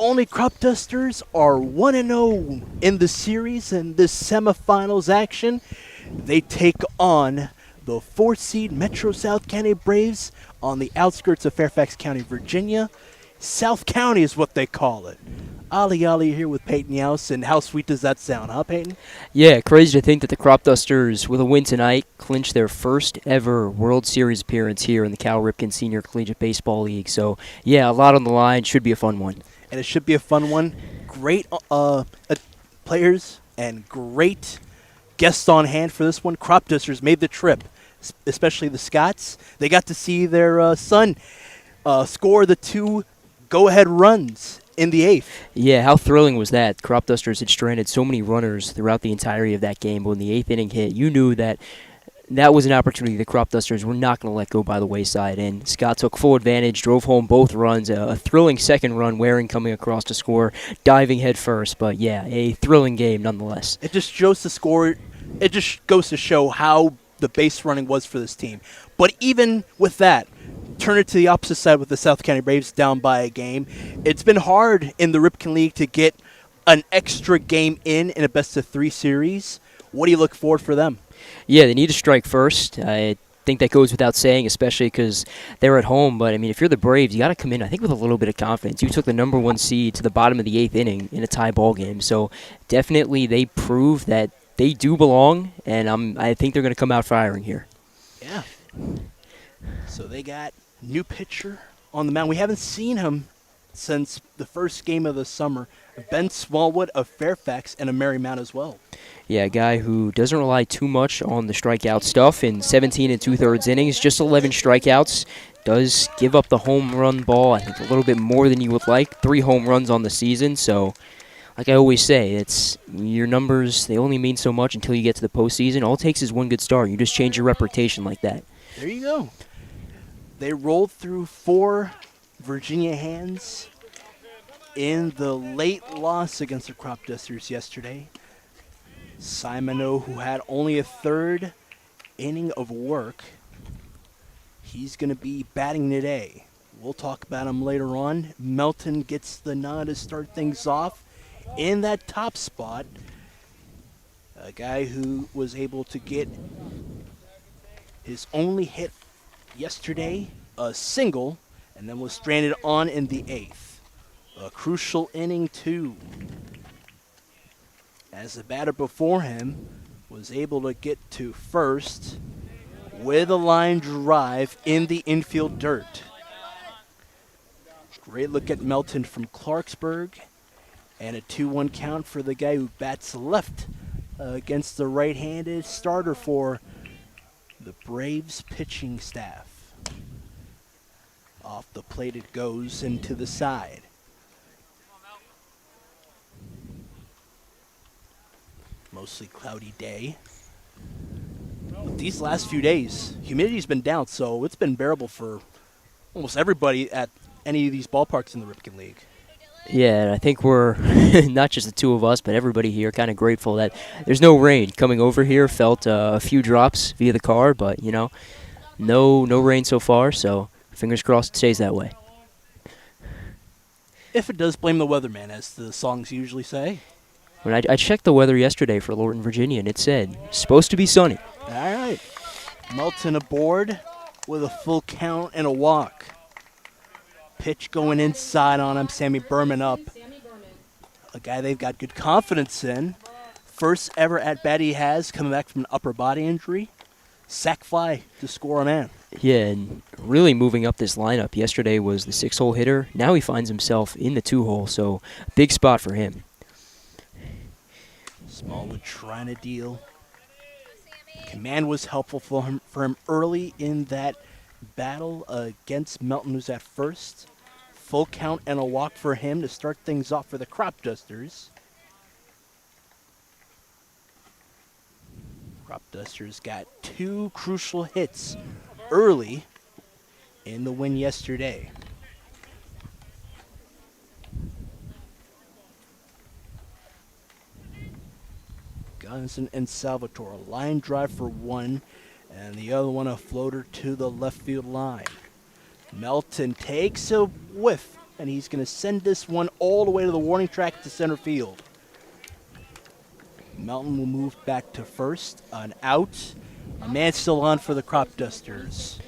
Olney Cropdusters are 1-0 in the series in this semifinals action. They take on the 4th seed Metro South County Braves on the outskirts of Fairfax County, Virginia. South County is what they call it. Ali here with Peyton Youse, and how sweet does that sound, huh, Peyton? Yeah, crazy to think that the Cropdusters, with a win tonight, clinched their first ever World Series appearance here in the Cal Ripken Senior Collegiate Baseball League. So, yeah, a lot on the line. Should be a fun one. And it should be a fun one. Great players and great guests on hand for this one. Cropdusters made the trip, especially the Scotts. They got to see their son score the 2 go-ahead runs in the 8th. Yeah, how thrilling was that? Cropdusters had stranded so many runners throughout the entirety of that game, but when the 8th inning hit, you knew that was an opportunity the Cropdusters were not going to let go by the wayside, and Scott took full advantage, drove home both runs, a thrilling second run, Waring coming across to score, diving head first, but yeah, a thrilling game nonetheless. It just shows the score. It just goes to show how the base running was for this team. But even with that, turn it to the opposite side with the South County Braves down by a game. It's been hard in the Ripken League to get an extra game in a best-of-3 series. What do you look forward for them? Yeah, they need to strike first. I think that goes without saying, especially because they're at home. But, I mean, if you're the Braves, you got to come in, I think, with a little bit of confidence. You took the number 1 seed to the bottom of the 8th inning in a tie ball game. So, definitely they prove that they do belong, and I think they're going to come out firing here. Yeah. So they got new pitcher on the mound. We haven't seen him since the first game of the summer. Ben Smallwood of Fairfax and a Marymount as well. Yeah, a guy who doesn't rely too much on the strikeout stuff. In 17 2/3 innings, just 11 strikeouts. Does give up the home run ball, I think, a little bit more than you would like. 3 home runs on the season. So, like I always say, it's your numbers, they only mean so much until you get to the postseason. All it takes is one good start. You just change your reputation like that. There you go. They rolled through 4 Virginia hands in the late loss against the Cropdusters yesterday. Simoneau, who had only a 3rd inning of work, he's going to be batting today. We'll talk about him later on. Melton gets the nod to start things off in that top spot. A guy who was able to get his only hit yesterday, a single, and then was stranded on in the 8th. A crucial inning, too, as the batter before him was able to get to first with a line drive in the infield dirt. Great look at Melton from Clarksburg, and a 2-1 count for the guy who bats left against the right-handed starter for the Braves pitching staff. Off the plate it goes into the side. Mostly cloudy day. But these last few days, humidity's been down, so it's been bearable for almost everybody at any of these ballparks in the Ripken League. Yeah, and I think we're, not just the 2 of us, but everybody here kind of grateful that there's no rain. Coming over here, felt a few drops via the car, but, you know, no rain so far, so fingers crossed it stays that way. If it does, blame the weatherman, as the songs usually say. When I checked the weather yesterday for Lorton, Virginia, and it said, supposed to be sunny. All right. Melton aboard with a full count and a walk. Pitch going inside on him, Sammy Berman up. A guy they've got good confidence in. First ever at-bat he has, coming back from an upper body injury. Sac fly to score a man. Yeah, and really moving up this lineup. Yesterday was the 6-hole hitter. Now he finds himself in the 2-hole, so big spot for him. Smallwood trying to deal. Command was helpful for him early in that battle against Melton, who's at first. Full count and a walk for him to start things off for the Cropdusters. Cropdusters got 2 crucial hits early in the win yesterday. Gunson and Salvatore, a line drive for 1, and the other one a floater to the left field line. Melton takes a whiff and he's going to send this one all the way to the warning track to center field. Melton will move back to first, an out. A man still on for the Cropdusters.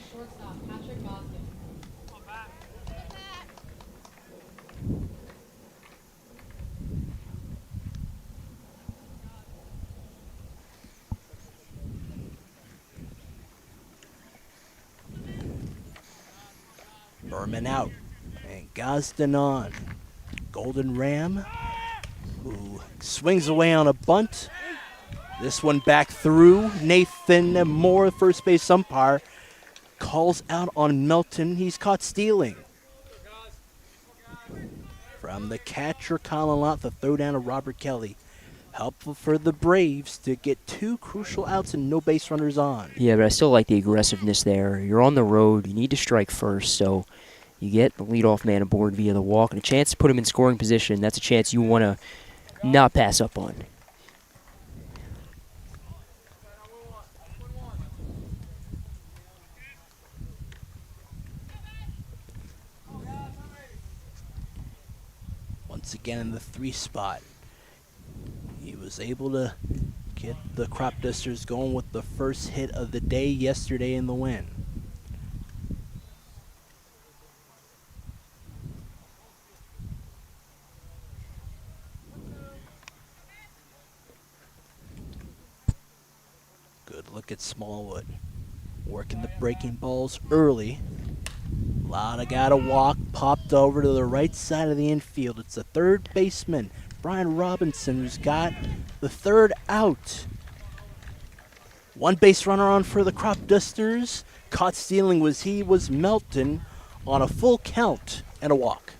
Berman out, and Gosden on. Golden Ram, who swings away on a bunt. This one back through. Nathan Moore, first base umpire, calls out on Melton. He's caught stealing. From the catcher, Colin Lott, the throw down of Robert Kelly. Helpful for the Braves to get 2 crucial outs and no base runners on. Yeah, but I still like the aggressiveness there. You're on the road. You need to strike first, so you get the leadoff man aboard via the walk and a chance to put him in scoring position. That's a chance you want to not pass up on. Once again in the 3 spot. He was able to get the Cropdusters going with the first hit of the day yesterday in the win. Good look at Smallwood. Working the breaking balls early. Lotta got a walk, popped over to the right side of the infield. It's the third baseman, Brian Robinson, who's got the 3rd out. 1 base runner on for the Cropdusters. Caught stealing was Melton on a full count and a walk.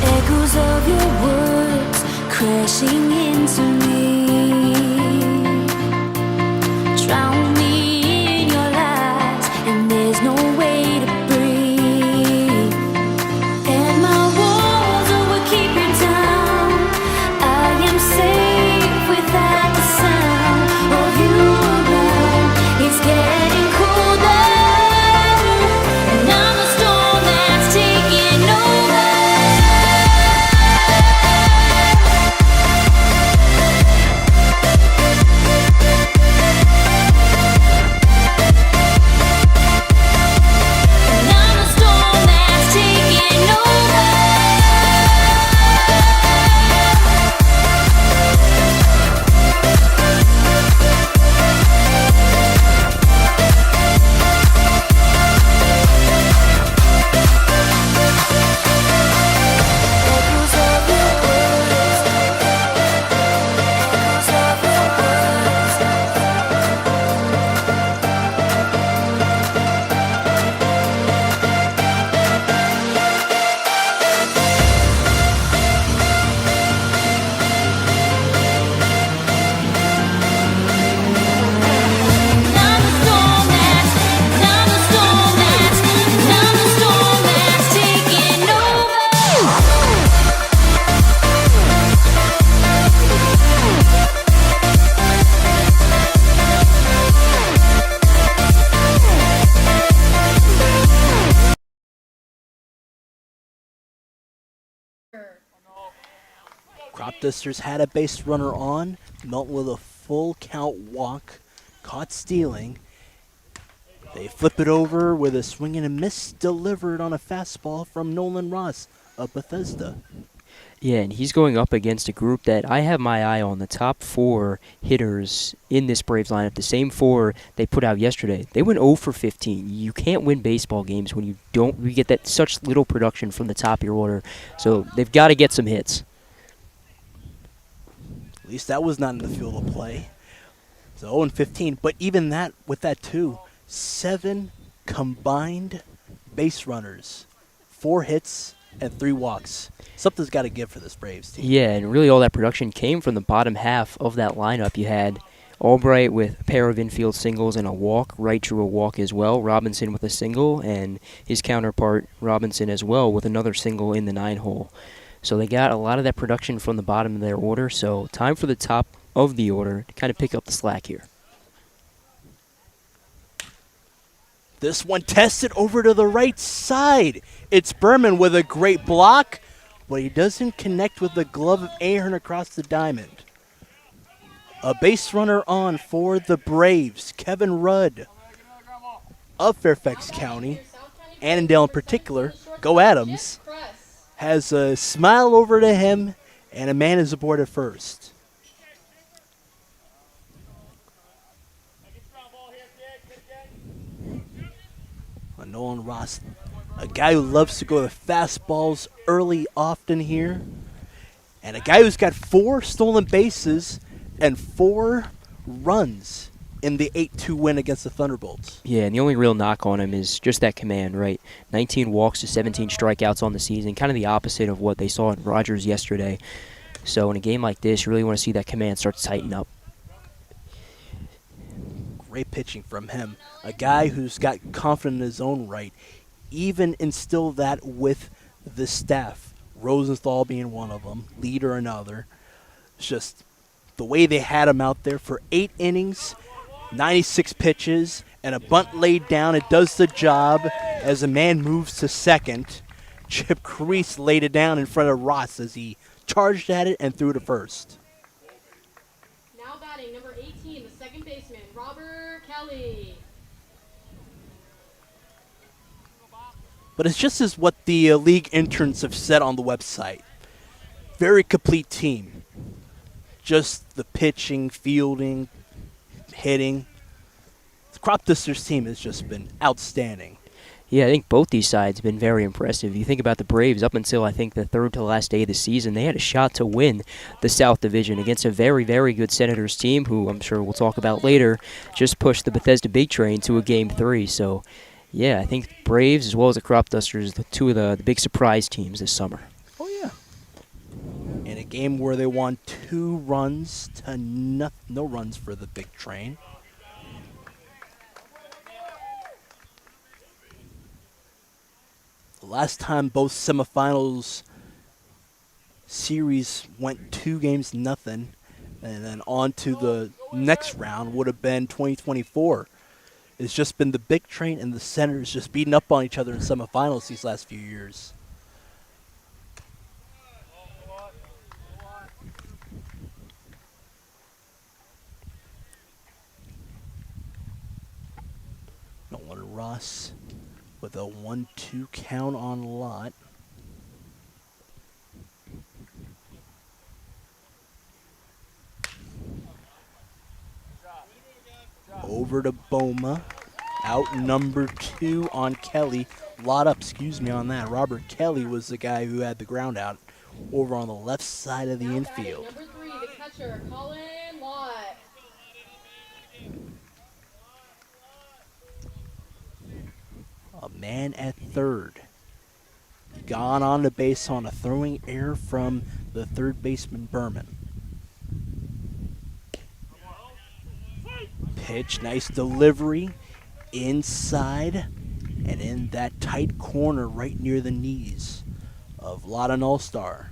Echoes of your words crashing into me. Drown me in your lies, and there's no way to breathe. And my walls will keep you down. I am safe without the sound of you around. It's getting colder, and I'm the storm that's taking over. Cropdusters had a base runner on. Melton with a full count walk. Caught stealing. They flip it over with a swing and a miss delivered on a fastball from Nolan Ross of Bethesda. Yeah, and he's going up against a group that I have my eye on, the top 4 hitters in this Braves lineup, the same 4 they put out yesterday. They went 0 for 15. You can't win baseball games when you get that such little production from the top of your order. So they've got to get some hits. At least that was not in the field of play. So 0 and 15, but even that, with that too, 7 combined base runners, 4 hits and 3 walks. Something's got to give for this Braves team. Yeah, and really all that production came from the bottom half of that lineup. You had Albright with a pair of infield singles and a walk. Wright drew a walk as well. Robinson with a single, and his counterpart Robinson as well with another single in the 9-hole. So they got a lot of that production from the bottom of their order. So time for the top of the order to kind of pick up the slack here. This one tested over to the right side. It's Berman with a great block, but he doesn't connect with the glove of Ahern across the diamond. A base runner on for the Braves, Kevin Rudd of Fairfax County, Annandale in particular, go Adams, has a smile over to him, and a man is aboard at first. Nolan Ross, a guy who loves to go to fastballs early often here, and a guy who's got 4 stolen bases and 4 runs in the 8-2 win against the Thunderbolts. Yeah, and the only real knock on him is just that command, right? 19 walks to 17 strikeouts on the season, kind of the opposite of what they saw in Rogers yesterday. So in a game like this, you really want to see that command start to tighten up. Great pitching from him. A guy who's got confidence in his own right. Even instill that with the staff. Rosenthal being one of them, Leader another. It's just the way they had him out there for 8 innings, 96 pitches, and a bunt laid down. It does the job as a man moves to second. Chip Crease laid it down in front of Ross as he charged at it and threw to first. Now batting number 18, the second baseman, Robert Kelly. But it's just as what the league interns have said on the website. Very complete team. Just the pitching, fielding, hitting. The Cropdusters team has just been outstanding. Yeah, I think both these sides have been very impressive. You think about the Braves, up until I think the third to last day of the season, they had a shot to win the South Division against a very, very good Senators team, who I'm sure we'll talk about later, just pushed the Bethesda Big Train to a Game 3. So, yeah, I think the Braves as well as the Cropdusters, the 2 of the big surprise teams this summer. Oh, yeah. In a game where they won 2 runs to no runs for the Big Train. The last time both semifinals series went 2-0, and then on to the next round would have been 2024. It's just been the Big Train and the Senators just beating up on each other in semifinals these last few years. Nolan Ross with a 1-2 count on Lott. Over to Boma. Out number 2 on Kelly. Lott up, on that. Robert Kelly was the guy who had the ground out over on the left side of the Now infield. batting number 3, the catcher, Colin Lott. A man at third. Gone on to base on a throwing error from the third baseman Berman. Pitch, nice delivery. Inside and in that tight corner right near the knees of Lott and All-Star.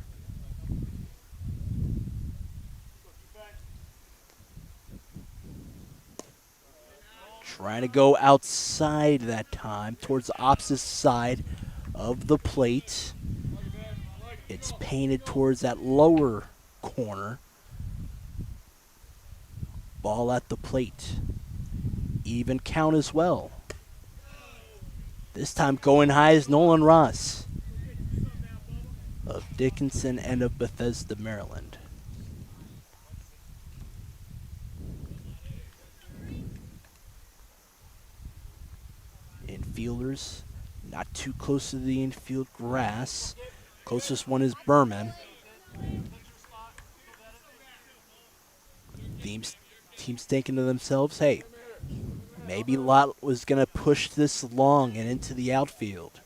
Trying to go outside that time towards the opposite side of the plate. It's painted towards that lower corner. Ball at the plate. Even count as well. This time going high is Nolan Ross of Dickinson and of Bethesda, Maryland. Infielders not too close to the infield grass. Closest one is Berman. Teams thinking to themselves, hey, maybe Lott was going to push this long and into the outfield.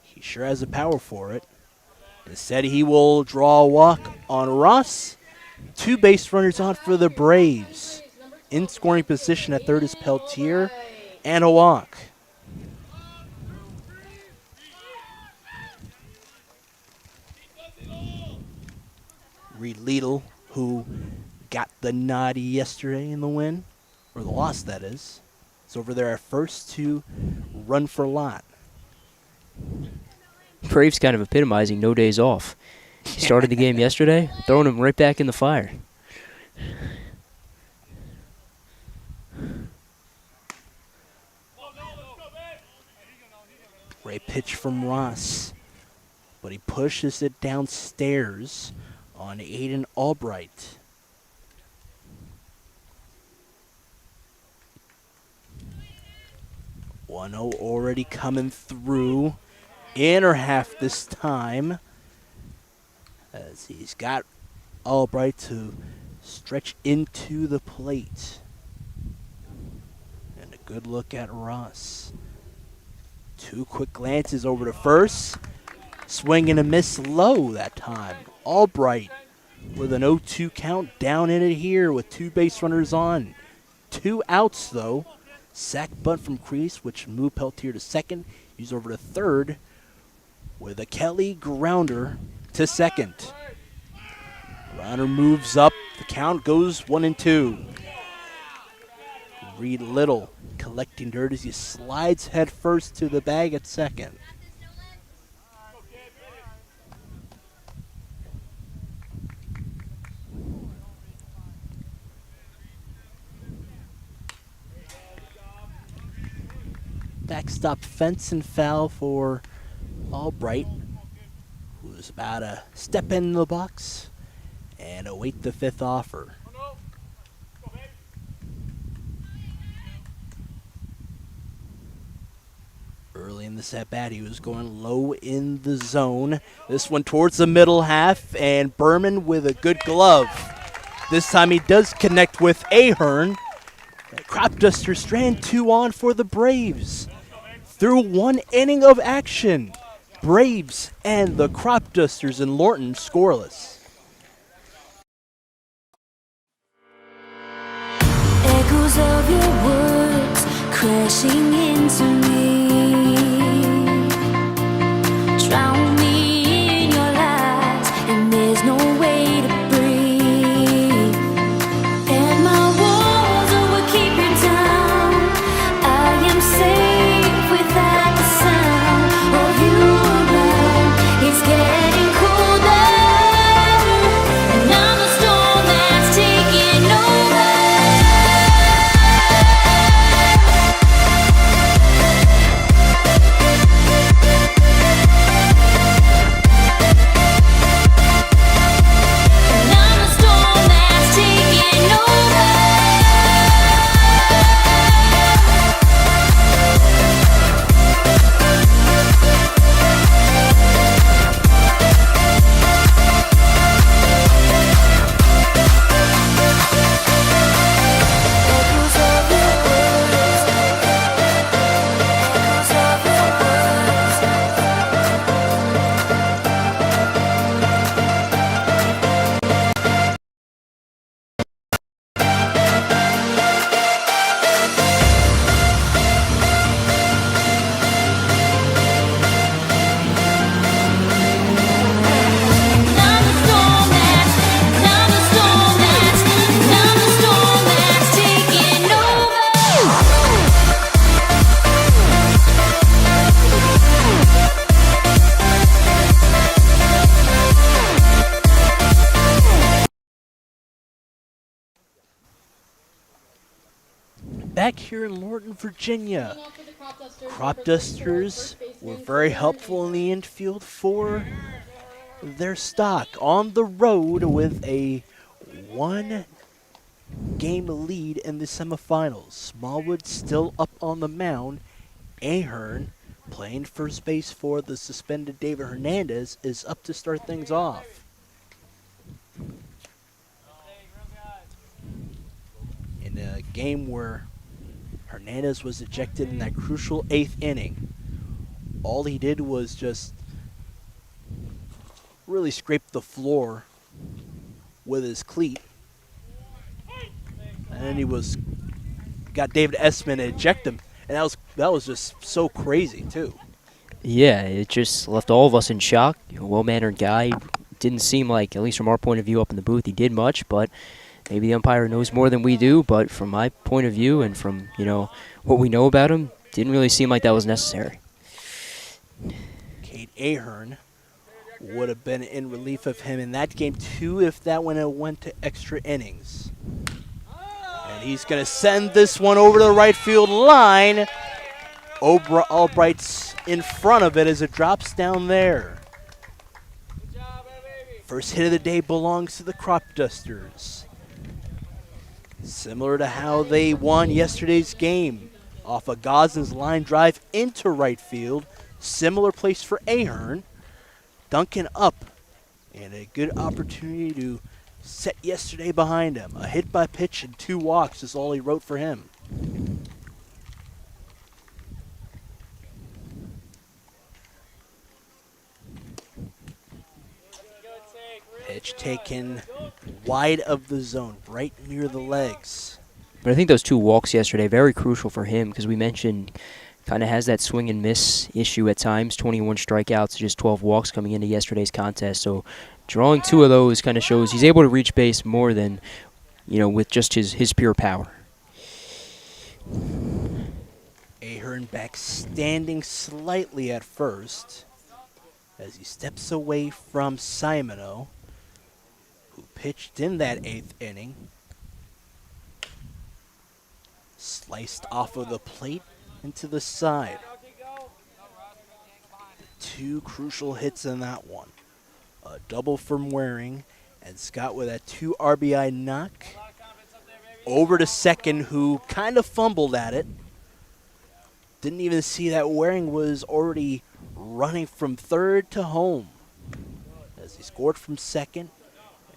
He sure has the power for it. Instead, he will draw a walk on Ross. 2 base runners on for the Braves. In scoring position at third is Peltier, and a walk. Reed Liedl, who got the nod yesterday in the win, or the loss that is, is over there at first to run for lot. Braves kind of epitomizing no days off. He started the game yesterday, throwing him right back in the fire. Great pitch from Ross, but he pushes it downstairs on Aiden Albright. One 0 already coming through. Inner half this time, as he's got Albright to stretch into the plate. And a good look at Ross. 2 quick glances over to first. Swing and a miss low that time. Albright with an 0-2 count down in it here with 2 base runners on. 2 outs though. Sack bunt from crease, which moved Peltier to second. He's over to third with a Kelly grounder to second. Runner moves up. The count goes 1-2. Reed Little collecting dirt as he slides head first to the bag at second. Backstop fence and foul for Albright, who's about to step in the box and await the 5th offer. Early in this at-bat, he was going low in the zone. This one towards the middle half, and Berman with a good glove. This time he does connect with Ahern. Cropdusters strand 2 on for the Braves. Through 1 inning of action, Braves and the Cropdusters in Lorton scoreless. Echoes of your words crashing into me. Drown me in your lies, and there's no way to breathe. And my walls will keep you down. I am safe without the sound of you around. It's getting colder, and I'm the storm that's taking over. And I'm the storm that's taking over. Echoes of your words, echoes of your words. I'm the storm that's taking over. Back here in Lorton, Virginia, Leading off for the Cropdusters, Cropdusters first were baseman, very Jordan helpful in Henry. the infield for their stock on the road with a 1-game lead in the semifinals. Smallwood still up on the mound. Ahern, playing first base for the suspended David Hernandez, is up to start things off. In a game where Hernandez was ejected in that crucial 8th inning, all he did was just really scrape the floor with his cleat. And then he got David Essman to eject him. And that was just so crazy too. Yeah, it just left all of us in shock. A well-mannered guy. Didn't seem like, at least from our point of view up in the booth, he did much, but maybe the umpire knows more than we do, but from my point of view and from, what we know about him, didn't really seem like that was necessary. Kate Ahern would have been in relief of him in that game too if that one went to extra innings. And he's going to send this one over to the right field line. Albright's in front of it as it drops down there. First hit of the day belongs to the Cropdusters. Similar to how they won yesterday's game off a Goslin's line drive into right field. Similar place for Ahern. Duncan up, and a good opportunity to set yesterday behind him. A hit by pitch and 2 walks is all he wrote for him. Pitch taken wide of the zone, right near the legs. But I think those 2 walks yesterday, very crucial for him, because we mentioned kind of has that swing and miss issue at times, 21 strikeouts, just 12 walks coming into yesterday's contest. So drawing 2 of those kind of shows he's able to reach base more than, with just his pure power. Ahern back standing slightly at first as he steps away from Simoneau, who pitched in that 8th inning. Sliced off of the plate into the side. 2 crucial hits in that one. A double from Waring, and Scott with a 2 RBI knock. Over to second, who kind of fumbled at it. Didn't even see that Waring was already running from third to home. As he scored from second,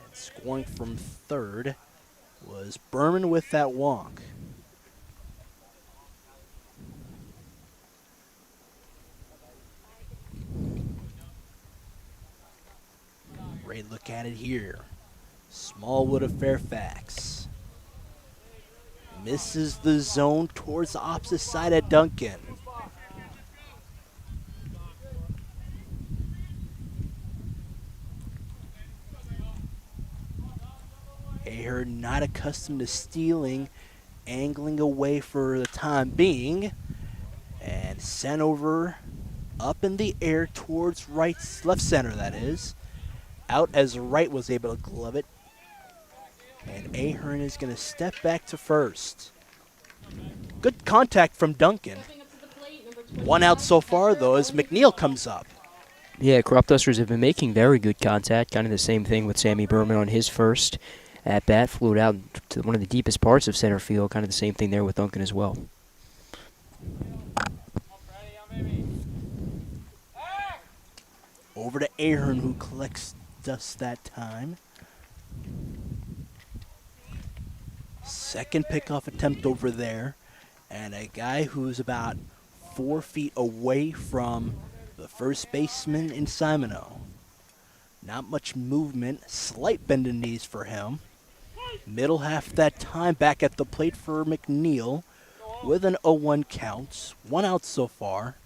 and scoring from third was Berman with that walk. Great look at it here. Smallwood of Fairfax. Misses the zone towards the opposite side of Duncan. Ahern not accustomed to stealing, angling away for the time being, and sent over up in the air towards left center, that is. Out as Wright was able to glove it. And Ahern is going to step back to first. Good contact from Duncan. 1 out so far, though, as McNeil comes up. Yeah, Cropdusters have been making very good contact. Kind of the same thing with Sammy Berman on his first at-bat. Flew it out to one of the deepest parts of center field. Kind of the same thing there with Duncan as well. Over to Ahern, who collects dust that time. Second pickoff attempt over there. And a guy who's about 4 feet away from the first baseman in Simoneau. Not much movement, slight bend in knees for him. Middle half that time back at the plate for McNeil with an 0-1 count. 1 out so far,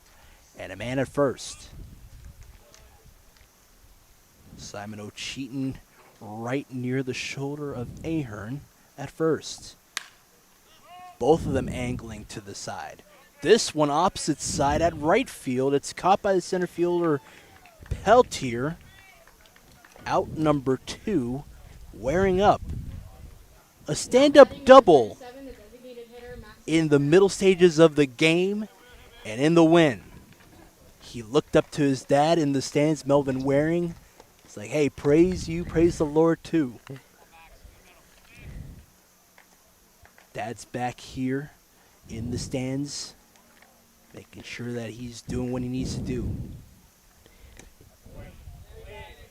and a man at first. Simoneau cheating right near the shoulder of Ahern at first. Both of them angling to the side. This one opposite side at right field. It's caught by the center fielder Peltier. Out number 2, wearing up. A stand-up double in the middle stages of the game and in the win. He looked up to his dad in the stands, Melvin Waring. It's like, hey, praise you, praise the Lord too. Dad's back here in the stands, making sure that he's doing what he needs to do.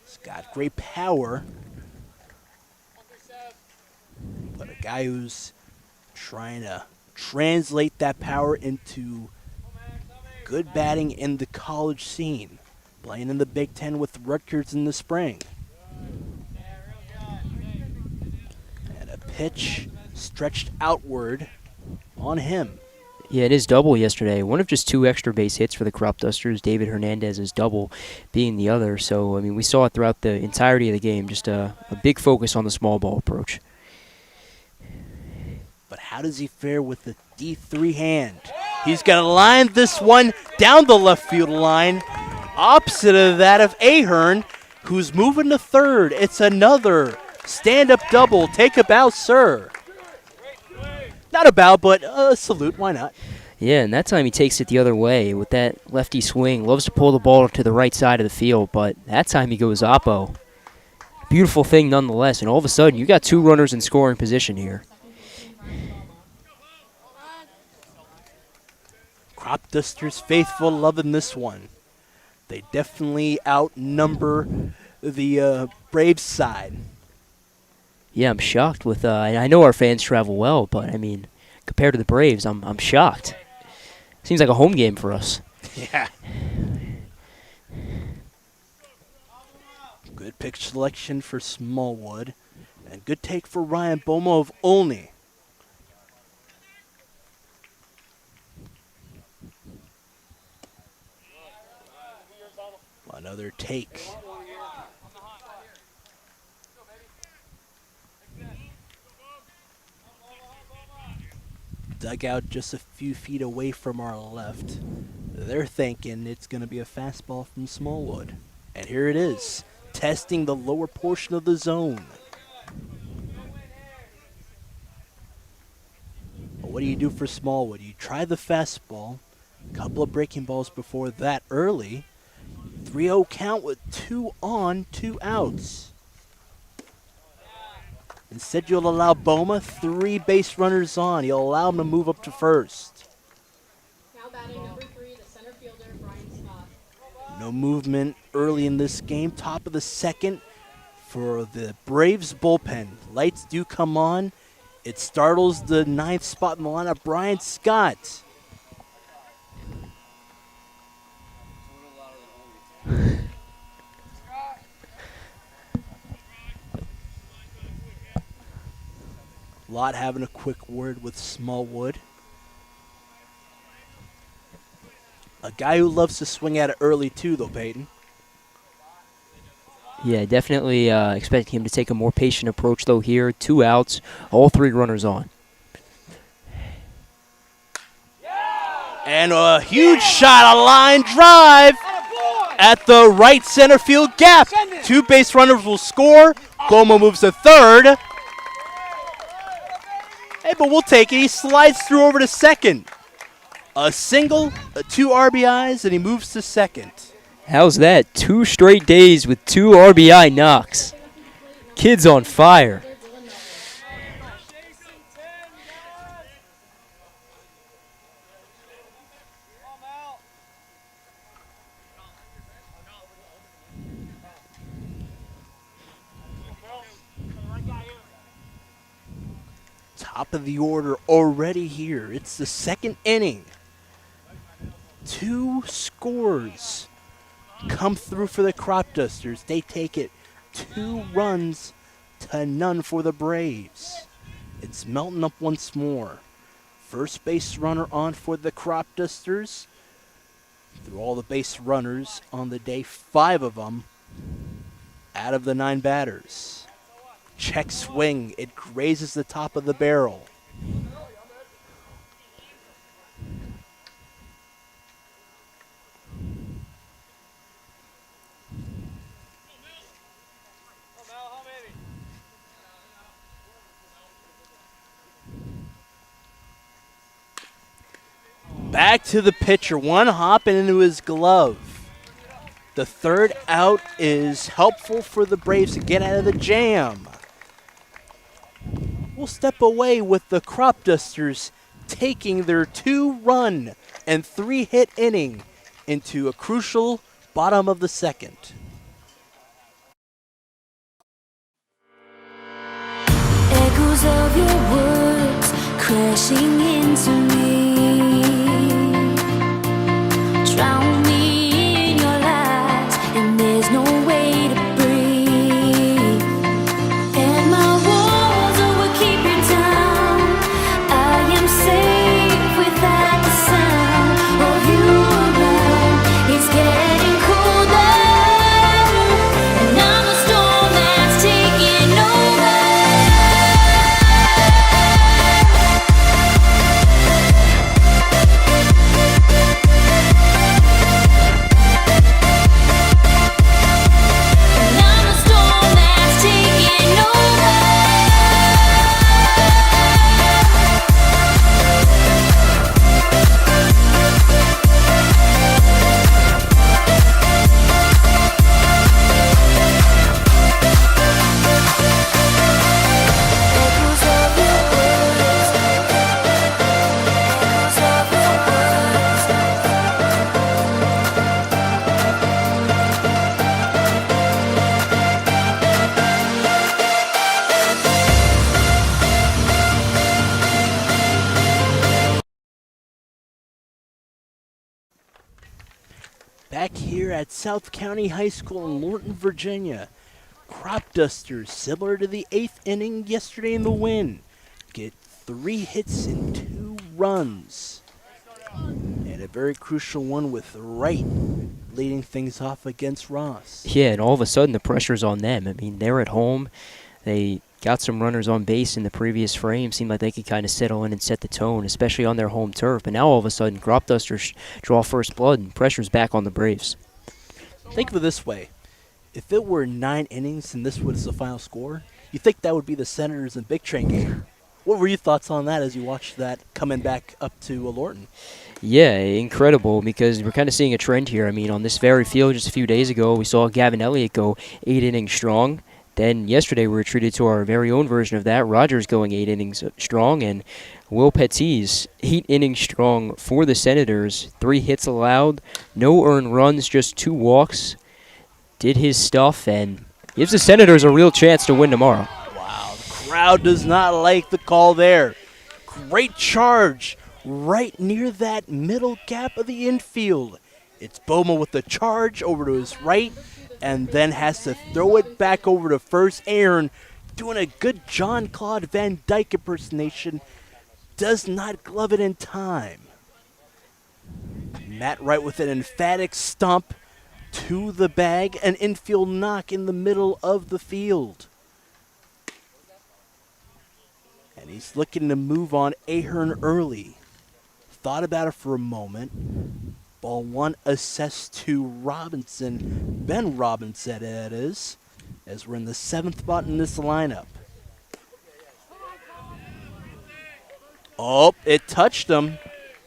He's got great power, but a guy who's trying to translate that power into good batting in the college scene, playing in the Big Ten with Rutgers in the spring. And a pitch stretched outward on him. Yeah, it is double yesterday. One of just 2 extra base hits for the Cropdusters. David Hernandez's double being the other. So, I mean, we saw it throughout the entirety of the game. Just a big focus on the small ball approach. How does he fare with the D3 hand? He's going to line this one down the left field line. Opposite of that of Ahern, who's moving to third. It's another stand-up double. Take a bow, sir. Not a bow, but a salute. Why not? Yeah, and that time he takes it the other way with that lefty swing. Loves to pull the ball to the right side of the field, but that time he goes oppo. Beautiful thing nonetheless, and all of a sudden you got 2 runners in scoring position here. Cropdusters faithful loving this one. They definitely outnumber the Braves side. Yeah, I'm shocked with. I know our fans travel well, but I mean, compared to the Braves, I'm shocked. Seems like a home game for us. Yeah. Good pitch selection for Smallwood, and good take for Ryan Boma of Olney. Another take. Dugout just a few feet away from our left. They're thinking it's going to be a fastball from Smallwood. And here it is, testing the lower portion of the zone. Well, what do you do for Smallwood? You try the fastball. A couple of breaking balls before that early. 3-0 count with 2 on, 2 outs. Instead, you'll allow Boma 3 base runners on. You'll allow him to move up to first. Now batting number 3, the center fielder, Brian Scott. No movement early in this game. Top of the second for the Braves bullpen. Lights do come on. It startles the 9th spot in the lineup, Brian Scott. Lott having a quick word with Smallwood. A guy who loves to swing at it early too, though, Peyton. Yeah, definitely expecting him to take a more patient approach, though, here. 2 outs, all 3 runners on. And a huge shot, a line drive at the right center field gap. 2 base runners will score. Boma moves to third. Hey, but we'll take it. He slides through over to second. A single, 2 RBIs, and he moves to second. How's that? 2 straight days with 2 RBI knocks. Kid's on fire. Top of the order already here. It's the 2nd inning. 2 scores come through for the Cropdusters. They take it 2 runs to none for the Braves. It's melting up once more. First base runner on for the Cropdusters. Through all the base runners on the day, 5 of them out of the 9 batters. Check swing. It grazes the top of the barrel. Back to the pitcher. One hopping into his glove. The 3rd out is helpful for the Braves to get out of the jam. We'll step away with the Cropdusters taking their 2-run and 3-hit inning into a crucial bottom of the 2nd. Echoes of your words crashing into me. Drown me in your lies, and there's no way to breathe. And my walls will keep you down. I am safe without the sound of you around. It's getting colder, and I'm the storm that's taking over. Back here at South County High School in Lorton, Virginia, Cropdusters, similar to the 8th inning yesterday in the win, get 3 hits and 2 runs. And a very crucial one with Wright leading things off against Ross. Yeah, and all of a sudden the pressure's on them. I mean, they're at home. They got some runners on base in the previous frame. Seemed like they could kind of settle in and set the tone, especially on their home turf. But now all of a sudden, Cropdusters draw first blood, and pressure's back on the Braves. Think of it this way. If it were 9 innings and this was the final score, you think that would be the Senators and Big Train game. What were your thoughts on that as you watched that coming back up to Lorton? Yeah, incredible, because we're kind of seeing a trend here. I mean, on this very field just a few days ago, we saw Gavin Elliott go 8 innings strong. Then yesterday we were treated to our very own version of that. Rogers going 8 innings strong, and Will Pettis 8 innings strong for the Senators. 3 hits allowed, no earned runs, just 2 walks. Did his stuff and gives the Senators a real chance to win tomorrow. Wow, the crowd does not like the call there. Great charge right near that middle gap of the infield. It's Boma with the charge over to his right, and then has to throw it back over to first. Aaron doing a good John Claude Van Dyke impersonation. Does not glove it in time. Matt Wright with an emphatic stomp to the bag. An infield knock in the middle of the field. And he's looking to move on Ahern early. Thought about it for a moment. Ball 1 assessed to Robinson. Ben Robinson, it is, as we're in the 7th spot in this lineup. Oh, it touched him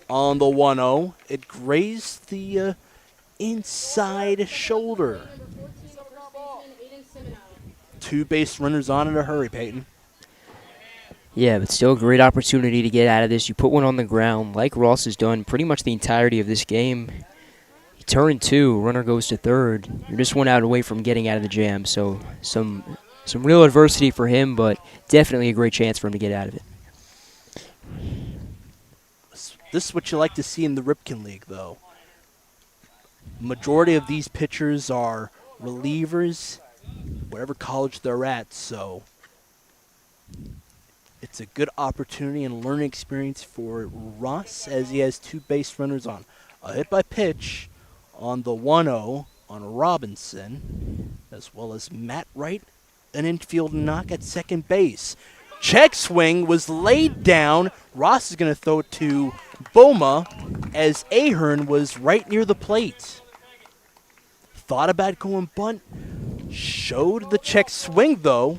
on the 1-0. It grazed the inside shoulder. 2 base runners on in a hurry, Peyton. Yeah, but still a great opportunity to get out of this. You put one on the ground, like Ross has done pretty much the entirety of this game. You turn 2, runner goes to third. You're just 1 out away from getting out of the jam. So some real adversity for him, but definitely a great chance for him to get out of it. This is what you like to see in the Ripken League, though. Majority of these pitchers are relievers, whatever college they're at, so it's a good opportunity and learning experience for Ross as he has 2 base runners on. A hit by pitch on the 1-0 on Robinson, as well as Matt Wright, an infield knock at second base. Check swing was laid down. Ross is going to throw it to Boma as Ahern was right near the plate. Thought about going bunt. Showed the check swing, though.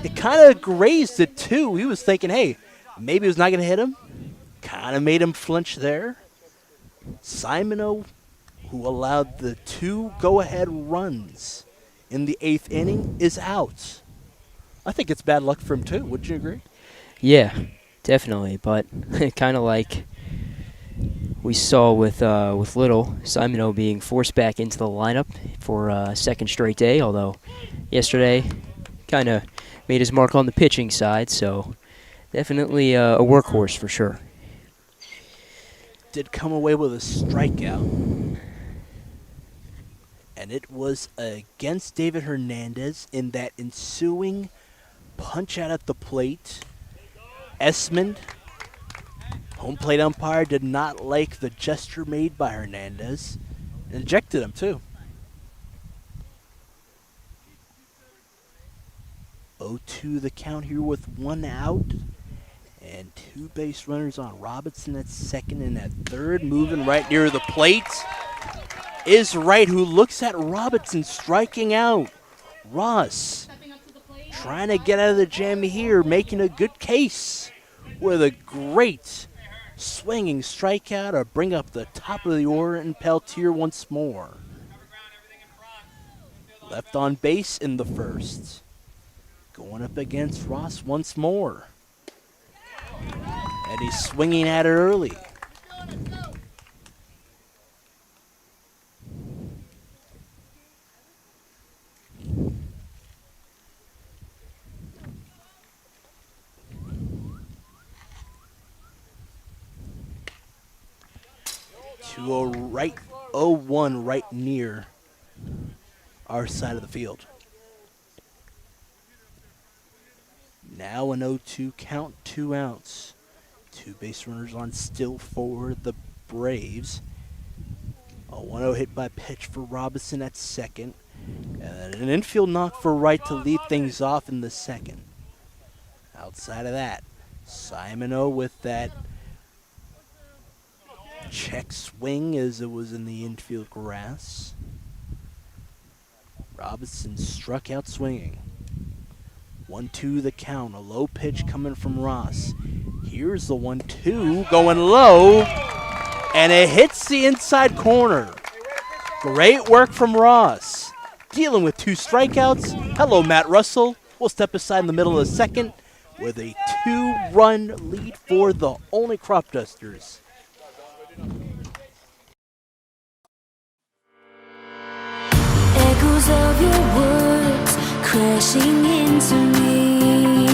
It kind of grazed it, too. He was thinking, hey, maybe it was not going to hit him. Kind of made him flinch there. Simoneau, who allowed the 2 go-ahead runs in the 8th inning, is out. I think it's bad luck for him, too. Wouldn't you agree? Yeah, definitely. But kind of like we saw with Little, Simoneau being forced back into the lineup for a second straight day, although yesterday kind of made his mark on the pitching side, so definitely a workhorse for sure. Did come away with a strikeout. And it was against David Hernandez in that ensuing punch out at the plate. Esmond, home plate umpire, did not like the gesture made by Hernandez. And ejected him, too. 0-2 the count here with 1 out. And 2 base runners on. Robinson at second and at third. Moving right near the plate is Wright, who looks at Robinson striking out. Ross trying to get out of the jam here, making a good case with a great swinging strikeout to bring up the top of the order and Peltier once more. Left on base in the first. Going up against Ross once more. And he's swinging at it early. To a right 0-1 right near our side of the field. Now an 0-2 count, 2 outs. 2 base runners on still for the Braves. A 1-0 hit by pitch for Robinson at second. And an infield knock for right to lead things off in the second. Outside of that, Simon O with that check swing as it was in the infield grass. Robinson struck out swinging. 1-2 the count, a low pitch coming from Ross. Here's the 1-2 going low, and it hits the inside corner. Great work from Ross. Dealing with 2 strikeouts. Hello, Matt Russell. We'll step aside in the middle of the second with a 2-run lead for the Olney Cropdusters. Echoes of your words crashing into me,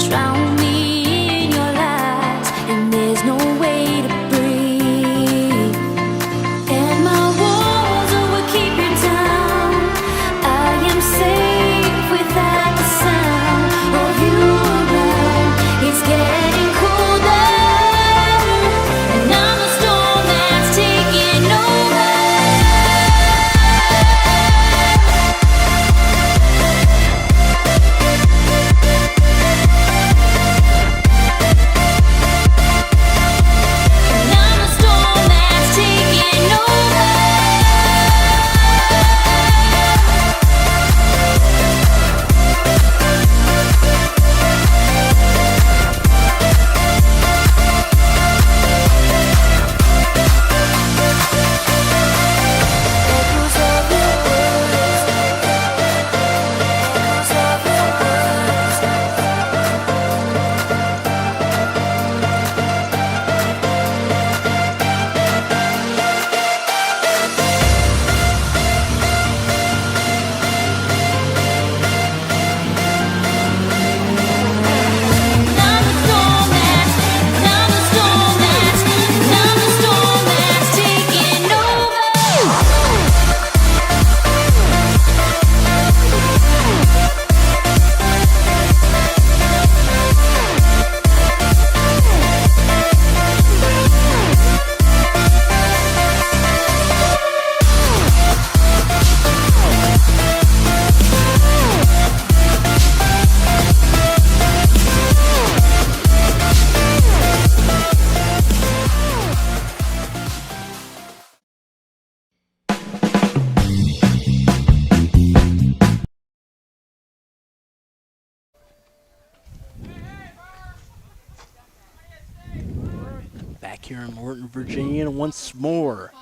drown me in your lies, and there's no way to breathe. And my walls will keep you down. I am safe without the sound of you around. It's getting colder, and I'm a storm that's taking over. Back here in Lorton, Virginia, and once more,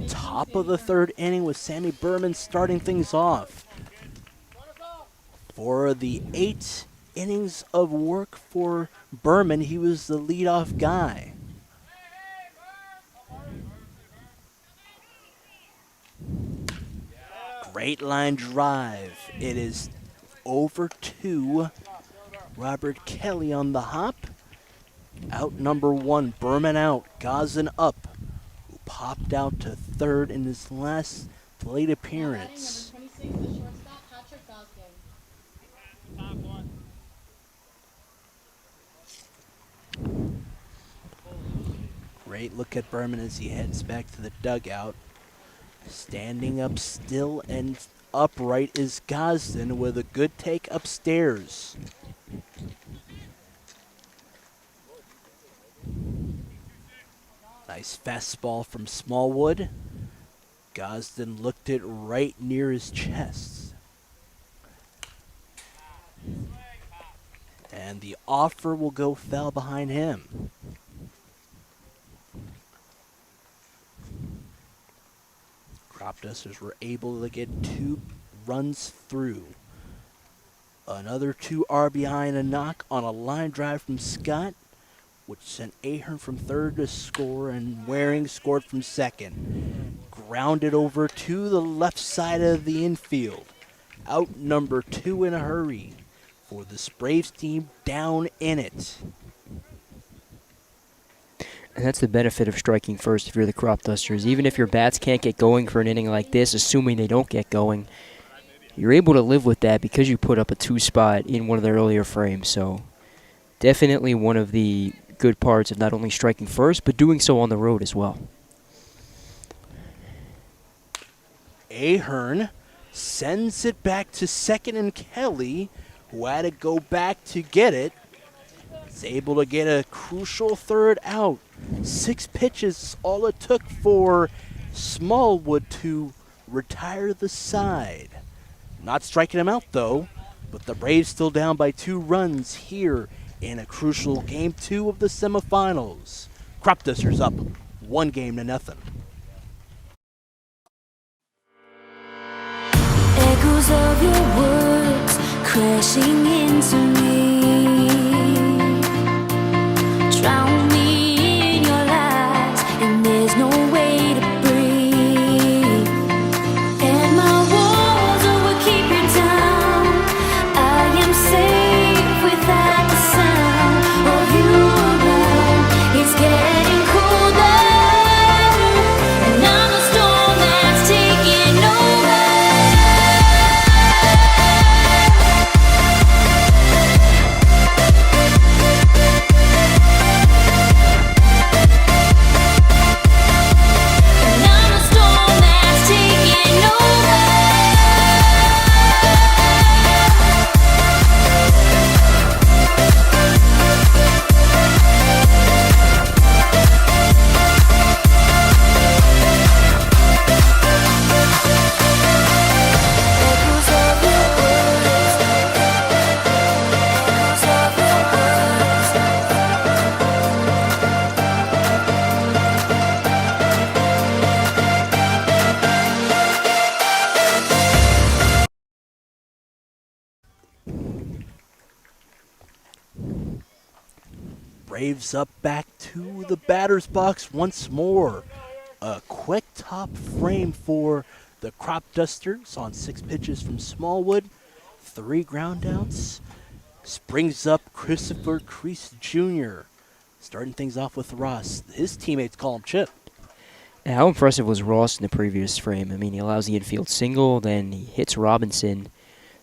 top of the third inning with Sammy Berman starting things off. For the 8 innings of work for Berman, he was the leadoff guy. Great line drive. It is over 2. Robert Kelly on the hop. Out number 1, Berman out, Gazin up, who popped out to third in his last plate appearance. Number 26, the shortstop, Patrick Goskin. Great look at Berman as he heads back to the dugout. Standing up still and upright is Gosden with a good take upstairs. Nice fastball from Smallwood. Gosden looked it right near his chest. And the offer will go foul behind him. Cropdusters were able to get 2 runs through. Another 2 RBI and a knock on a line drive from Scott, which sent Ahern from third to score, and Waring scored from second. Grounded over to the left side of the infield. Out number 2 in a hurry for this Braves team down in it. And that's the benefit of striking first if you're the Cropdusters. Even if your bats can't get going for an inning like this, assuming they don't get going, you're able to live with that because you put up a 2-spot in one of the earlier frames. So definitely one of the good parts of not only striking first, but doing so on the road as well. Ahern sends it back to second, and Kelly, who had to go back to get it, is able to get a crucial third out. 6 pitches is all it took for Smallwood to retire the side. Not striking him out, though, but the Braves still down by 2 runs here in a crucial Game 2 of the semifinals. Cropdusters up 1-0. Echoes of your words crashing into me. Drown me in your lies, and there's no way to breathe. And my walls will keep you down. I am safe without the sound of you around. It's getting colder, and I'm a storm that's taking over. And I'm a storm that's taking over. Echoes of your words. Echoes of your words. Braves up back to the batter's box once more. A quick top frame for the Cropdusters on 6 pitches from Smallwood. 3 groundouts. Springs up Christopher Crease Jr. Starting things off with Ross. His teammates call him Chip. And how impressive was Ross in the previous frame? I mean, he allows the infield single, then he hits Robinson.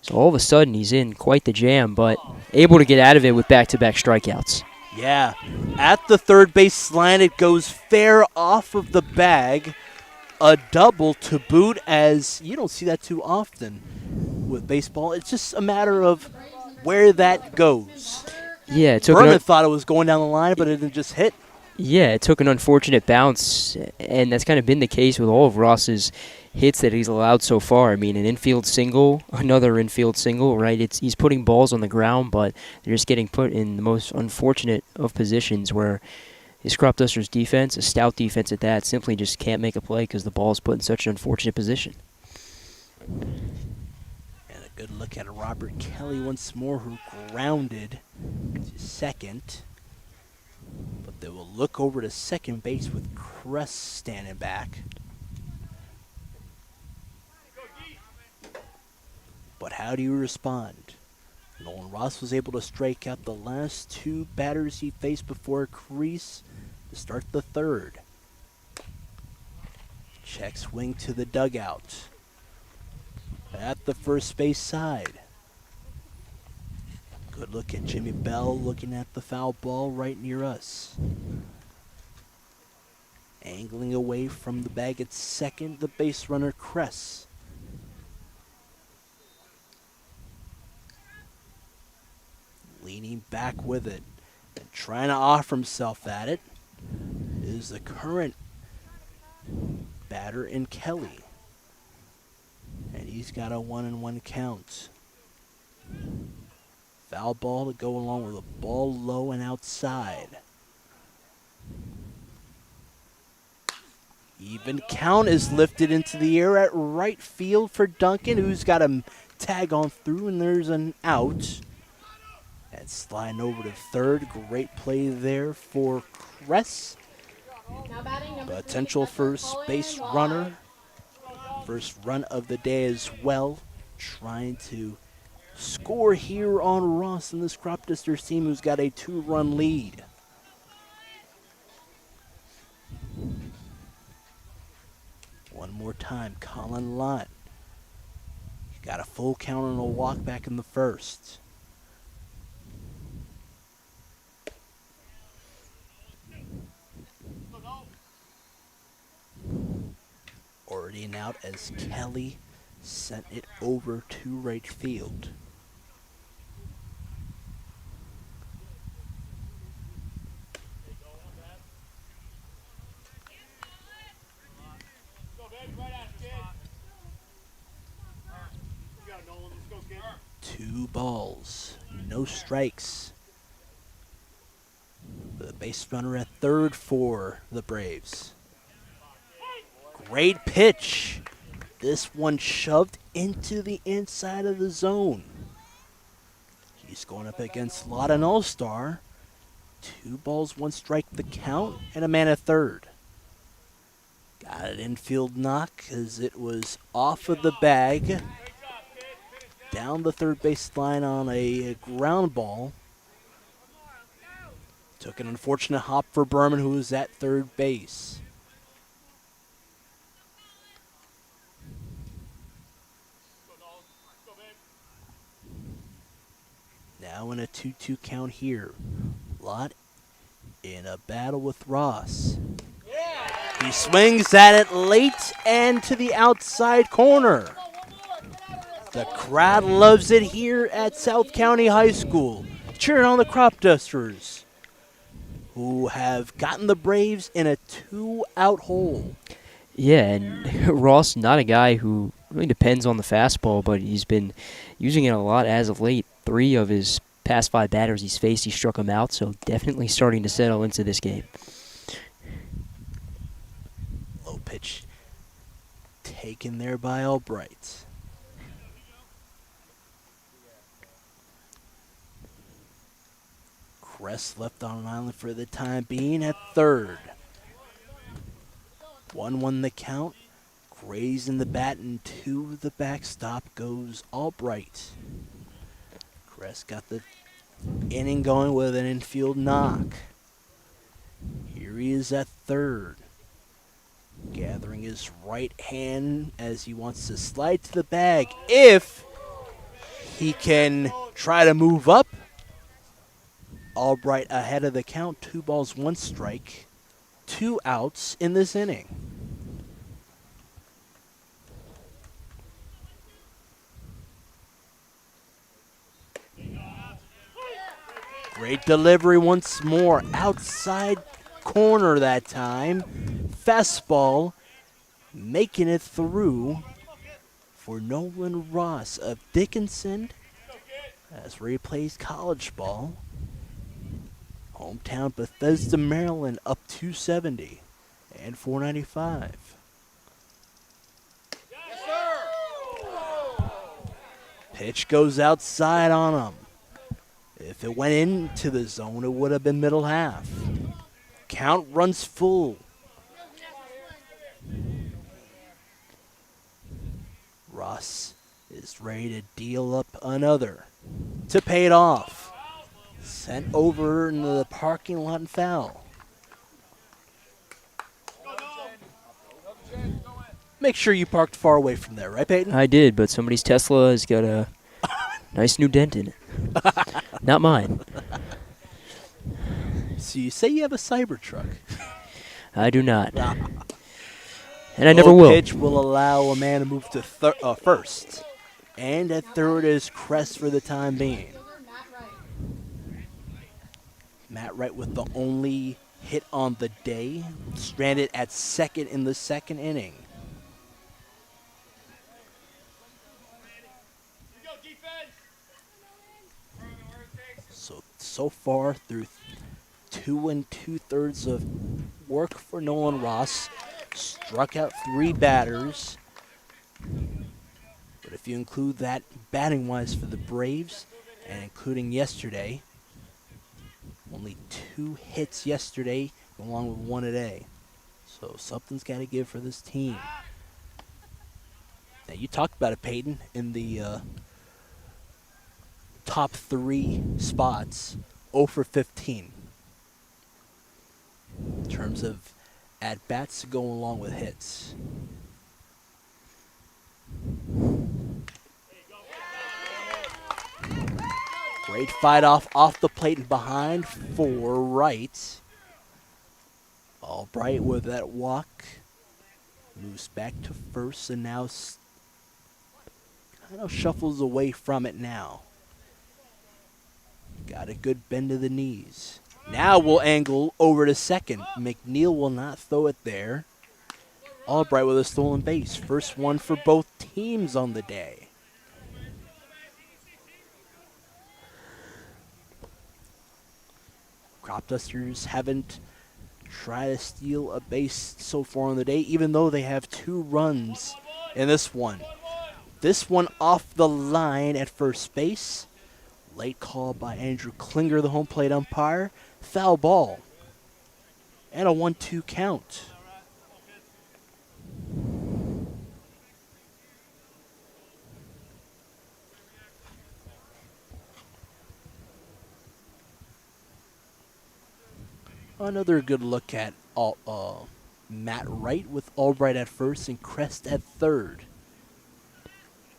So all of a sudden, he's in quite the jam, but able to get out of it with back-to-back strikeouts. Yeah, at the third base slant, it goes fair off of the bag. A double to boot, as you don't see that too often with baseball. It's just a matter of where that goes. Yeah, it took Berman thought it was going down the line, but it just hit. it took an unfortunate bounce, and that's kind of been the case with all of Ross's hits that he's allowed so far. I mean, an infield single, another infield single, right? He's putting balls on the ground, but they're just getting put in the most unfortunate of positions where his Cropdusters defense, a stout defense at that, simply just can't make a play because the ball is put in such an unfortunate position. And a good look at Robert Kelly once more, who grounded to second. But they will look over to second base with Cress standing back. But how do you respond? Nolan Ross was able to strike out the last 2 batters he faced before Crease to start the third. Check swing to the dugout. At the first base side. Good look at Jimmy Bell looking at the foul ball right near us. Angling away from the bag at second, the base runner Cress. Leaning back with it and trying to offer himself at it is the current batter in Kelly. And he's got a 1-1 count. Foul ball to go along with a ball low and outside. Even count is lifted into the air at right field for Duncan, who's got a tag on through, and there's an out. And sliding over to third. Great play there for Cress. Now batting number 3, Potential first base runner. First run of the day as well. Trying to score here on Ross and this Cropdusters team, who's got a 2-run lead. more time. Colin Lott got a full count on a walk back in the first. Already an out as Kelly sent it over to right field. Two balls, no strikes. The base runner at third for the Braves. Great pitch. This one shoved into the inside of the zone. He's going up against Lott and All-Star. 2 balls, 1 strike the count, and a man at third. Got an infield knock as it was off of the bag. Down the third base line on a ground ball. Took an unfortunate hop for Berman, who was at third base. Now in a 2-2 count here. Lott in a battle with Ross. He swings at it late and to the outside corner. The crowd loves it here at South County High School, cheering on the Cropdusters, who have gotten the Braves in a 2-out hole. Yeah, and Ross, not a guy who really depends on the fastball, but he's been using it a lot as of late. 3 of his past 5 batters he's faced, he struck him out, so definitely starting to settle into this game. Low pitch taken there by Albright. Crest left on an island for the time being at third. 1-1 the count. Grazing the bat and to the backstop goes Albright. Crest got the inning going with an infield knock. Here he is at third. Gathering his right hand as he wants to slide to the bag. If he can try to move up. Albright ahead of the count. 2 balls, 1 strike. 2 outs in this inning. Great delivery once more. Outside corner that time. Fastball making it through for Nolan Ross of Dickinson as replays college ball. Hometown Bethesda, Maryland up 270 and 495. Pitch goes outside on him. If it went into the zone, it would have been middle half. Count runs full. Ross is ready to deal up another to pay it off. Sent over into the parking lot and foul. Make sure you parked far away from there, right, Peyton? I did, but somebody's Tesla has got a nice new dent in it. Not mine. So you say you have a Cybertruck. I do not. And I never Low will. Pitch will allow a man to move to first. And at third is Crest for the time being. Matt Wright with the only hit on the day. Stranded at second in the second inning. So far through 2 2/3 of work for Nolan Ross. Struck out 3 batters. But if you include that batting-wise for the Braves, and including yesterday, only 2 hits yesterday, along with 1 today. So something's got to give for this team. Now, you talked about it, Peyton, in the top 3 spots, 0 for 15. In terms of at-bats to go along with hits. Great fight off the plate and behind for right. Albright with that walk. Moves back to first and now kind of shuffles away from it now. Got a good bend to the knees. Now we'll angle over to second. McNeil will not throw it there. Albright with a stolen base. First one for both teams on the day. Cropdusters haven't tried to steal a base so far on the day, even though they have 2 runs in this one. This one off the line at first base. Late call by Andrew Klinger, the home plate umpire. Foul ball. And a 1-2 count. Another good look at Matt Wright with Albright at first and Crest at third.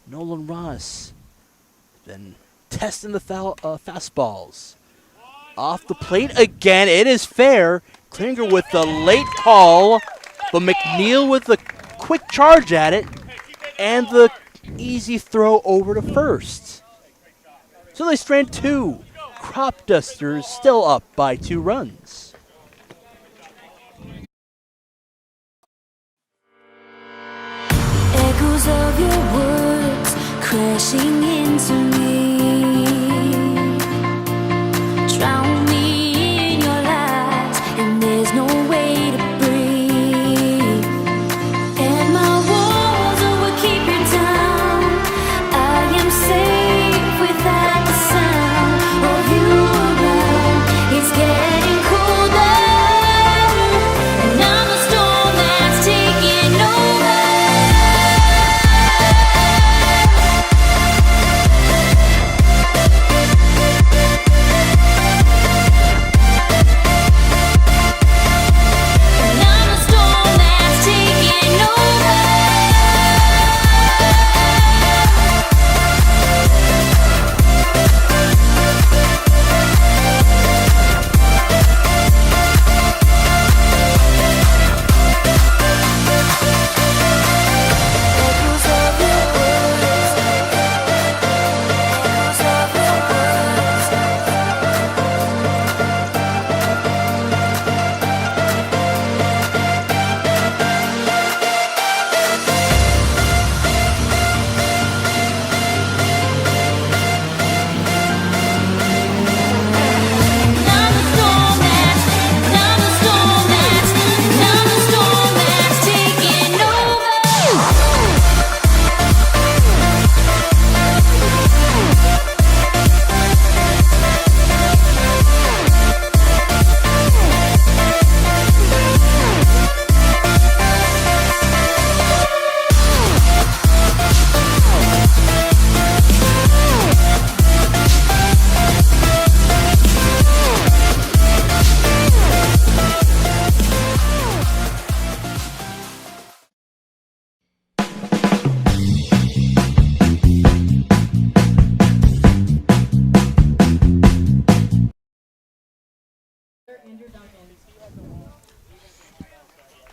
Nolan Ross then testing the fastballs. Off the plate again. It is fair. Klinger with the late call, but McNeil with the quick charge at it and the easy throw over to first. So they strand 2. Cropdusters still up by 2 runs. Echoes of your words crashing into me. Drown me in your lies, and there's no way to breathe. And my walls will keep you down. I am safe without the sound of you around. It's getting colder, and I'm a storm that's taking over.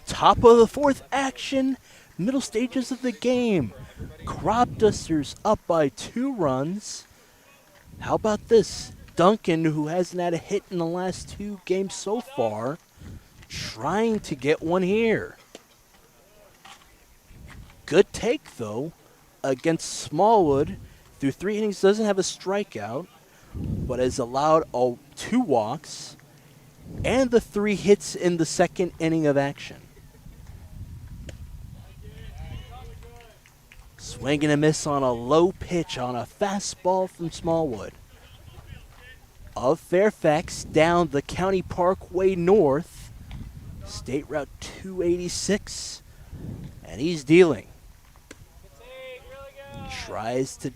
Top of the 4th action, middle stages of the game. Cropdusters up by 2 runs. How about this? Duncan, who hasn't had a hit in the last 2 games so far, trying to get one here. Good take, though, against Smallwood. Through 3 innings, doesn't have a strikeout, but has allowed 2 walks and the 3 hits in the 2nd inning of action. Swing and a miss on a low pitch on a fastball from Smallwood. Of Fairfax down the County Parkway North, State Route 286, and he's dealing. Tries to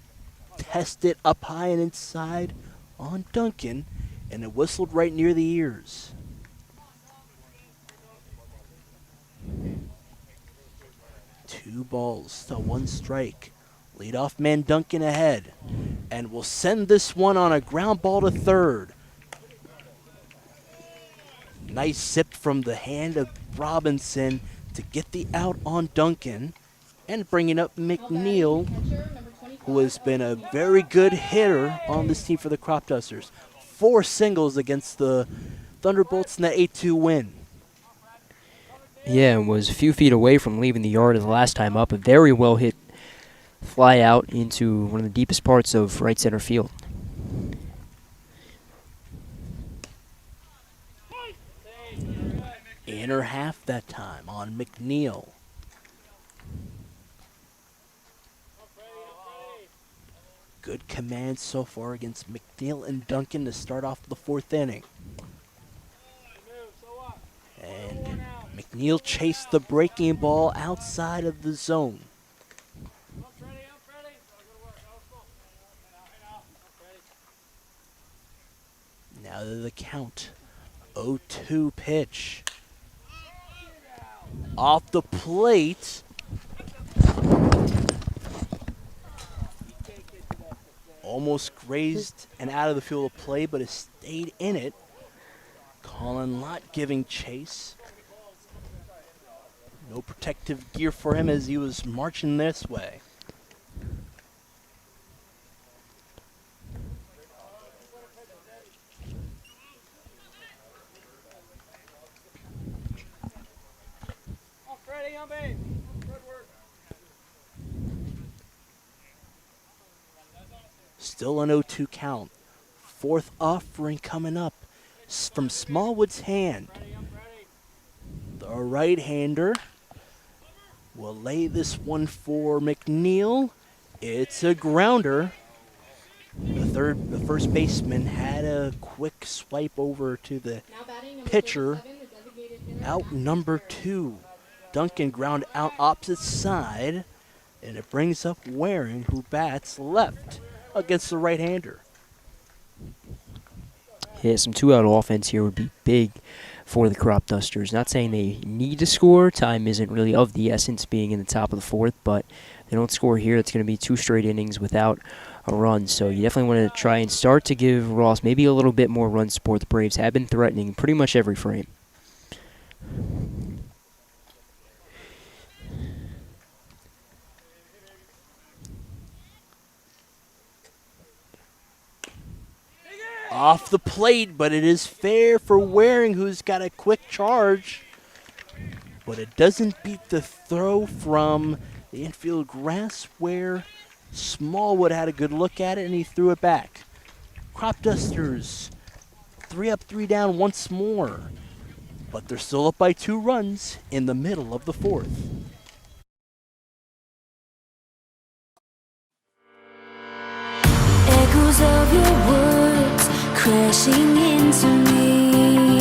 test it up high and inside on Duncan, and it whistled right near the ears. Two balls to 1 strike. Leadoff man Duncan ahead. and will send this one on a ground ball to third. Nice zip from the hand of Robinson to get the out on Duncan, and bringing up McNeil, who has been a very good hitter on this team for the Cropdusters. 4 singles against the Thunderbolts in that 8-2 win. Yeah, and was a few feet away from leaving the yard the last time up. A very well hit fly out into one of the deepest parts of right center field. Inner half that time on McNeil. Good command so far against McNeil and Duncan to start off the 4th inning. And McNeil chased the breaking ball outside of the zone. Now to the count. 0-2 pitch. Off the plate. Almost grazed and out of the field of play, but has stayed in it. Colin Lott giving chase. No protective gear for him as he was marching this way. Still an 0-2 count. 4th offering coming up from Smallwood's hand. The right-hander will lay this one for McNeil. It's a grounder. The first baseman had a quick swipe over to the pitcher. Out number 2. Duncan ground out opposite side, and it brings up Waring, who bats left against the right-hander. Yeah, some 2-out offense here would be big for the Cropdusters. Not saying they need to score. Time isn't really of the essence being in the top of the 4th, but if they don't score here, it's going to be 2 straight innings without a run. So you definitely want to try and start to give Ross maybe a little bit more run support. The Braves have been threatening pretty much every frame. Off the plate, but it is fair for Waring, who's got a quick charge. But it doesn't beat the throw from the infield grass, where Smallwood had a good look at it and he threw it back. Cropdusters 3 up, 3 down once more. But they're still up by 2 runs in the middle of the 4th. Echoes of your words crashing into me,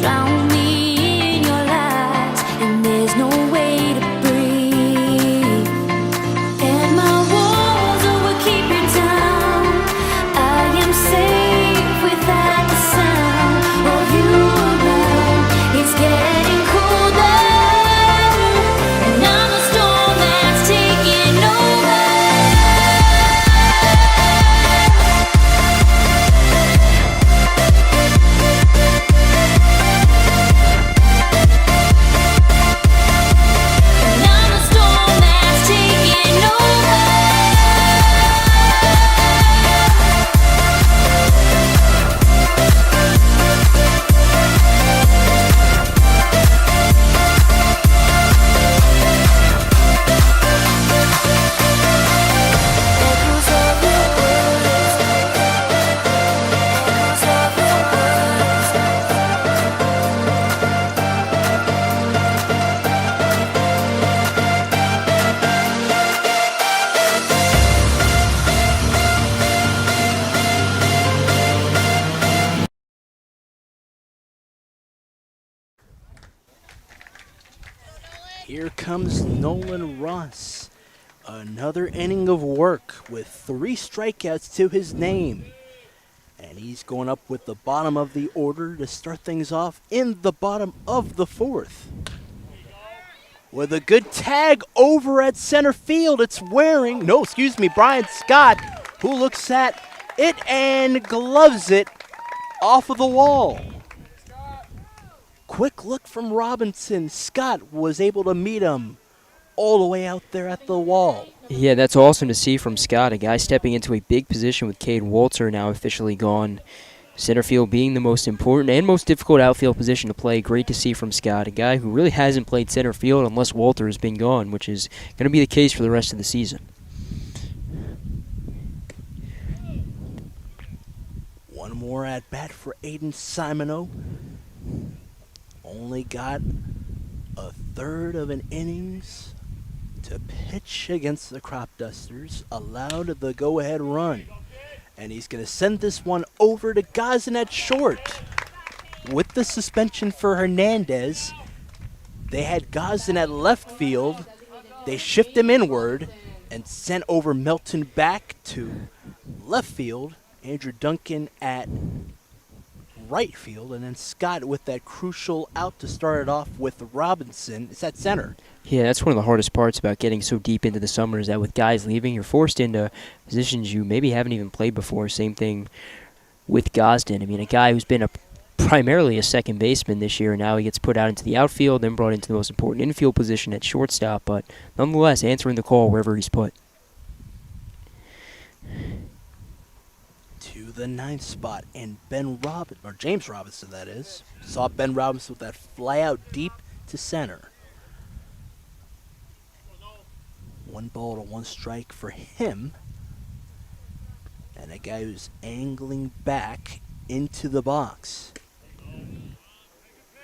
drown me in your lies, and there's no way to breathe. And my walls will keep you down. I am safe without the sound of you around. It's getting colder, and I'm a storm that's taking over. Here comes Nolan Ross. Another inning of work with 3 strikeouts to his name. And he's going up with the bottom of the order to start things off in the bottom of the 4th. with a good tag over at center field. It's Brian Scott, who looks at it and gloves it off of the wall. Quick look from Robinson. Scott was able to meet him all the way out there at the wall. Yeah, that's awesome to see from Scott, a guy stepping into a big position with Cade Walter now officially gone. Center field being the most important and most difficult outfield position to play. Great to see from Scott, a guy who really hasn't played center field unless Walter has been gone, which is going to be the case for the rest of the season. One more at bat for Aiden Simoneau. Only got a third of an innings to pitch against the Cropdusters. Allowed the go-ahead run. And he's going to send this one over to Gazin at short. With the suspension for Hernandez, they had Gazin at left field. They shift him inward and sent over Melton back to left field. Andrew Duncan at right field, and then Scott with that crucial out to start it off with Robinson. It's at center. Yeah, that's one of the hardest parts about getting so deep into the summer is that with guys leaving, you're forced into positions you maybe haven't even played before. Same thing with Gosden. I mean, a guy who's been primarily a second baseman this year, and now he gets put out into the outfield, then brought into the most important infield position at shortstop, but nonetheless answering the call wherever he's put. To the ninth spot, and James Robinson, that is. Saw Ben Robinson with that fly out deep to center. 1 ball to 1 strike for him. And a guy who's angling back into the box.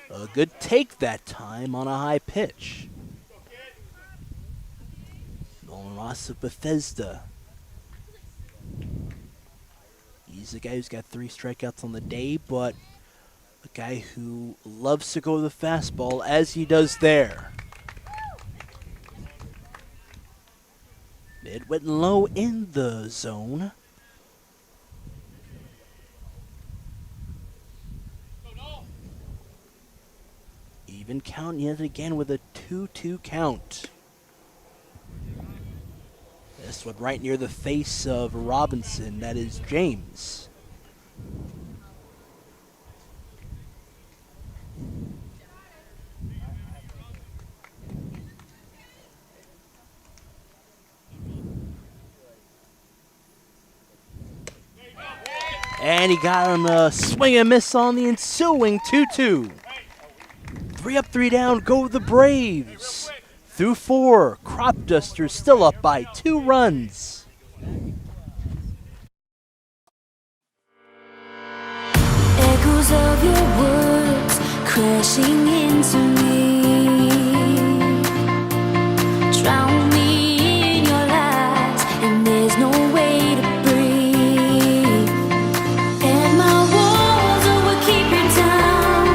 A good take that time on a high pitch. Nolan Ross of Bethesda. He's a guy who's got 3 strikeouts on the day, but a guy who loves to go to the fastball as he does there. It went low in the zone. Even count yet again with a 2-2 count. This one right near the face of Robinson, that is James. And he got him a swing and miss on the ensuing 2-2. 3 up, 3 down, go the Braves. Through 4, Cropdusters still up by 2 runs. Echoes of your words crashing into me. Drown me in your lies, and there's no way to breathe. And my walls will keep you down.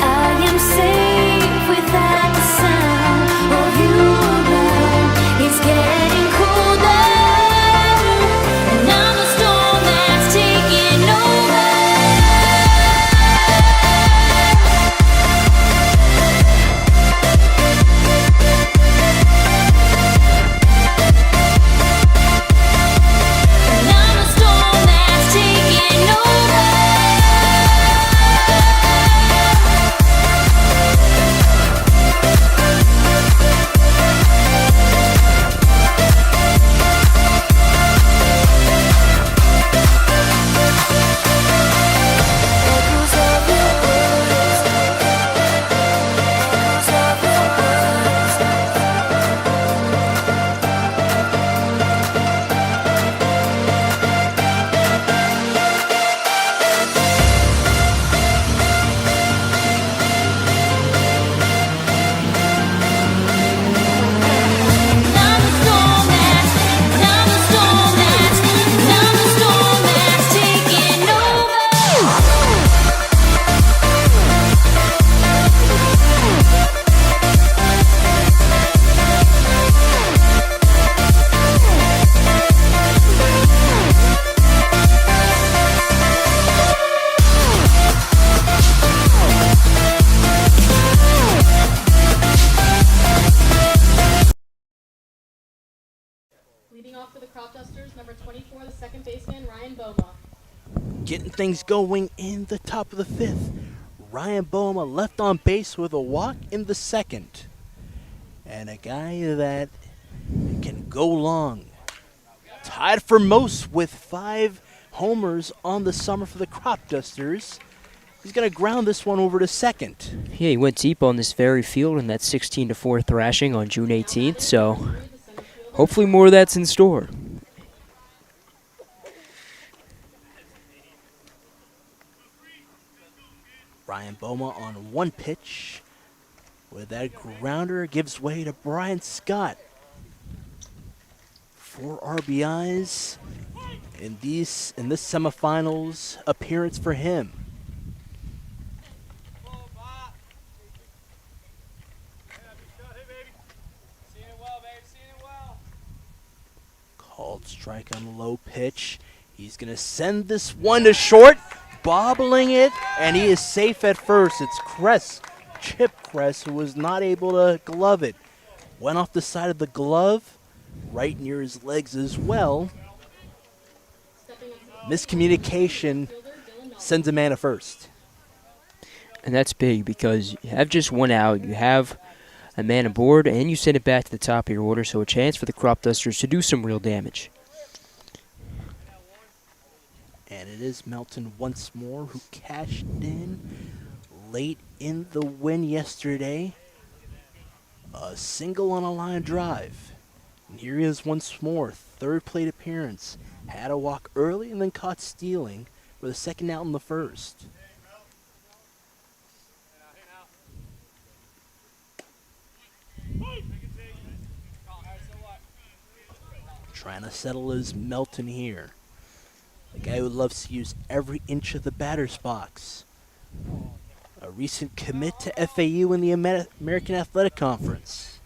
I am safe without the sound of you around. It's getting colder, and I'm a storm that's taking over. Cropdusters, number 24, the second baseman, Ryan Boma. Getting things going in the top of the fifth. Ryan Boma left on base with a walk in the second. And a guy that can go long. Tied for most with 5 homers on the summer for the Cropdusters. He's going to ground this one over to second. Yeah, he went deep on this very field in that 16-4 thrashing on June 18th, so hopefully more of that's in store. Ryan Boma on one pitch. With that grounder, gives way to Brian Scott. 4 RBIs in this semifinals appearance for him. Called strike on the low pitch. He's going to send this one to short, bobbling it, and he is safe at first. It's Chip Kress, who was not able to glove it. Went off the side of the glove, right near his legs as well. Miscommunication sends a man to first. And that's big because you have just one out, you have a man aboard, and you send it back to the top of your order, so a chance for the Cropdusters to do some real damage. And it is Melton once more who cashed in late in the win yesterday. A single on a line drive. And here he is once more, third plate appearance. Had a walk early and then caught stealing with a second out in the first. Trying to settle his Melton here. The guy who loves to use every inch of the batter's box. A recent commit to FAU in the American Athletic Conference.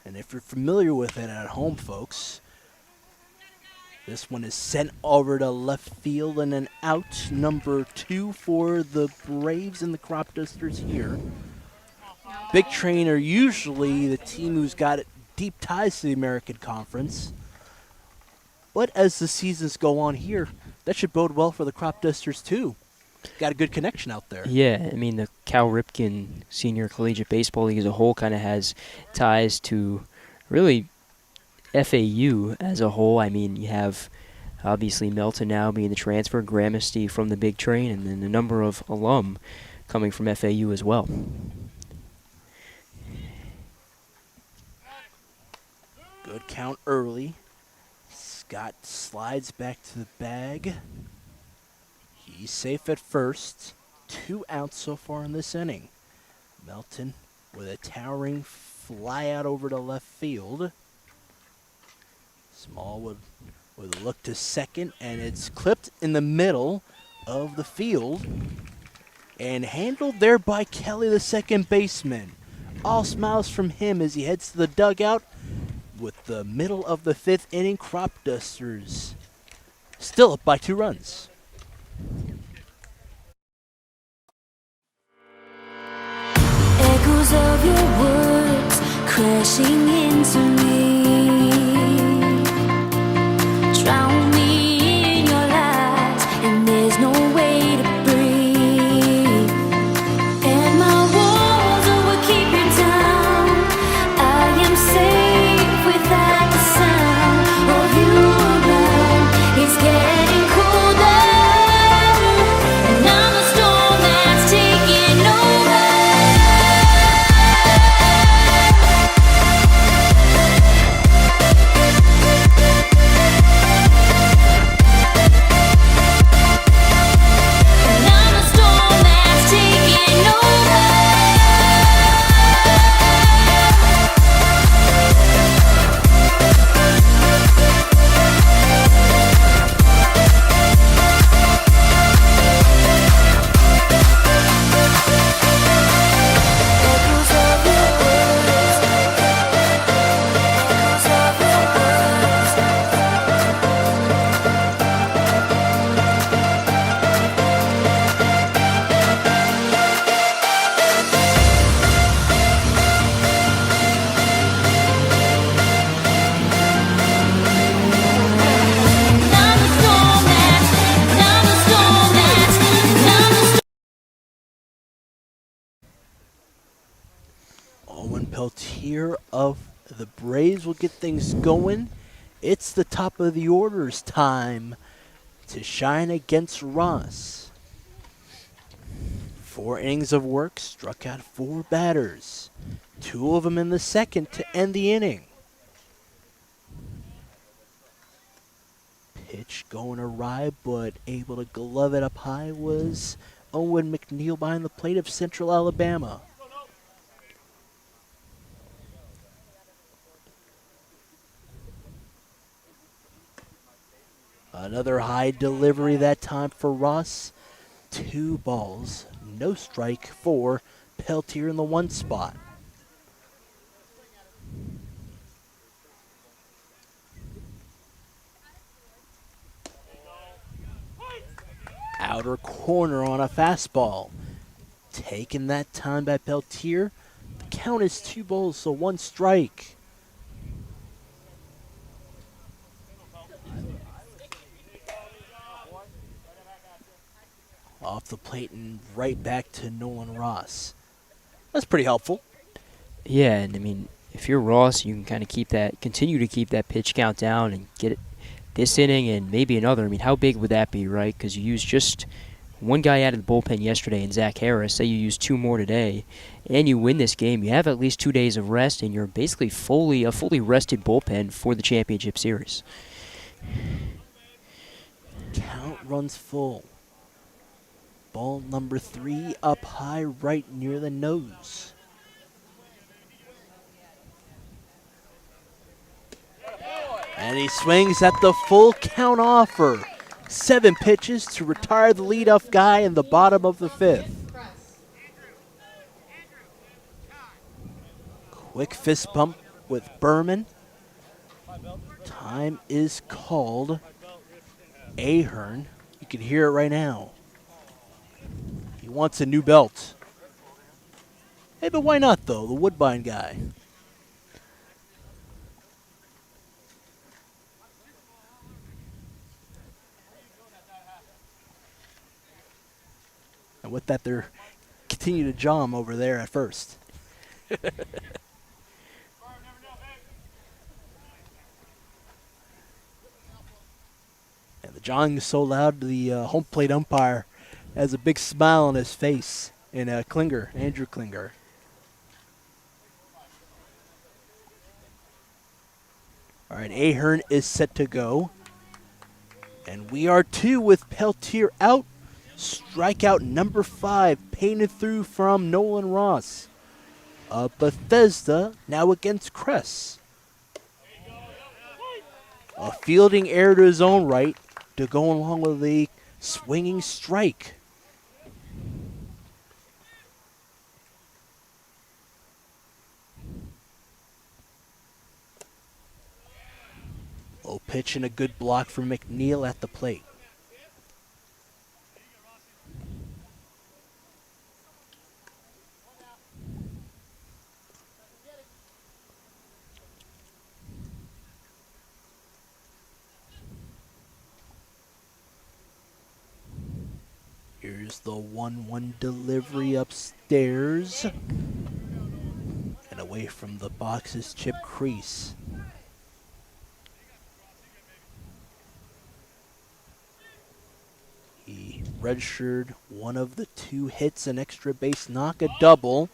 And if you're familiar with it at home, folks, this one is sent over to left field and an out, number 2 for the Braves and the Cropdusters here. Big Train are usually the team who's got deep ties to the American Conference. But as the seasons go on here, that should bode well for the Cropdusters too. Got a good connection out there. Yeah, I mean, the Cal Ripken Senior Collegiate Baseball League as a whole kind of has ties to really FAU as a whole. I mean, you have obviously Melton now being the transfer, Gramercy from the Big Train, and then a number of alum coming from FAU as well. Good count early. Scott slides back to the bag. He's safe at first. 2 outs so far in this inning. Melton with a towering fly out over to left field. Small with a look to second, and it's clipped in the middle of the field and handled there by Kelly, the second baseman. All smiles from him as he heads to the dugout. With the middle of the 5th inning, Cropdusters still up by 2 runs. Echoes of your words crashing into me. Drown me in your lies, and there's no way to breathe. And my walls will keep you down. I am safe without the sound of you around. It's getting colder, and I'm the storm that's taking over. here of the Braves will get things going. It's the top of the order's time to shine against Ross. 4 innings of work, struck out 4 batters. 2 of them in the second to end the inning. Pitch going awry, but able to glove it up high was Owen McNeil behind the plate of Central Alabama. Another high delivery that time for Ross. 2 balls, no strike for Peltier in the 1 spot. Outer corner on a fastball. Taken that time by Peltier. The count is 2 balls, so 1 strike. Off the plate and right back to Nolan Ross. That's pretty helpful. Yeah, and I mean, if you're Ross, you can kind of continue to keep that pitch count down and get it this inning and maybe another. I mean, how big would that be, right? Because you used just 1 guy out of the bullpen yesterday in Zach Harris. Say you use 2 more today, and you win this game. You have at least 2 days of rest, and you're basically a fully rested bullpen for the championship series. Count runs full. Ball number 3 up high right near the nose. And he swings at the full count offer. 7 pitches to retire the leadoff guy in the bottom of the 5th. Quick fist bump with Berman. Time is called. Ahern, you can hear it right now. He wants a new belt. Hey, but why not though? The Woodbine guy. And with that, they're continue to jaw him over there at first. And the jawing is so loud, the home plate umpire has a big smile on his face. And Andrew Klinger. All right, Ahern is set to go. And we are 2 with Peltier out. Strikeout number 5, painted through from Nolan Ross. Bethesda now against Cress. A fielding error to his own right to go along with the swinging strike. Low pitch and a good block from McNeil at the plate. Here's the 1-1 delivery upstairs. And away from the box's Chip Crease. He redshirted one of the 2 hits, an extra base knock, a double.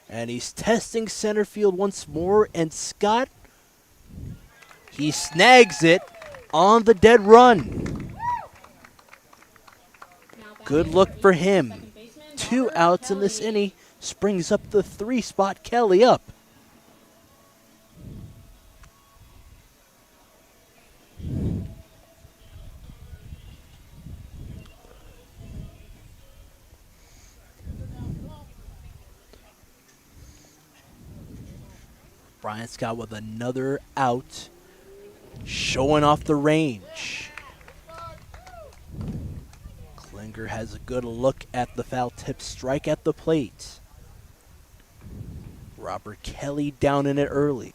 And he's testing center field once more. And Scott, he snags it on the dead run. Good look for him. 2 outs in this inning. Springs up the 3 spot. Kelly up. Brian Scott with another out. Showing off the range. Klinger has a good look at the foul tip strike at the plate. Robert Kelly down in it early.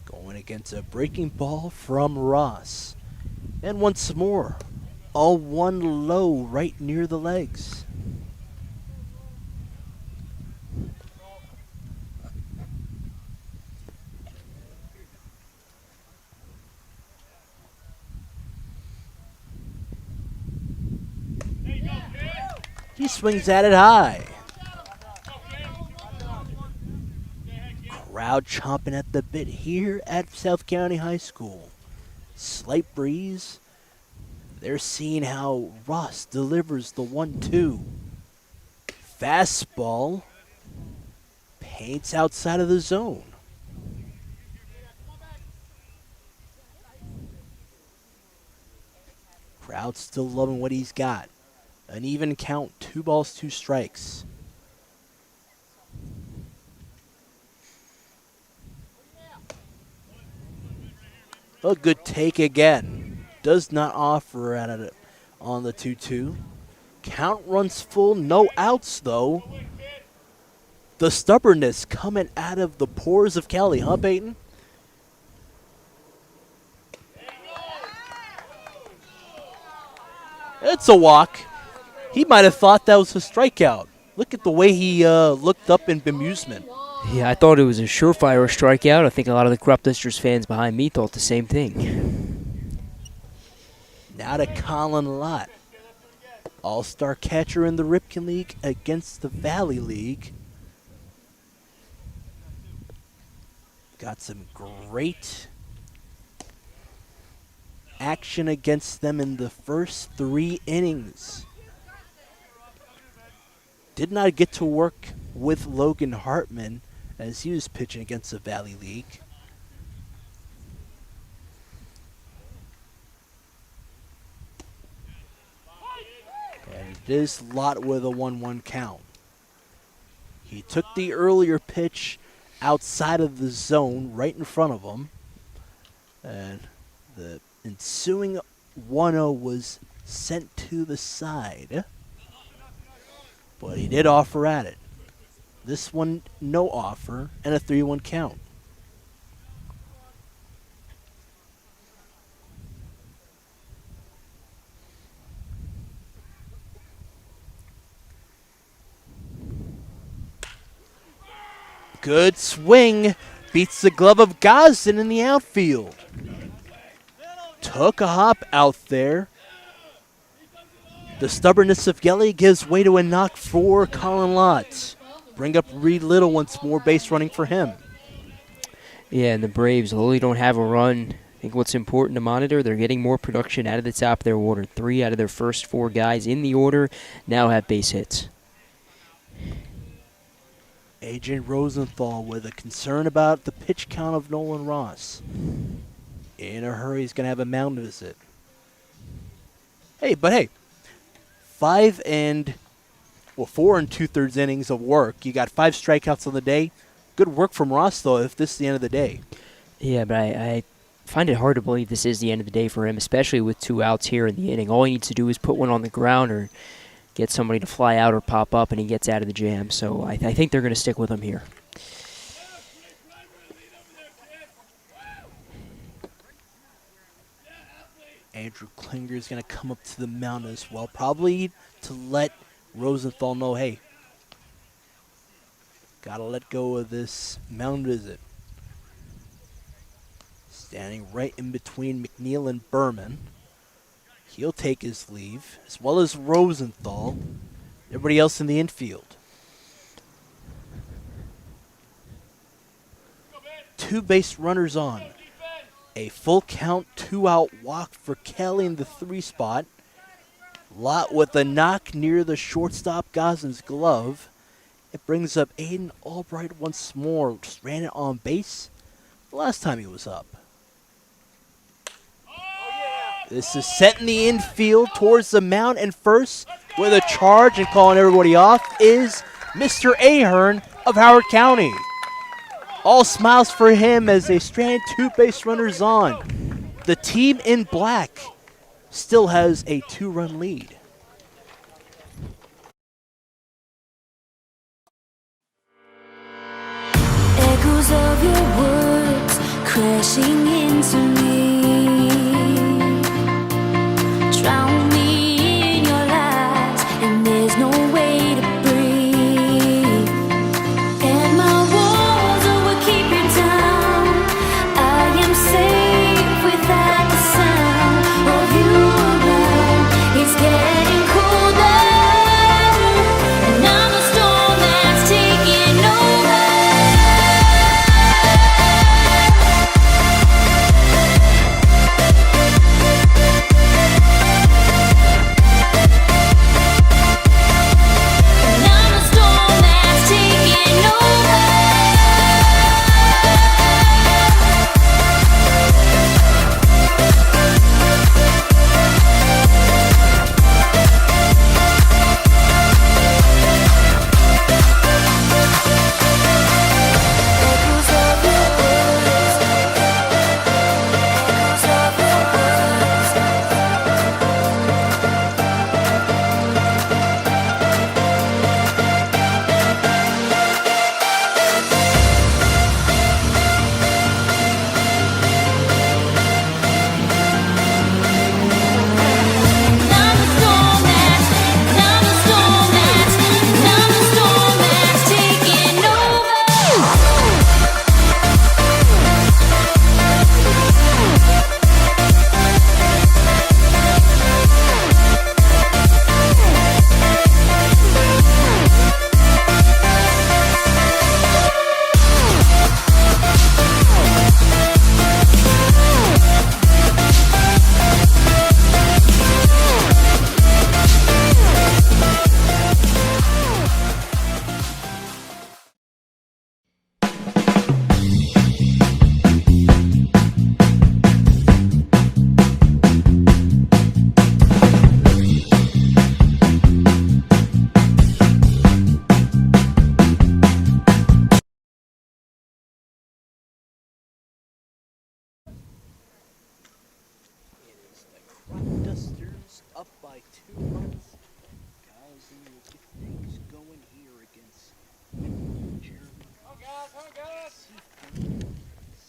Going against a breaking ball from Ross. And once more, a 1 low right near the legs. He swings at it high. Crowd chomping at the bit here at South County High School. Slight breeze. They're seeing how Ross delivers the 1-2. Fastball. Paints outside of the zone. Crowd still loving what he's got. An even count, 2 balls, 2 strikes. A good take again. Does not offer at it on the 2-2. Count runs full, no outs though. The stubbornness coming out of the pores of Kelly, huh, Peyton? It's a walk. He might have thought that was a strikeout. Look at the way he looked up in bemusement. Yeah, I thought it was a surefire strikeout. I think a lot of the Cropdusters fans behind me thought the same thing. Now to Colin Lott. All-star catcher in the Ripken League against the Valley League. Got some great action against them in the first 3 innings. Did not get to work with Logan Hartman as he was pitching against the Valley League. And it is Lott with a 1-1 count. He took the earlier pitch outside of the zone right in front of him. And the ensuing 1-0 was sent to the side. But he did offer at it. This one, no offer, and a 3-1 count. Good swing. Beats the glove of Gosden in the outfield. Took a hop out there. The stubbornness of Gelly gives way to a knock for Colin Lott. Bring up Reed Little once more, base running for him. Yeah, and the Braves really don't have a run. I think what's important to monitor, they're getting more production out of the top of their order. 3 out of their first 4 guys in the order now have base hits. A.J. Rosenthal with a concern about the pitch count of Nolan Ross. In a hurry, he's going to have a mound visit. Hey, 4 and 2/3 innings of work. You got 5 strikeouts on the day. Good work from Ross, though, if this is the end of the day. Yeah, but I find it hard to believe this is the end of the day for him, especially with 2 outs here in the inning. All he needs to do is put one on the ground or get somebody to fly out or pop up, and he gets out of the jam. So I think they're going to stick with him here. Andrew Klinger is going to come up to the mound as well, probably to let Rosenthal know, hey, got to let go of this mound visit. Standing right in between McNeil and Berman. He'll take his leave, as well as Rosenthal. Everybody else in the infield. 2 base runners on. A full count, 2-out walk for Kelly in the 3 spot. Lott with a knock near the shortstop Gosden's glove. It brings up Aiden Albright once more. Just ran it on base the last time he was up. This is set in the infield towards the mound, and first with a charge and calling everybody off is Mr. Ahern of Howard County. All smiles for him as they strand 2 base runners on. The team in black still has a 2-run lead. Echoes of your words crashing into me. Drown me in your lies, and there's no way to breathe. And my walls will keep you down. I am safe without the sound of you around. It's getting colder by 2 runs. Gosden will get things going here against Jeremy.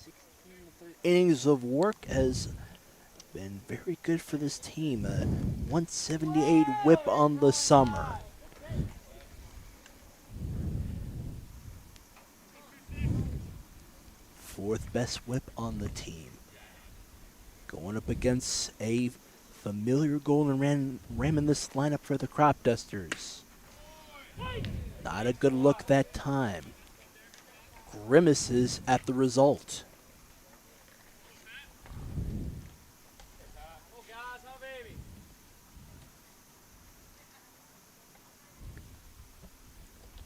16 innings of work has been very good for this team. A 178 whip on the summer. Fourth best whip on the team. Going up against a familiar Golden Ram in this lineup for the Cropdusters. Not a good look that time. Grimaces at the result.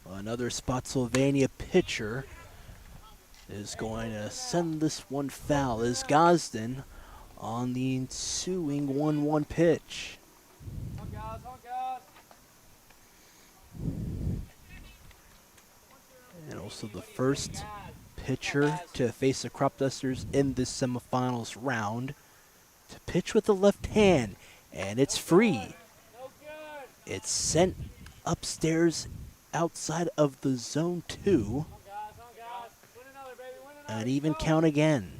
Another Spotsylvania pitcher is going to send this one foul as Gosden on the ensuing 1-1 pitch. And also the first pitcher to face the Cropdusters in this semifinals round to pitch with the left hand, and it's free. It's sent upstairs outside of the zone 2. An even count again.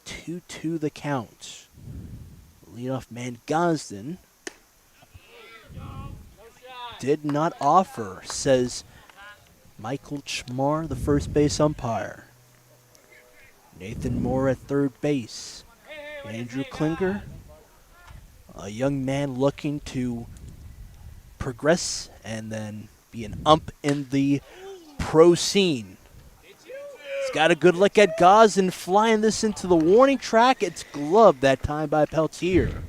2-2 the count. Leadoff man Gosden did not offer, says Michael Chmar, the first base umpire. Nathan Moore at third base. Andrew Klinger, a young man looking to progress and then be an ump in the pro scene. He's got a good look at Gosden flying this into the warning track. It's gloved that time by Peltier.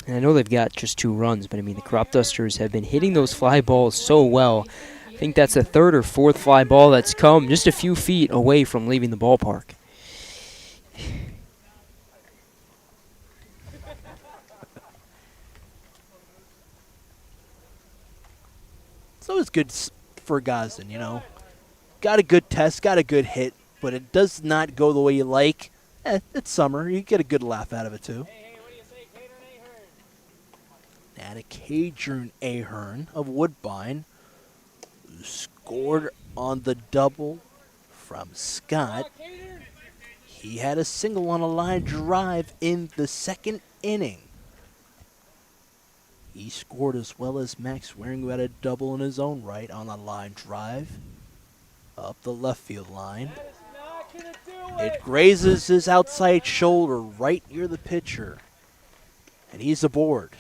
And I know they've got just 2 runs, but I mean, the Cropdusters have been hitting those fly balls so well. I think that's the 3rd or 4th fly ball that's come just a few feet away from leaving the ballpark. It's always good for Gosden, you know. Got a good test, got a good hit, but it does not go the way you like. It's summer. You get a good laugh out of it, too. Cadern Ahern of Woodbine, who scored on the double from Scott. He had a single on a line drive in the 2nd inning. He scored as well as Max Waring, who had a double in his own right on a line drive up the left field line. It grazes his outside shoulder right near the pitcher, and he's aboard.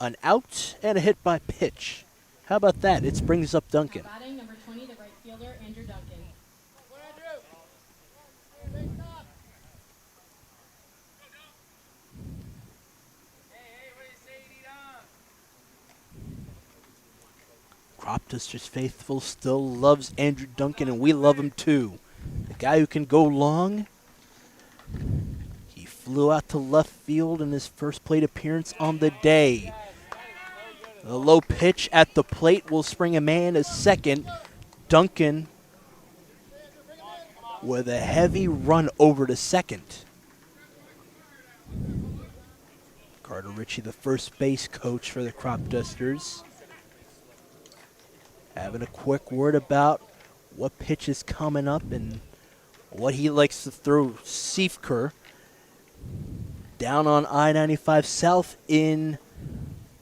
An out and a hit by pitch. How about that? It brings up Duncan. Batting number 20, the right fielder, Andrew Duncan. Cropdusters faithful still loves Andrew Duncan, and we love him too. The guy who can go long. He flew out to left field in his first plate appearance on the day. The low pitch at the plate will spring a man to second. Duncan with a heavy run over to second. Carter Ritchie, the first base coach for the Cropdusters, having a quick word about what pitch is coming up and what he likes to throw. Siefker down on I-95 South in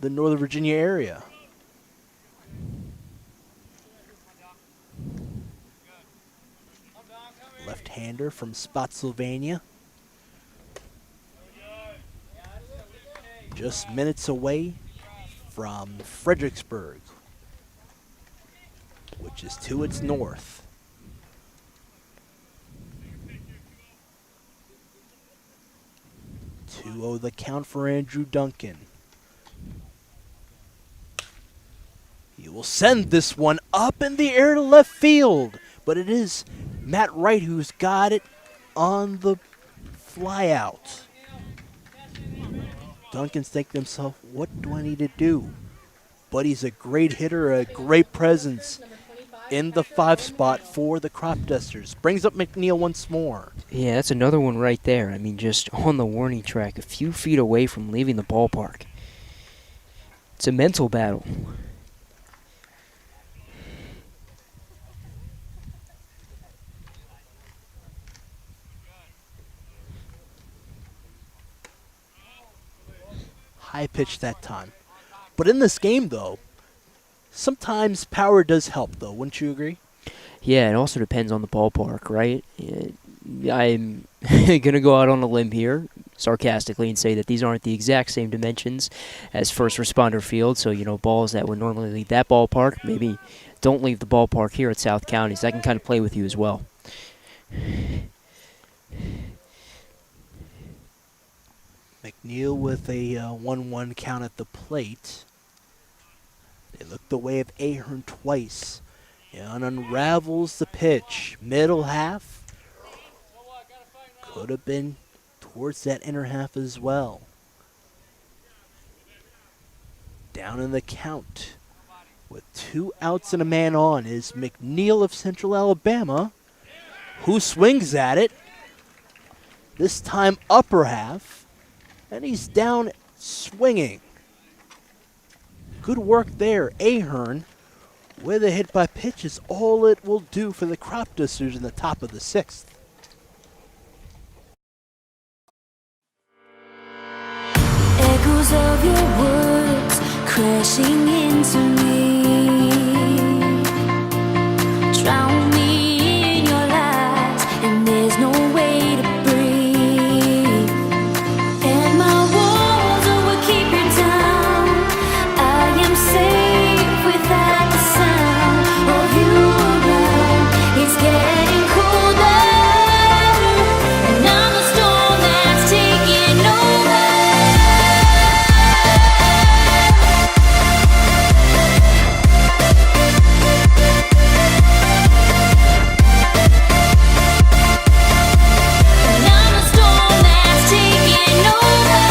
the Northern Virginia area. Left-hander from Spotsylvania. Just minutes away from Fredericksburg, which is to its north. Two-0 the count for Andrew Duncan. He will send this one up in the air to left field, but it is Matt Wright who's got it on the flyout. Duncan's thinking to himself, what do I need to do? But he's a great hitter, a great presence in the 5 spot for the Cropdusters. Brings up McNeil once more. Yeah, that's another one right there. I mean, just on the warning track, a few feet away from leaving the ballpark. It's a mental battle. High pitch that time. But in this game, though, sometimes power does help, though. Wouldn't you agree? Yeah, it also depends on the ballpark, right? I'm going to go out on a limb here, sarcastically, and say that these aren't the exact same dimensions as first responder field. So, balls that would normally leave that ballpark, maybe don't leave the ballpark here at South County. So that can kind of play with you as well. McNeil with a 1-1 count at the plate. They look the way of Ahern twice. And unravels the pitch. Middle half. Could have been towards that inner half as well. Down in the count. With 2 outs and a man on is McNeil of Central Alabama, who swings at it. This time upper half. And he's down swinging. Good work there. Ahern with a hit by pitch is all it will do for the Cropdusters in the top of the 6th. Echoes of your words crashing into me. Drown me in your lies, and there's no way to breathe. And my walls will keep you down. I am safe without the sound of you around. It's getting colder, and I'm the storm that's taking over. And I'm the storm that's taking over.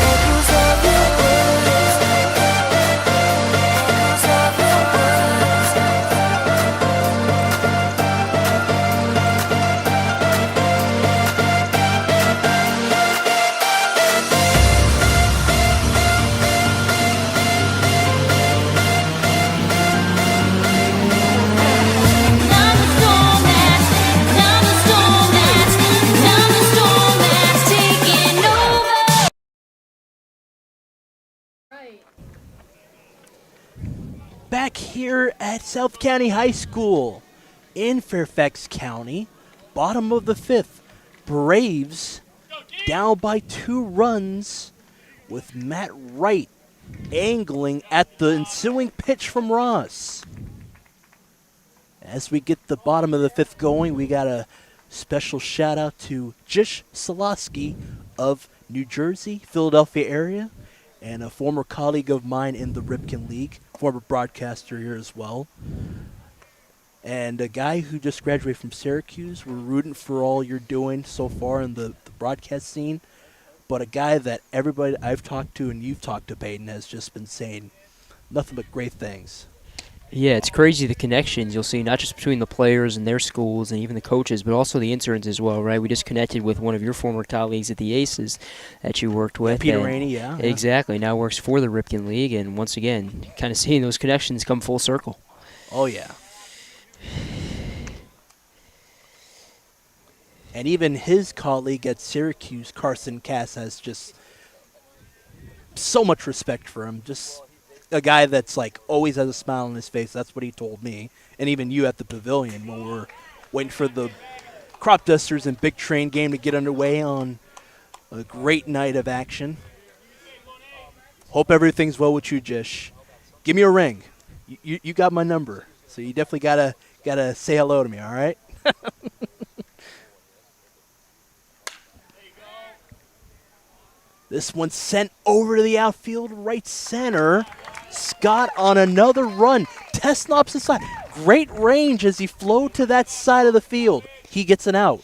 Echoes of your words. Echoes of your words. Right. Back here at South County High School in Fairfax County, bottom of the 5th, Braves down by 2 runs with Matt Wright angling at the ensuing pitch from Ross. As we get the bottom of the 5th going, we got a special shout out to Jish Solosky of New Jersey, Philadelphia area, and a former colleague of mine in the Ripken League, former broadcaster here as well. And a guy who just graduated from Syracuse. We're rooting for all you're doing so far in the broadcast scene. But a guy that everybody I've talked to and you've talked to, Peyton, has just been saying nothing but great things. Yeah, it's crazy the connections you'll see, not just between the players and their schools and even the coaches, but also the interns as well, right? We just connected with one of your former colleagues at the Aces that you worked with. Peter and Rainey, yeah. Exactly. Now works for the Ripken League, and once again, kind of seeing those connections come full circle. Oh, yeah. And even his colleague at Syracuse, Carson Cass, has just so much respect for him. Just a guy that's like always has a smile on his face. That's what he told me. And even you at the pavilion when we're waiting for the Cropdusters and Big Train game to get underway on a great night of action. Hope everything's well with you, Jish. Give me a ring. You got my number, so you definitely gotta say hello to me. All right. This one's sent over to the outfield, right center. Scott on another run testing opposite side. Great range as he flowed to that side of the field. He gets an out.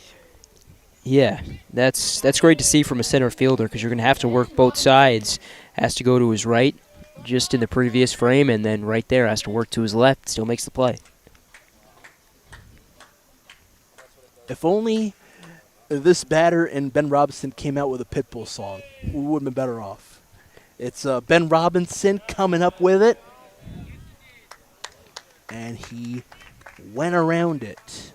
Yeah, that's great to see from a center fielder because you're going to have to work both sides. Has to go to his right just in the previous frame, and then right there has to work to his left. Still makes the play. If only this batter and Ben Robinson came out with a Pitbull song, we would have been better off. It's Ben Robinson coming up with it, and he went around it.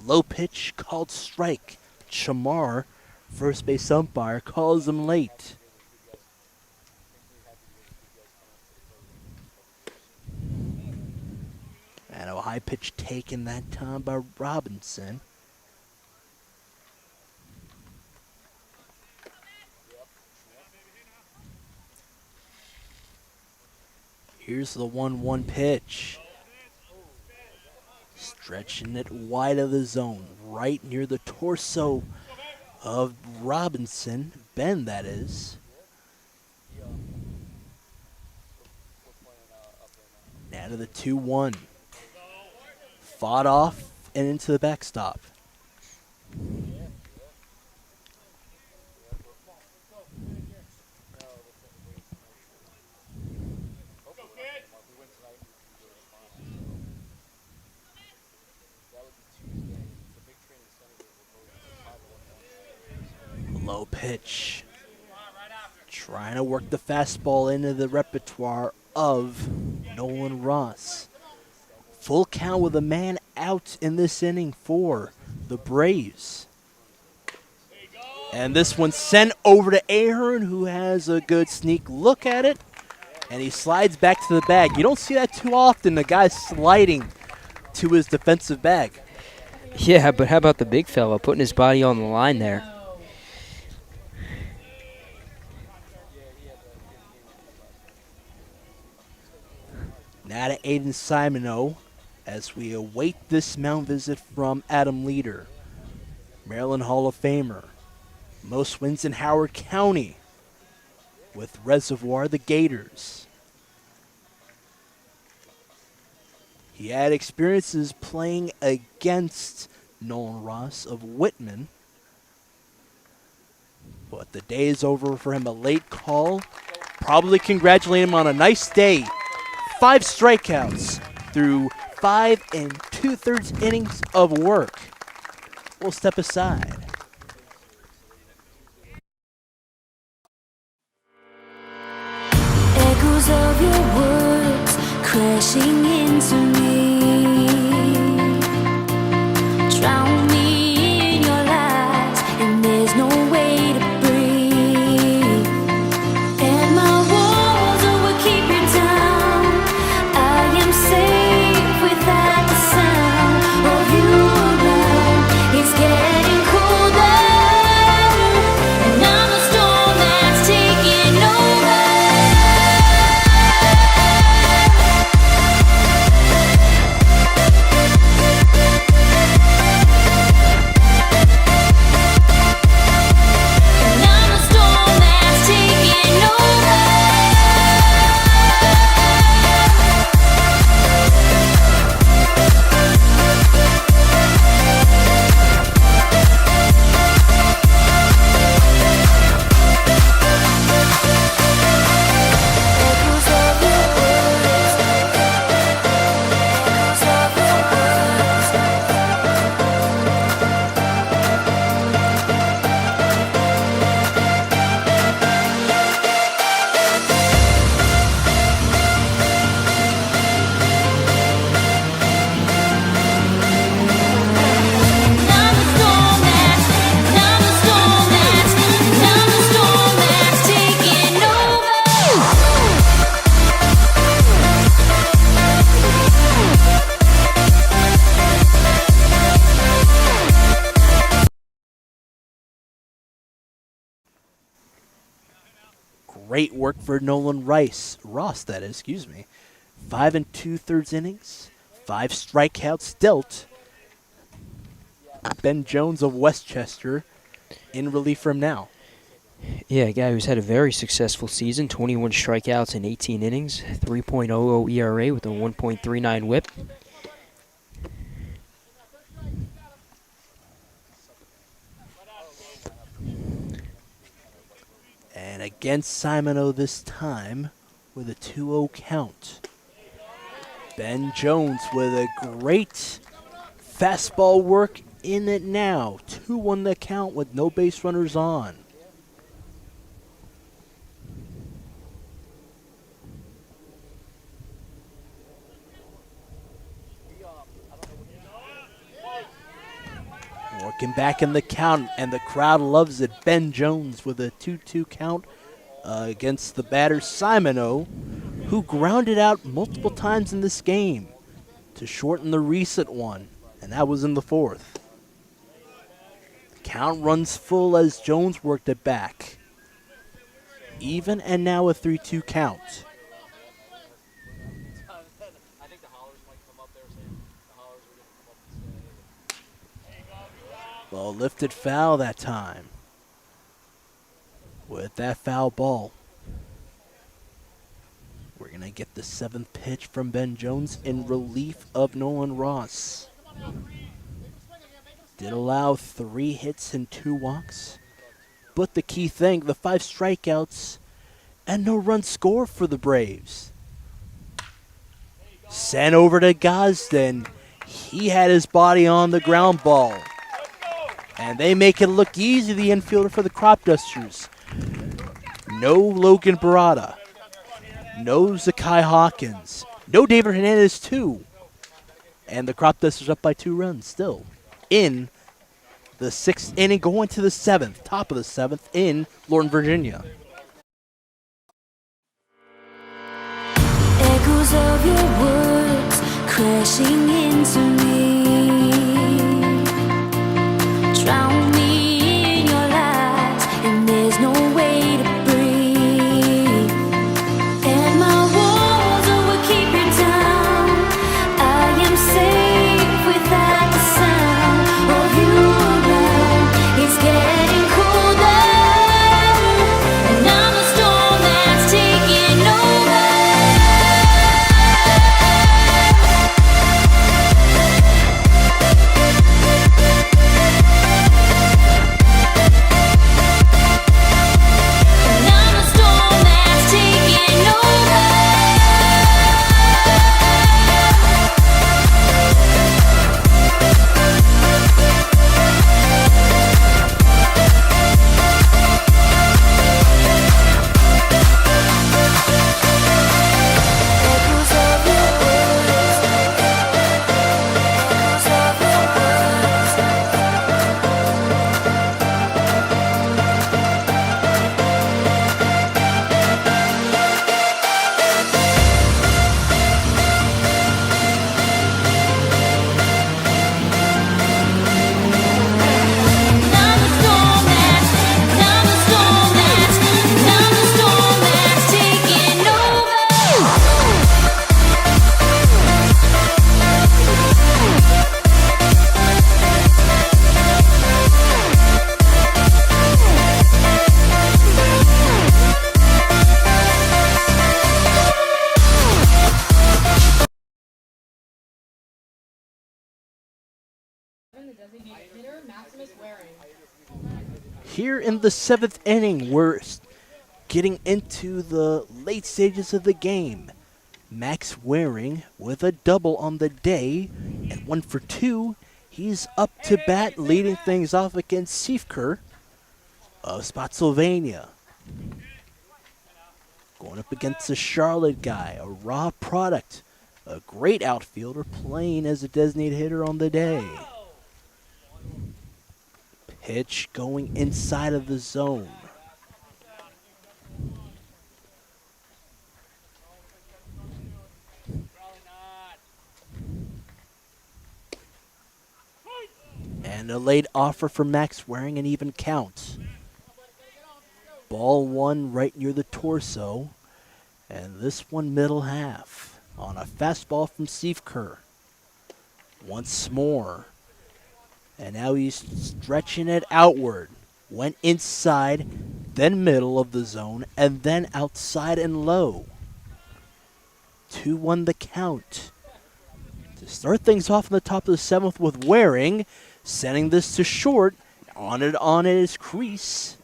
Low pitch called strike. Chamar, first base umpire, calls him late. And a high pitch taken that time by Robinson. Here's the 1-1 pitch. Stretching it wide of the zone, right near the torso of Robinson. Ben, that is. Now to the 2-1. Fought off and into the backstop. Low pitch. Trying to work the fastball into the repertoire of Nolan Ross. Full count with a man out in this inning for the Braves. And this one sent over to Ahern, who has a good sneak look at it. And he slides back to the bag. You don't see that too often, the guy sliding to his defensive bag. Yeah, but how about the big fella putting his body on the line there? Now to Aiden Simoneau as we await this mound visit from Adam Leader, Maryland Hall of Famer. Most wins in Howard County with Reservoir, the Gators. He had experiences playing against Nolan Ross of Whitman. But the day is over for him. A late call. Probably congratulate him on a nice day. 5 strikeouts through 5 2/3 innings of work. We'll step aside. Echoes of your words crashing into me. Drown me in your lies, and there's no way to breathe. And my walls will keep you down. I am safe without the sound of you around. It's getting colder, and I'm a storm that's taking over. And I'm a storm that's taking over. Echoes of your words. Echoes of your words. And I'm a storm that's, and I'm a storm that's, and I'm a storm that's taking over. Great work for Nolan Ross, that is, excuse me. 5 2/3 innings, 5 strikeouts dealt. Ben Jones of Westchester in relief from now. Yeah, a guy who's had a very successful season, 21 strikeouts in 18 innings, 3.00 ERA with a 1.39 whip. And against Simoneau this time with a 2-0 count. Ben Jones with a great fastball work in it now. 2-1 the count with no base runners on. Working back in the count, and the crowd loves it. Ben Jones with a 2-2 count against the batter Simoneau, who grounded out multiple times in this game to shorten the recent one, and that was in the fourth. The count runs full as Jones worked it back. Even, and now a 3-2 count. Well, lifted foul that time. With that foul ball, we're going to get the 7th pitch from Ben Jones in relief of Nolan Ross. Did allow 3 hits and 2 walks. But the key thing, the 5 strikeouts and no run score for the Braves. Sent over to Gosden. He had his body on the ground ball. And they make it look easy, the infielder for the Cropdusters. No Logan Barada. No Zakai Hawkins. No David Hernandez, too. And the Cropdusters up by 2 runs still. In the 6th inning, going to the 7th, top of the 7th in Lorton, Virginia. Echoes of your words crashing into me. Drown me in your lies, and there's no way to breathe. And my walls will keep you down. I am safe without the sound of you around. It's getting colder, and I'm a storm that's taking over. Here in the 7th inning, we're getting into the late stages of the game. Max Waring with a double on the day, and 1 for 2. He's up to bat, leading things off against Siefker of Spotsylvania. Going up against a Charlotte guy, a raw product, a great outfielder playing as a designated hitter on the day. Pitch going inside of the zone. And a late offer for Max Waring, an even count. Ball 1 right near the torso. And this one middle half on a fastball from Siefker. Once more. And now he's stretching it outward. Went inside, then middle of the zone, and then outside and low. 2-1 the count. To start things off in the top of the 7th with Waring, sending this to short, on his crease.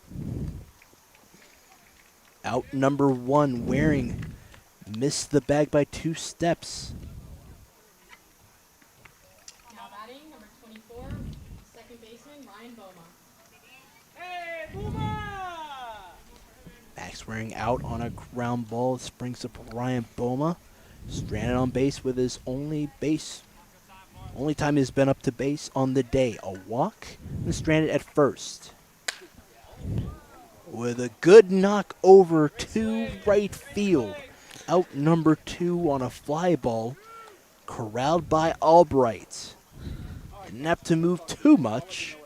Out number 1, Waring missed the bag by 2 steps. Now batting, number 24, second baseman, Ryan Boma. Max Waring out on a ground ball, springs up Ryan Boma. Stranded on base with his only time he's been up to base on the day. A walk and stranded at first. With a good knock over to right field. Out number 2 on a fly ball. Corralled by Albright. Didn't have to move too much.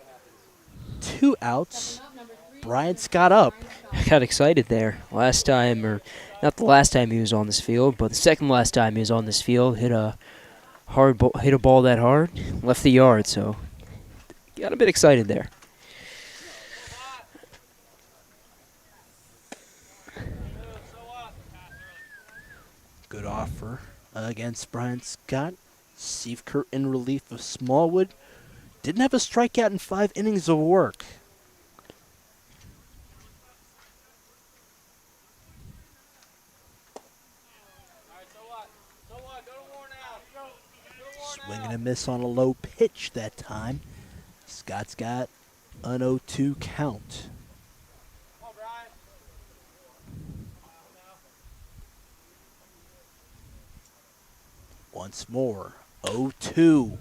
2 outs. Bryant's got up. I got excited there. Last time, or not the last time he was on this field, but the second last time he was on this field, hit a ball that hard, left the yard, so got a bit excited there. Good offer against Brian Scott. Steve Kurt in relief of Smallwood. Didn't have a strikeout in 5 innings of work. Swing and a miss on a low pitch that time. Scott's got an 0-2 count. Once more, 0-2.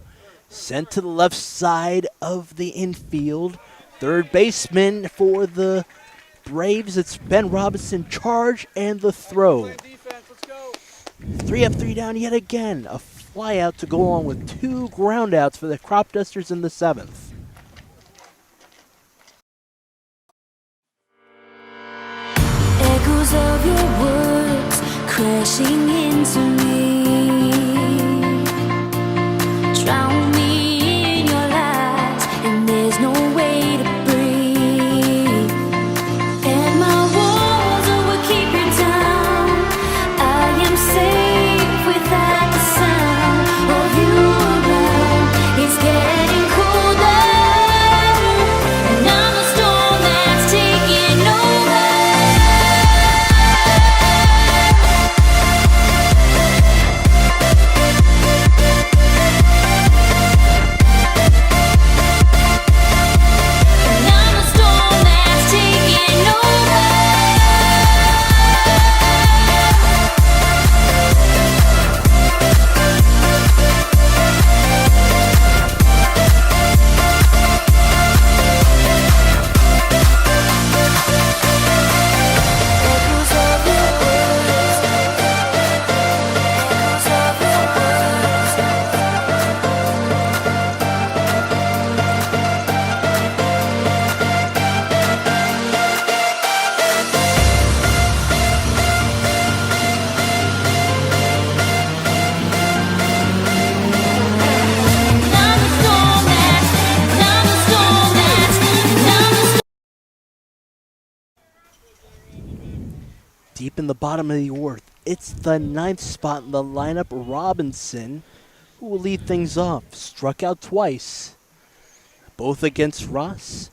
Sent to the left side of the infield. Third baseman for the Braves, it's Ben Robinson. Charge and the throw. 3 up, 3 down yet again. A fly out to go along with 2 ground outs for the Cropdusters in the 7th. Echoes of your words crashing into me. Drown me in your lies, and there's no way to breathe. And my walls will keep you down. I am safe without the sound of you around. It's getting colder, and I'm a storm that's taking over. Deep in the bottom of the 4th, it's the 9th spot in the lineup. Robinson, who will lead things off. Struck out twice, both against Ross,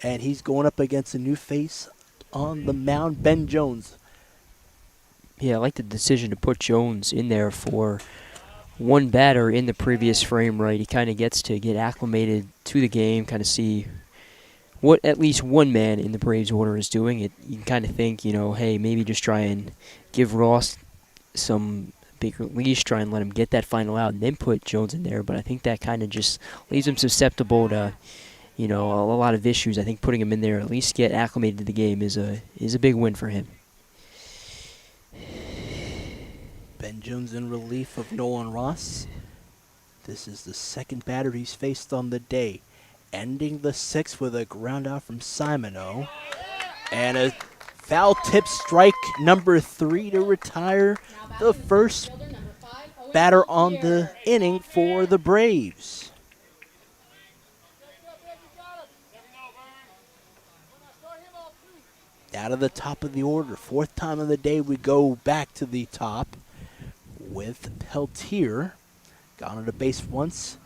and he's going up against a new face on the mound, Ben Jones. Yeah, I like the decision to put Jones in there for one batter in the previous frame, right? He kind of gets to get acclimated to the game, kind of see what at least one man in the Braves order is doing. You can kind of think, hey, maybe just try and give Ross some bigger leash, try and let him get that final out, and then put Jones in there. But I think that kind of just leaves him susceptible to, a lot of issues. I think putting him in there, at least get acclimated to the game, is a big win for him. Ben Jones in relief of Nolan Ross. This is the second batter he's faced on the day. Ending the 6th with a ground out from Simoneau. And a foul tip strike number 3 to retire the first batter on the inning for the Braves. Out of the top of the order, fourth time of the day, we go back to the top with Peltier. Got on the base once.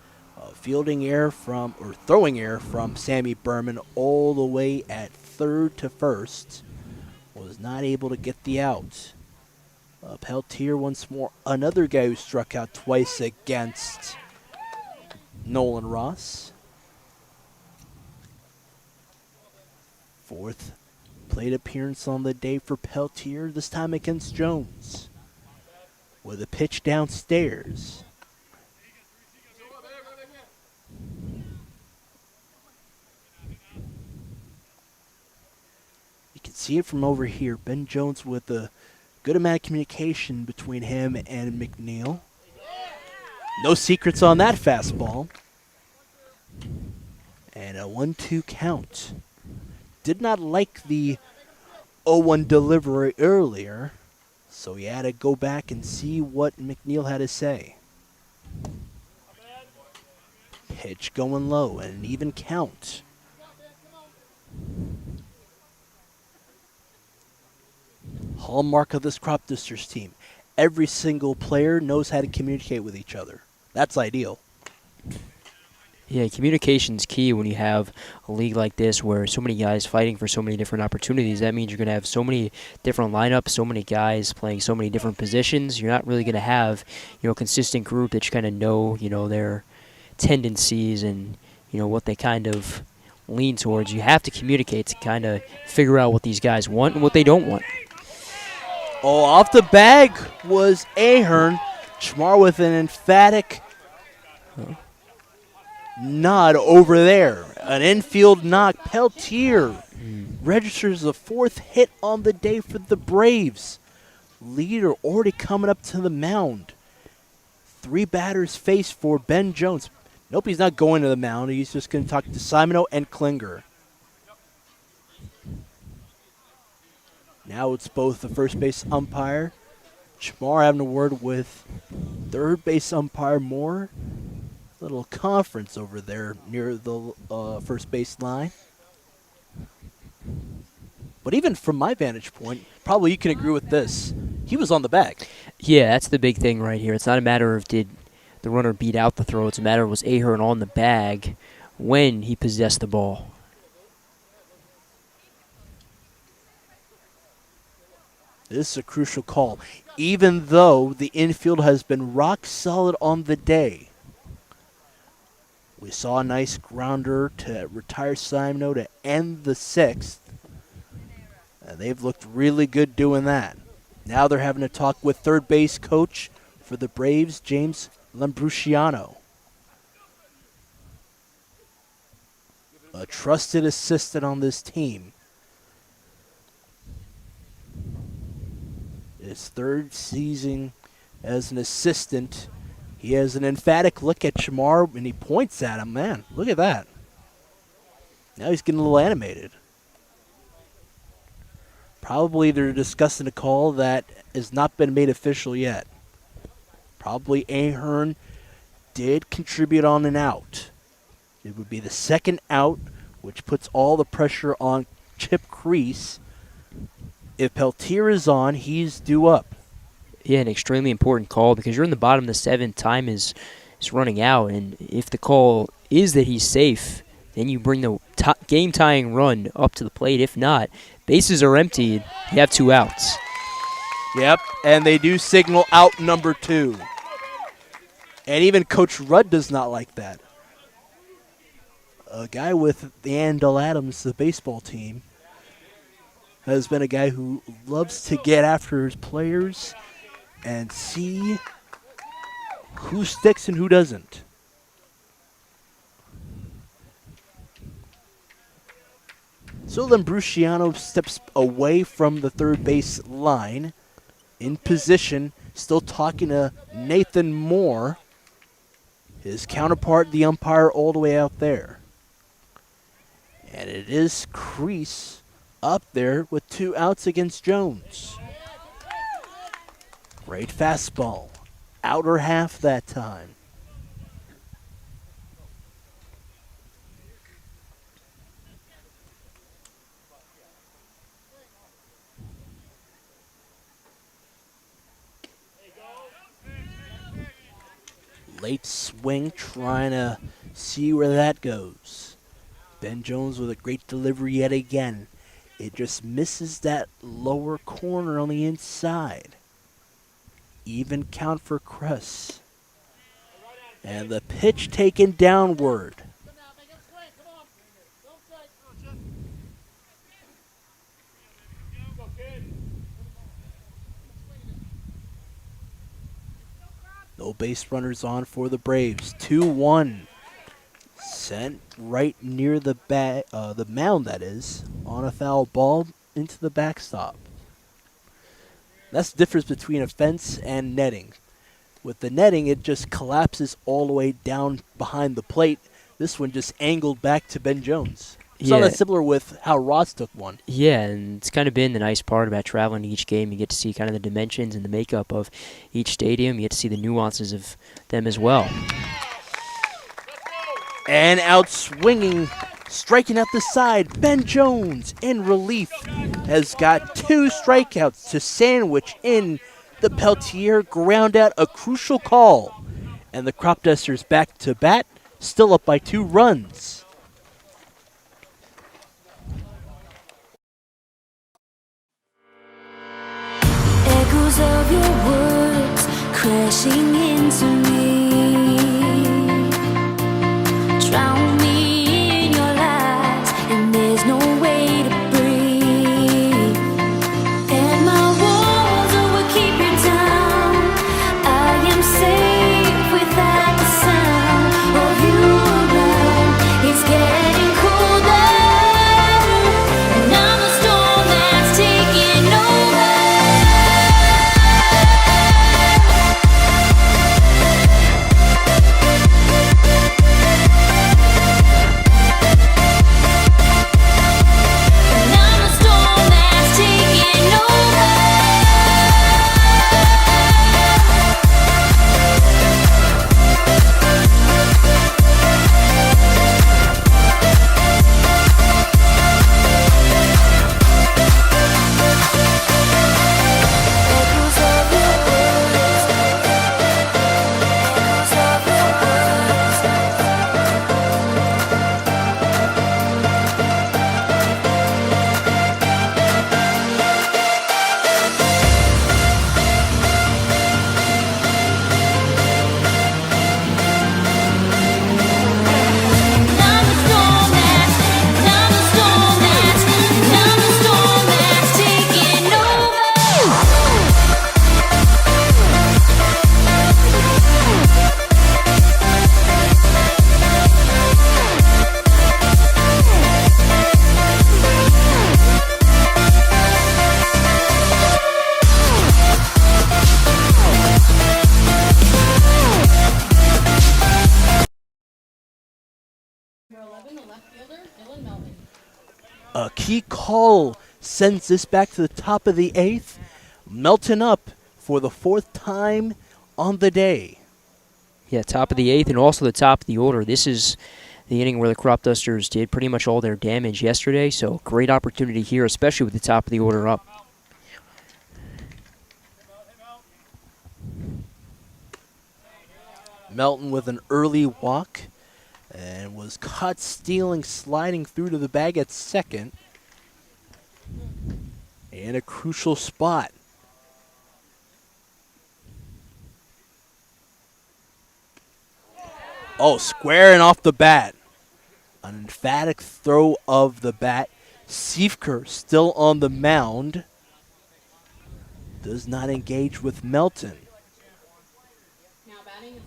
Throwing air from Sammy Berman all the way at third to first. Was not able to get the out. Peltier once more, another guy who struck out twice against Nolan Ross. Fourth plate appearance on the day for Peltier, this time against Jones. With a pitch downstairs. You can see it from over here. Ben Jones with a good amount of communication between him and McNeil. No secrets on that fastball. And a 1-2 count. Did not like the 0-1 delivery earlier, so he had to go back and see what McNeil had to say. Pitch going low and an even count. Hallmark of this Cropdusters team. Every single player knows how to communicate with each other. That's ideal. Yeah, communication's key when you have a league like this where so many guys fighting for so many different opportunities. That means you're going to have so many different lineups, so many guys playing so many different positions. You're not really going to have, a consistent group that you kind of know, their tendencies and, what they kind of lean towards. You have to communicate to kind of figure out what these guys want and what they don't want. Oh, off the bag was Ahern. Schmar with an emphatic nod over there. An infield knock. Peltier registers the fourth hit on the day for the Braves. Leader already coming up to the mound. 3 batters face for Ben Jones. Nope, he's not going to the mound. He's just going to talk to Simoneau and Klinger. Now it's both the first base umpire, Schmar, having a word with third base umpire Moore. Little conference over there near the first base line. But even from my vantage point, probably you can agree with this. He was on the bag. Yeah, that's the big thing right here. It's not a matter of did the runner beat out the throw. It's a matter of was Ahern on the bag when he possessed the ball. This is a crucial call, even though the infield has been rock solid on the day. We saw a nice grounder to retire Simoneau to end the 6th. They've looked really good doing that. Now they're having to talk with third base coach for the Braves, James Lambruciano. A trusted assistant on this team. His third season as an assistant. He has an emphatic look at Schmar, and he points at him. Man, look at that. Now he's getting a little animated. Probably they're discussing a call that has not been made official yet. Probably Ahern did contribute on an out. It would be the second out, which puts all the pressure on Chip Crease. If Peltier is on, he's due up. Yeah, an extremely important call because you're in the bottom of the 7th. Time is running out, and if the call is that he's safe, then you bring the game-tying run up to the plate. If not, bases are empty. You have 2 outs. Yep, and they do signal out number 2. And even Coach Rudd does not like that. A guy with the Andell Adams, the baseball team, has been a guy who loves to get after his players and see who sticks and who doesn't. So Lambruciano steps away from the third base line, in position, still talking to Nathan Moore, his counterpart, the umpire, all the way out there. And it is Crease up there with 2 outs against Jones. Great fastball. Outer half that time. Late swing, trying to see where that goes. Ben Jones with a great delivery yet again. It just misses that lower corner on the inside. Even count for Kress. And the pitch taken downward. No base runners on for the Braves. 2-1. Sent right near the mound, that is, on a foul ball into the backstop. That's the difference between a fence and netting. With the netting, it just collapses all the way down behind the plate. This one just angled back to Ben Jones. Saw that similar with how Ross took one. Yeah, and it's kind of been the nice part about traveling to each game. You get to see kind of the dimensions and the makeup of each stadium. You get to see the nuances of them as well. And out swinging, striking out the side, Ben Jones in relief has got 2 strikeouts to sandwich in the Peltier ground out, a crucial call. And the Cropdusters back to bat, still up by 2 runs. Echoes of your words crashing into me. Drown me in your lies, and there's no way to breathe. And my walls will keep you down. I am safe without the sound of you around. It's getting colder, and I'm a storm that's taking over. A key call sends this back to the top of the 8th. Melton up for the 4th time on the day. Yeah, top of the 8th and also the top of the order. This is the inning where the Cropdusters did pretty much all their damage yesterday, so great opportunity here, especially with the top of the order up. Melton with an early walk and was caught stealing, sliding through to the bag at second. In a crucial spot. Oh, squaring off the bat. An emphatic throw of the bat. Siefker still on the mound. Does not engage with Melton.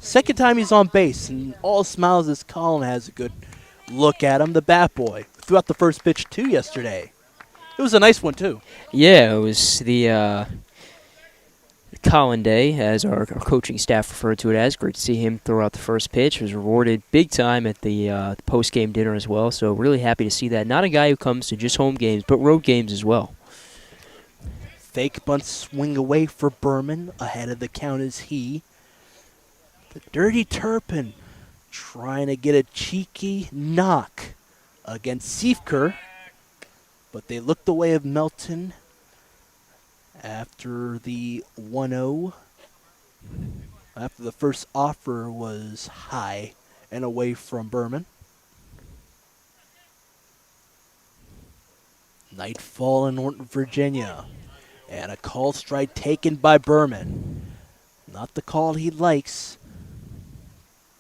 Second time he's on base, and all smiles as Colin has a good look at him. The bat boy threw out the first pitch too yesterday. It was a nice one too. Yeah, it was the Colin Day, as our coaching staff referred to it as. Great to see him throw out the first pitch. Was rewarded big time at the post-game dinner as well, so really happy to see that. Not a guy who comes to just home games, but road games as well. Fake bunt swing away for Berman. Ahead of the count is he. The Dirty Turpin trying to get a cheeky knock against Siefker, but they looked the way of Melton after the 1-0. after the first offer was high and away from Berman. Nightfall in Norton, Virginia. And a call strike taken by Berman. Not the call he likes,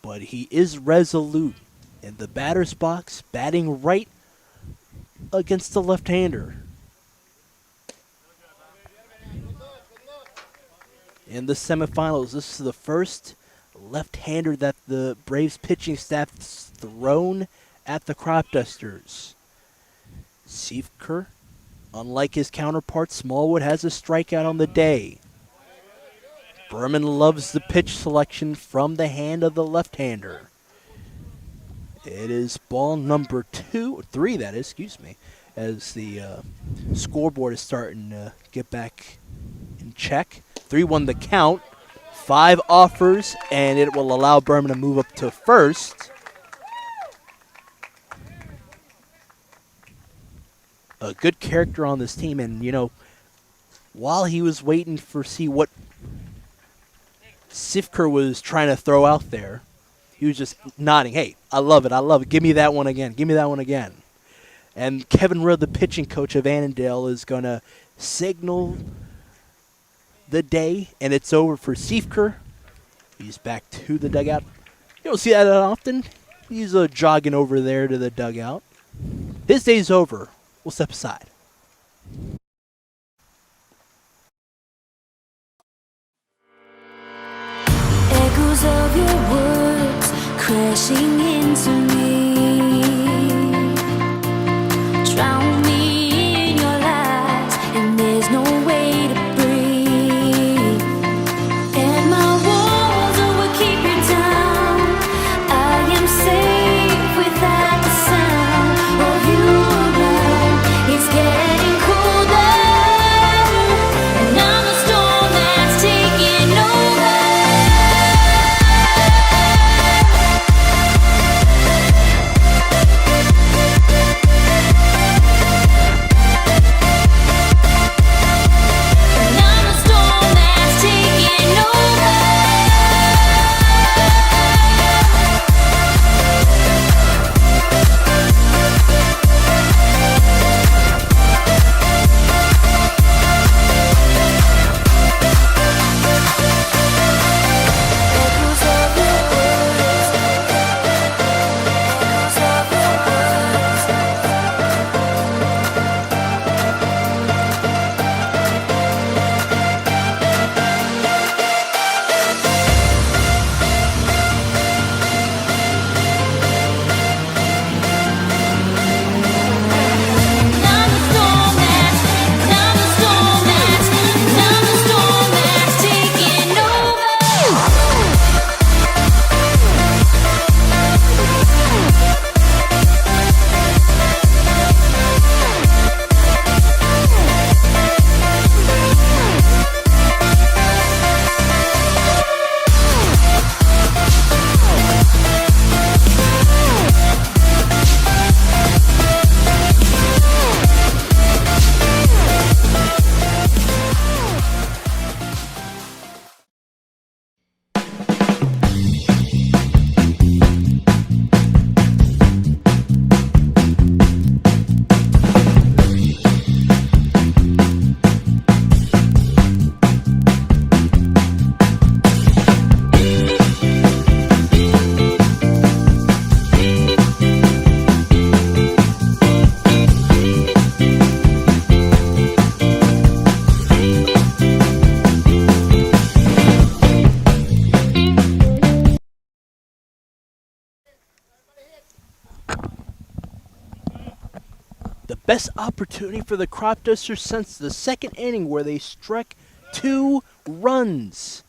but he is resolute in the batter's box, batting right against the left-hander. In the semifinals, this is the first left-hander that the Braves pitching staff has thrown at the Cropdusters. Siefker, unlike his counterpart, Smallwood has a strikeout on the day. Berman loves the pitch selection from the hand of the left-hander. It is ball number 3, that is, excuse me, as the scoreboard is starting to get back in check. 3-1 the count, 5 offers, and it will allow Berman to move up to first. A good character on this team, and, you know, while he was waiting for see what Siefker was trying to throw out there, he was just nodding, hey, I love it, give me that one again, And Kevin Rudd, the pitching coach of Annandale, is going to signal the day, and it's over for Siefker. He's back to the dugout. You don't see that often. He's jogging over there to the dugout. His day's over. We'll step aside. Echoes of your words crashing into me. Drown me in your lies, and there's no way to breathe. And my walls will keep you down. I am safe without the sound of you around. It's getting colder, and I'm the storm that's taking over. The best opportunity for the Cropdusters since the second inning where they struck 2 runs.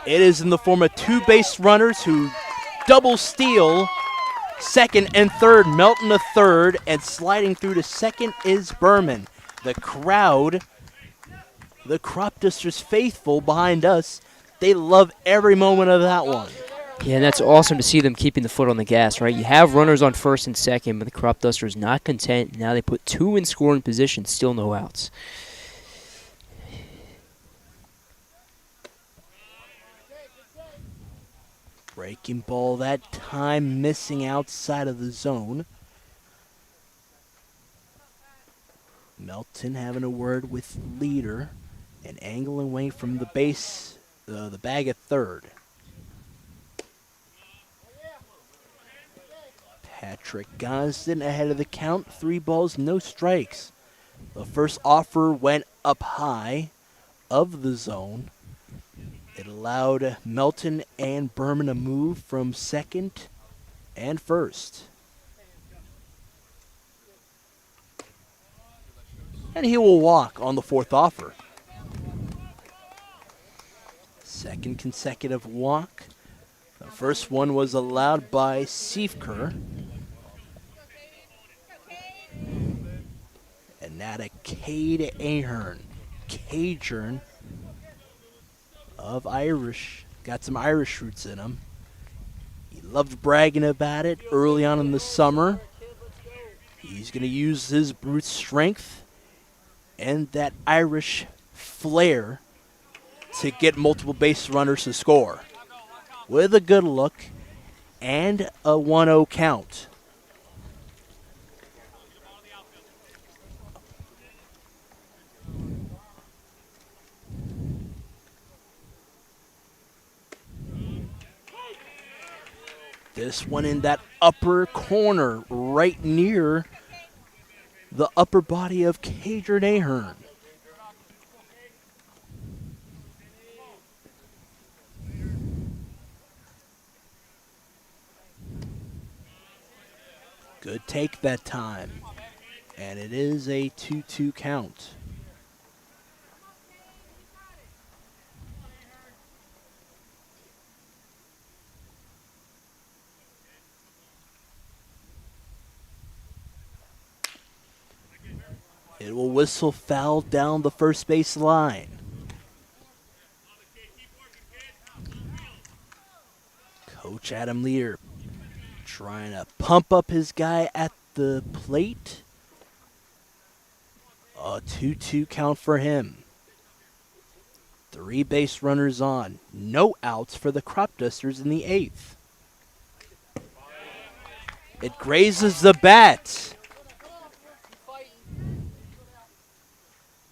It is in the form of 2 base runners who double steal second and third, Melton to third, and sliding through to second is Berman. The crowd, the Cropdusters faithful behind us, they love every moment of that one. Yeah, and that's awesome to see them keeping the foot on the gas, right? You have runners on first and second, but the Cropdusters not content. Now they put 2 in scoring position, still no outs. Breaking ball that time, missing outside of the zone. Melton having a word with leader and angling away from the base, the bag at third. Patrick Gosden ahead of the count, 3 balls, no strikes. The first offer went up high of the zone. It allowed Melton and Berman to move from second and first. And he will walk on the 4th offer. Second consecutive walk. The first one was allowed by Siefker. And now to Cade Ahern. Cajun of Irish. Got some Irish roots in him. He loved bragging about it early on in the summer. He's going to use his brute strength and that Irish flair to get multiple base runners to score. With a good look and a 1-0 count. This one in that upper corner, right near the upper body of Cajun Ahern. Good take that time. And it is a 2-2 count. It will whistle foul down the first base line. Coach Adam Lear trying to pump up his guy at the plate. A 2-2 count for him. 3 base runners on. No outs for the Cropdusters in the 8th. It grazes the bat.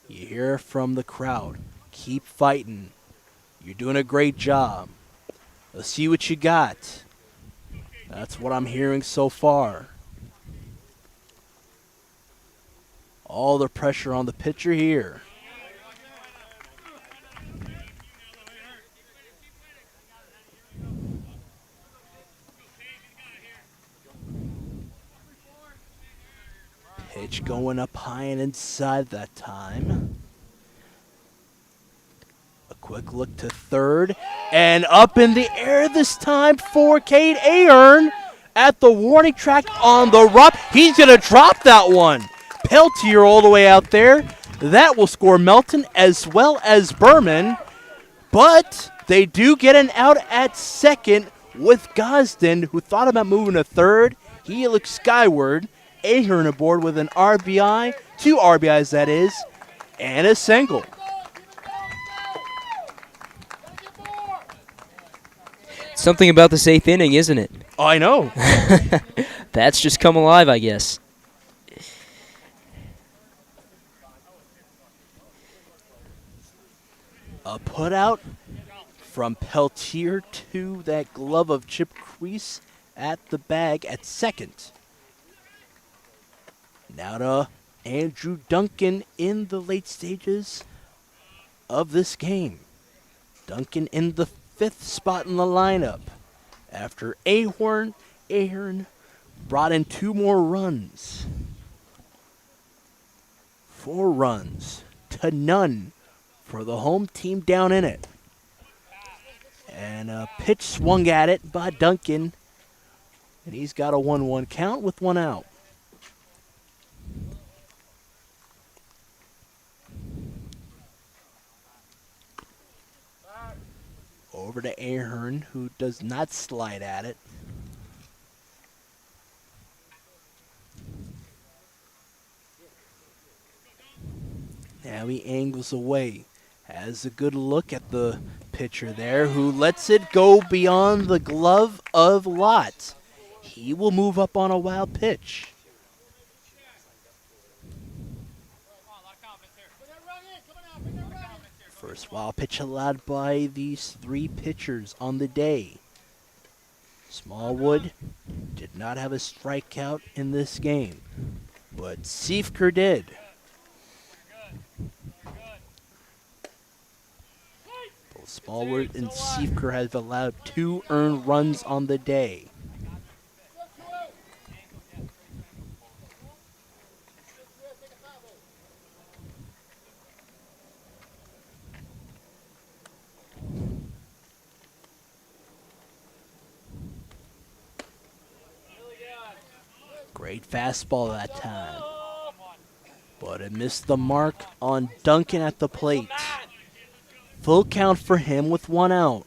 You hear from the crowd. Keep fighting. You're doing a great job. Let's see what you got. That's what I'm hearing so far. All the pressure on the pitcher here. Pitch going up high and inside that time. A quick look to third. And up in the air this time for Cade Ahern at the warning track on the rub. He's going to drop that one. Peltier all the way out there. That will score Melton as well as Berman. But they do get an out at second with Gosden, who thought about moving to third. He looks skyward. Ahern aboard with an RBI, 2 RBIs that is, and a single. Something about this 8th inning, isn't it? Oh, I know. That's just come alive, I guess. A put out from Peltier to that glove of Chip Crease at the bag at second. Now to Andrew Duncan in the late stages of this game. Duncan in the 5th spot in the lineup. After Ahern brought in 2 more runs. 4 runs to none for the home team down in it. And a pitch swung at it by Duncan. And he's got a 1-1 count with 1 out. Over to Ahern, who does not slide at it. Now he angles away. has a good look at the pitcher there, who lets it go beyond the glove of Lott. He will move up on a wild pitch. First wild pitch allowed by these three pitchers on the day. Smallwood did not have a strikeout in this game, but Siefker did. Both Smallwood and Siefker have allowed 2 earned runs on the day. Great fastball that time, but it missed the mark on Duncan at the plate. Full count for him with 1 out.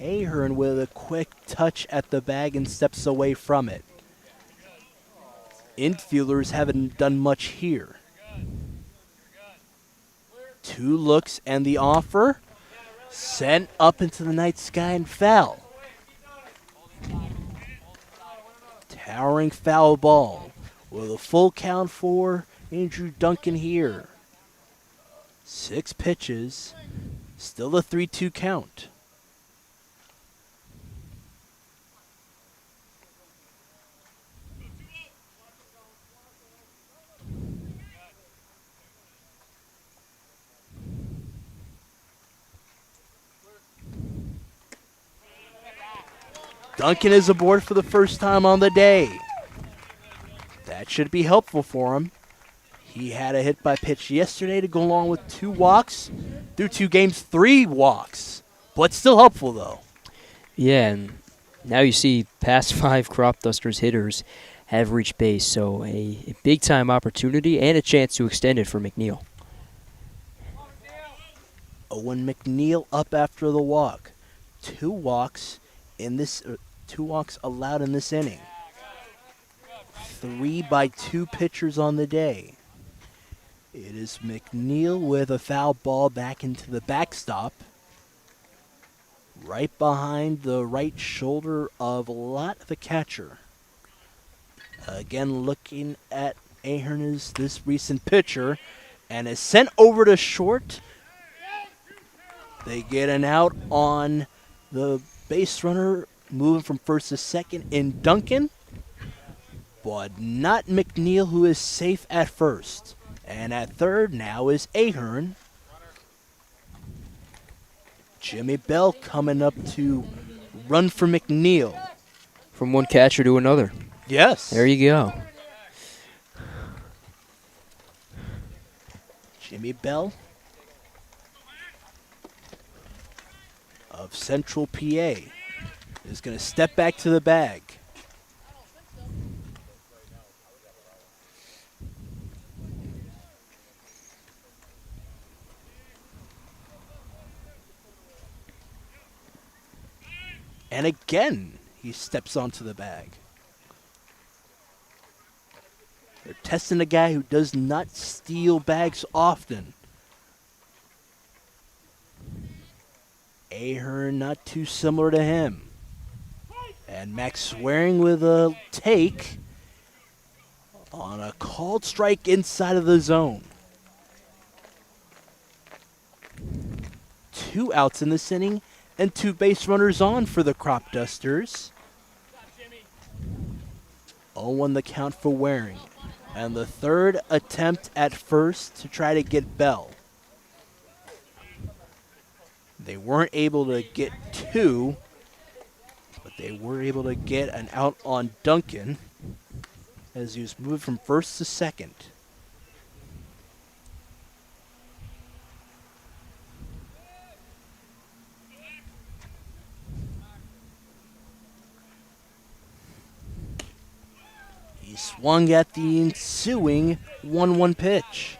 Ahern with a quick touch at the bag and steps away from it. Infielders haven't done much here. 2 looks and the offer sent up into the night sky and foul. Towering foul ball with a full count for Andrew Duncan here. 6 pitches, still a 3-2 count. Duncan is aboard for the first time on the day. That should be helpful for him. He had a hit by pitch yesterday to go along with 2 walks. Through 2 games, 3 walks. But still helpful, though. Yeah, and now you see past 5 Cropdusters hitters have reached base, so a big-time opportunity and a chance to extend it for McNeil. Owen McNeil up after the walk. 2 walks in this 2 walks allowed in this inning. 3 by 2 pitchers on the day. It is McNeil with a foul ball back into the backstop. Right behind the right shoulder of Lott, the catcher. Again, looking at Ahern as this recent pitcher, and is sent over to short. They get an out on the base runner, moving from first to second in Duncan, but not McNeil, who is safe at first. And at third now is Ahern. Jimmy Bell coming up to run for McNeil. From one catcher to another. Yes. There you go. Jimmy Bell of Central PA is going to step back to the bag. And again, he steps onto the bag. They're testing a guy who does not steal bags often. Ahern not too similar to him. And Max Swearing with a take on a called strike inside of the zone. 2 outs in this inning and 2 base runners on for the Cropdusters. 0-1 the count for Waring. And the third attempt at first to try to get Bell. They weren't able to get 2, but they were able to get an out on Duncan as he was moved from first to second. He swung at the ensuing 1-1 pitch.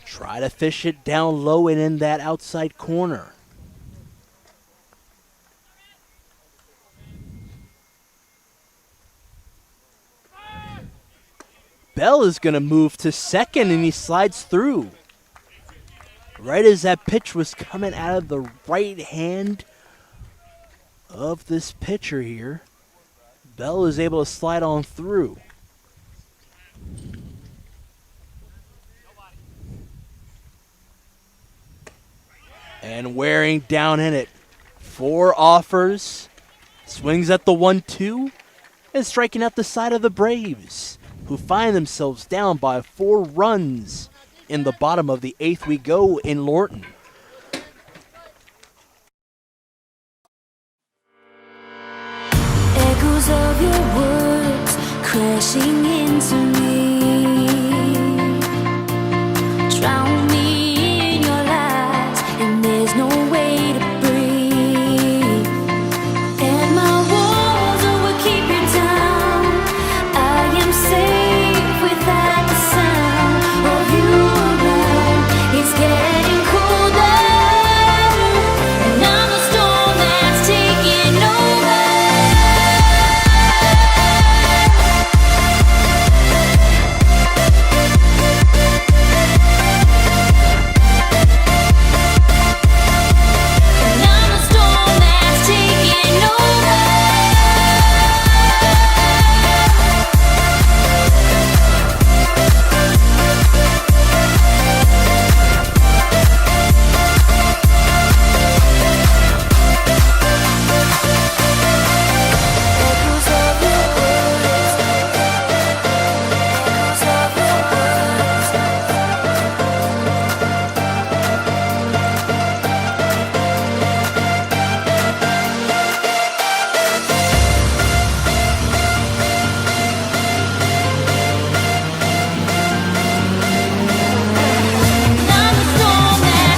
Try to fish it down low and in that outside corner. Bell is going to move to second and he slides through. Right as that pitch was coming out of the right hand of this pitcher here, Bell is able to slide on through. And wearing down in it. 4 offers. Swings at the 1-2. And striking out the side of the Braves, who find themselves down by 4 runs in the bottom of the 8th we go in Lorton. Echoes of your words crashing into me, drown me in your lies, and there's no way to breathe. And my walls will keep you down. I am safe without the sound of you around. It's getting colder, and I'm a storm that's taking over. And I'm a storm that's taking over. Echoes of your words, echoes of your words. And I'm a storm that's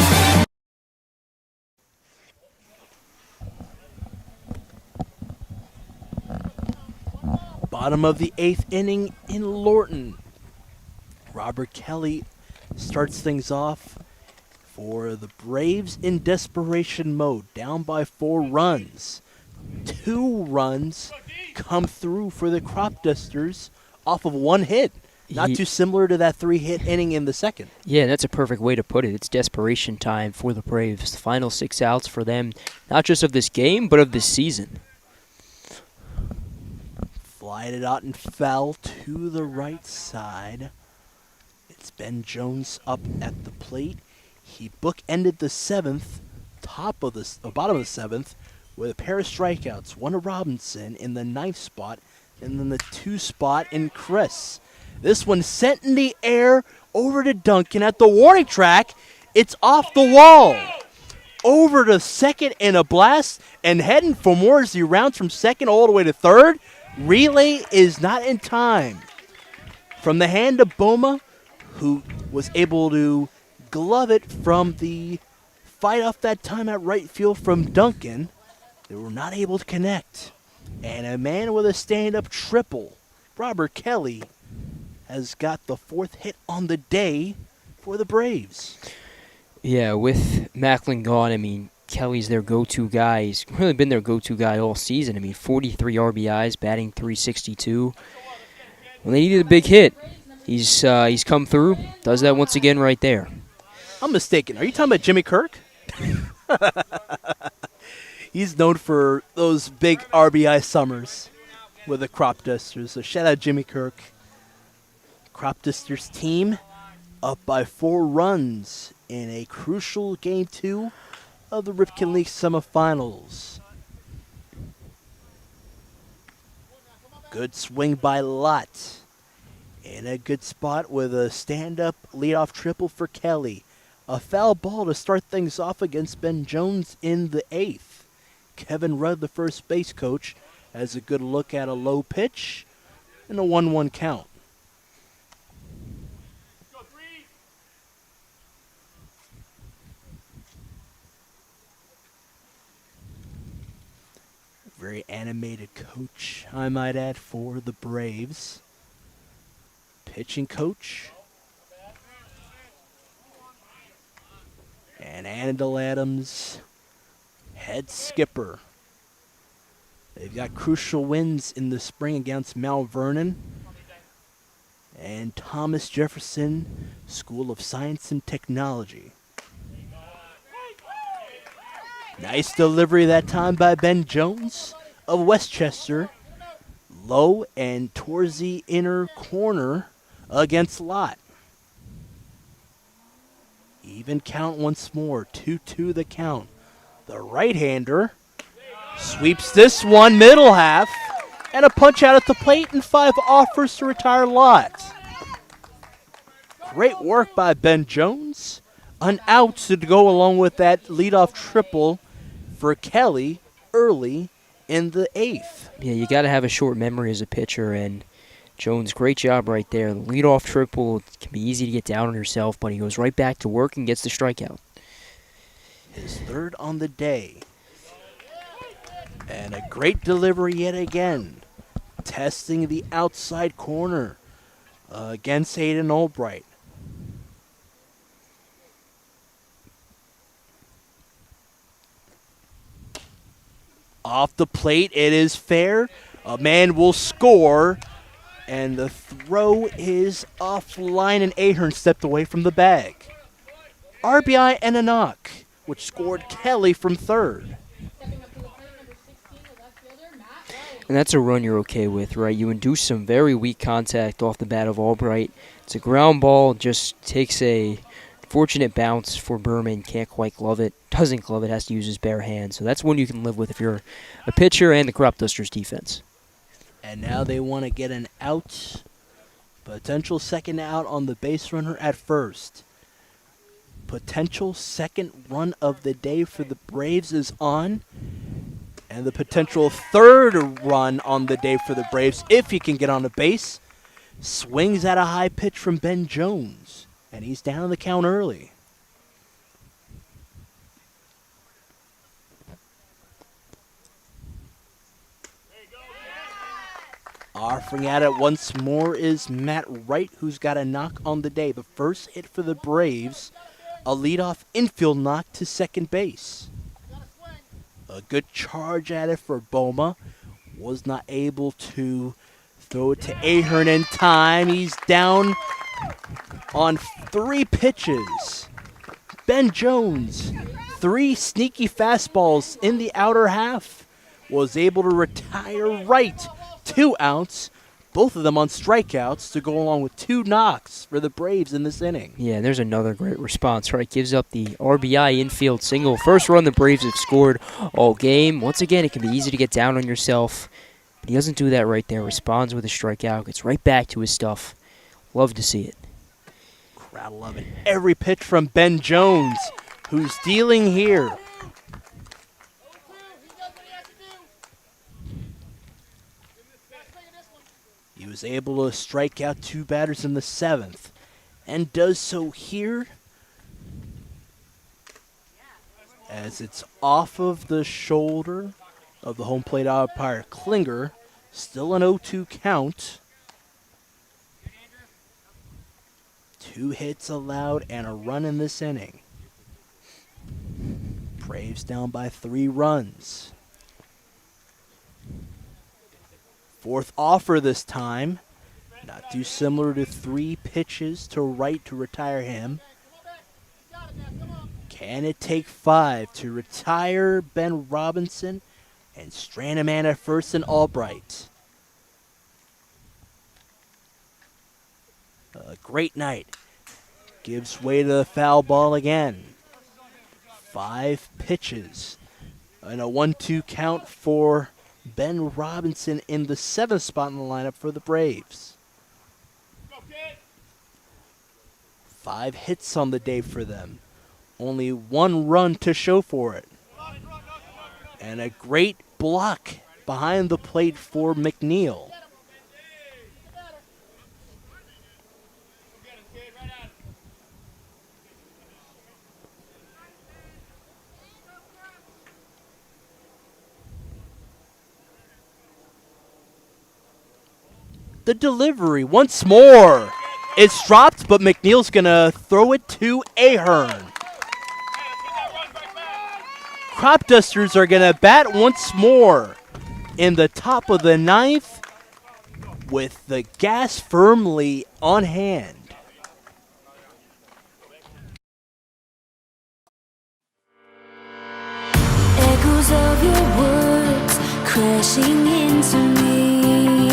Bottom of the 8th inning in Lorton. Robert Kelly starts things off for the Braves in desperation mode, down by 4 runs. 2 runs come through for the Cropdusters off of 1 hit. Not Ye- too similar to that 3-hit inning in the second. Yeah, that's a perfect way to put it. It's desperation time for the Braves. The final 6 outs for them, not just of this game, but of this season. Flied it out and foul to the right side. It's Ben Jones up at the plate. He bookended the 7th, bottom of the 7th, with a pair of strikeouts. One to Robinson in the 9th spot, and then the 2 spot in Chris. This one sent in the air over to Duncan at the warning track. It's off the wall. Over to second in a blast, and heading for more as he rounds from second all the way to third. Relay is not in time. From the hand of Boma, who was able to glove it from the fight off that time at right field from Duncan, they were not able to connect. And a man with a stand-up triple, Robert Kelly, has got the 4th hit on the day for the Braves. Yeah, with Macklin gone, I mean, Kelly's their go-to guy. He's really been their go-to guy all season. I mean, 43 RBIs, batting .362. When they needed a big hit, he's come through. Does that once again right there. I'm mistaken. Are you talking about Jimmy Kirk? He's known for those big RBI summers with the Cropdusters. So shout out Jimmy Kirk. Cropdusters team up by 4 runs in a crucial Game 2 of the Ripken League semifinals. Good swing by Lott. In a good spot with a stand-up leadoff triple for Kelly. A foul ball to start things off against Ben Jones in the 8th. Kevin Rudd, the first base coach, has a good look at a low pitch and a 1-1 count. Very animated coach, I might add, for the Braves. Pitching coach. And Annandale Adams, head skipper. They've got crucial wins in the spring against Mount Vernon and Thomas Jefferson School of Science and Technology. Nice delivery that time by Ben Jones of Westchester. Low and towards the inner corner against Lott. Even count once more. 2-2 the count. The right-hander sweeps this one middle half. And a punch out at the plate and 5 offers to retire Lott. Great work by Ben Jones. An out to go along with that leadoff triple for Kelly early in the 8th. Yeah, you got to have a short memory as a pitcher, and Jones, great job right there. The leadoff triple can be easy to get down on yourself, but he goes right back to work and gets the strikeout. His 3rd on the day. And a great delivery yet again. Testing the outside corner against Hayden Albright. Off the plate, it is fair. A man will score. And the throw is offline, and Ahern stepped away from the bag. RBI and a knock, which scored Kelly from 3rd. Stepping up to the plate, number 16, the left fielder, Matt Wright. And that's a run you're okay with, right? You induce some very weak contact off the bat of Albright. It's a ground ball, just takes a fortunate bounce for Berman. Can't quite glove it. Doesn't glove it, has to use his bare hand. So that's one you can live with if you're a pitcher and the Cropdusters defense. And now they want to get an out. Potential second out on the base runner at first. Potential second run of the day for the Braves is on. And the potential 3rd run on the day for the Braves, if he can get on the base, swings at a high pitch from Ben Jones. And he's down the count early. Offering at it once more is Matt Wright, who's got a knock on the day. The first hit for the Braves, a leadoff infield knock to second base. A good charge at it for Boma. Was not able to throw it to Ahern in time. He's down on 3 pitches. Ben Jones, 3 sneaky fastballs in the outer half. Was able to retire Wright. 2 outs, both of them on strikeouts to go along with 2 knocks for the Braves in this inning. Yeah, there's another great response, right? Gives up the RBI infield single. First run the Braves have scored all game. Once again, it can be easy to get down on yourself. But he doesn't do that right there. Responds with a strikeout. Gets right back to his stuff. Love to see it. Crowd loving every pitch from Ben Jones, who's dealing here. He was able to strike out 2 batters in the 7th, and does so here as it's off of the shoulder of the home plate umpire Klinger. Still an 0-2 count. 2 hits allowed and a run in this inning. Braves down by 3 runs. 4th offer this time. Not too similar to 3 pitches to Wright to retire him. Can it take 5 to retire Ben Robinson and strand a man at first and Albright? A great night. Gives way to the foul ball again. 5 pitches. And a 1-2 count for Ben Robinson in the 7th spot in the lineup for the Braves. 5 hits on the day for them. Only 1 run to show for it. And a great block behind the plate for McNeil. The delivery once more. It's dropped, but McNeil's going to throw it to Ahern. Cropdusters are going to bat once more in the top of the 9th with the gas firmly on hand. Echoes of your words crashing into me.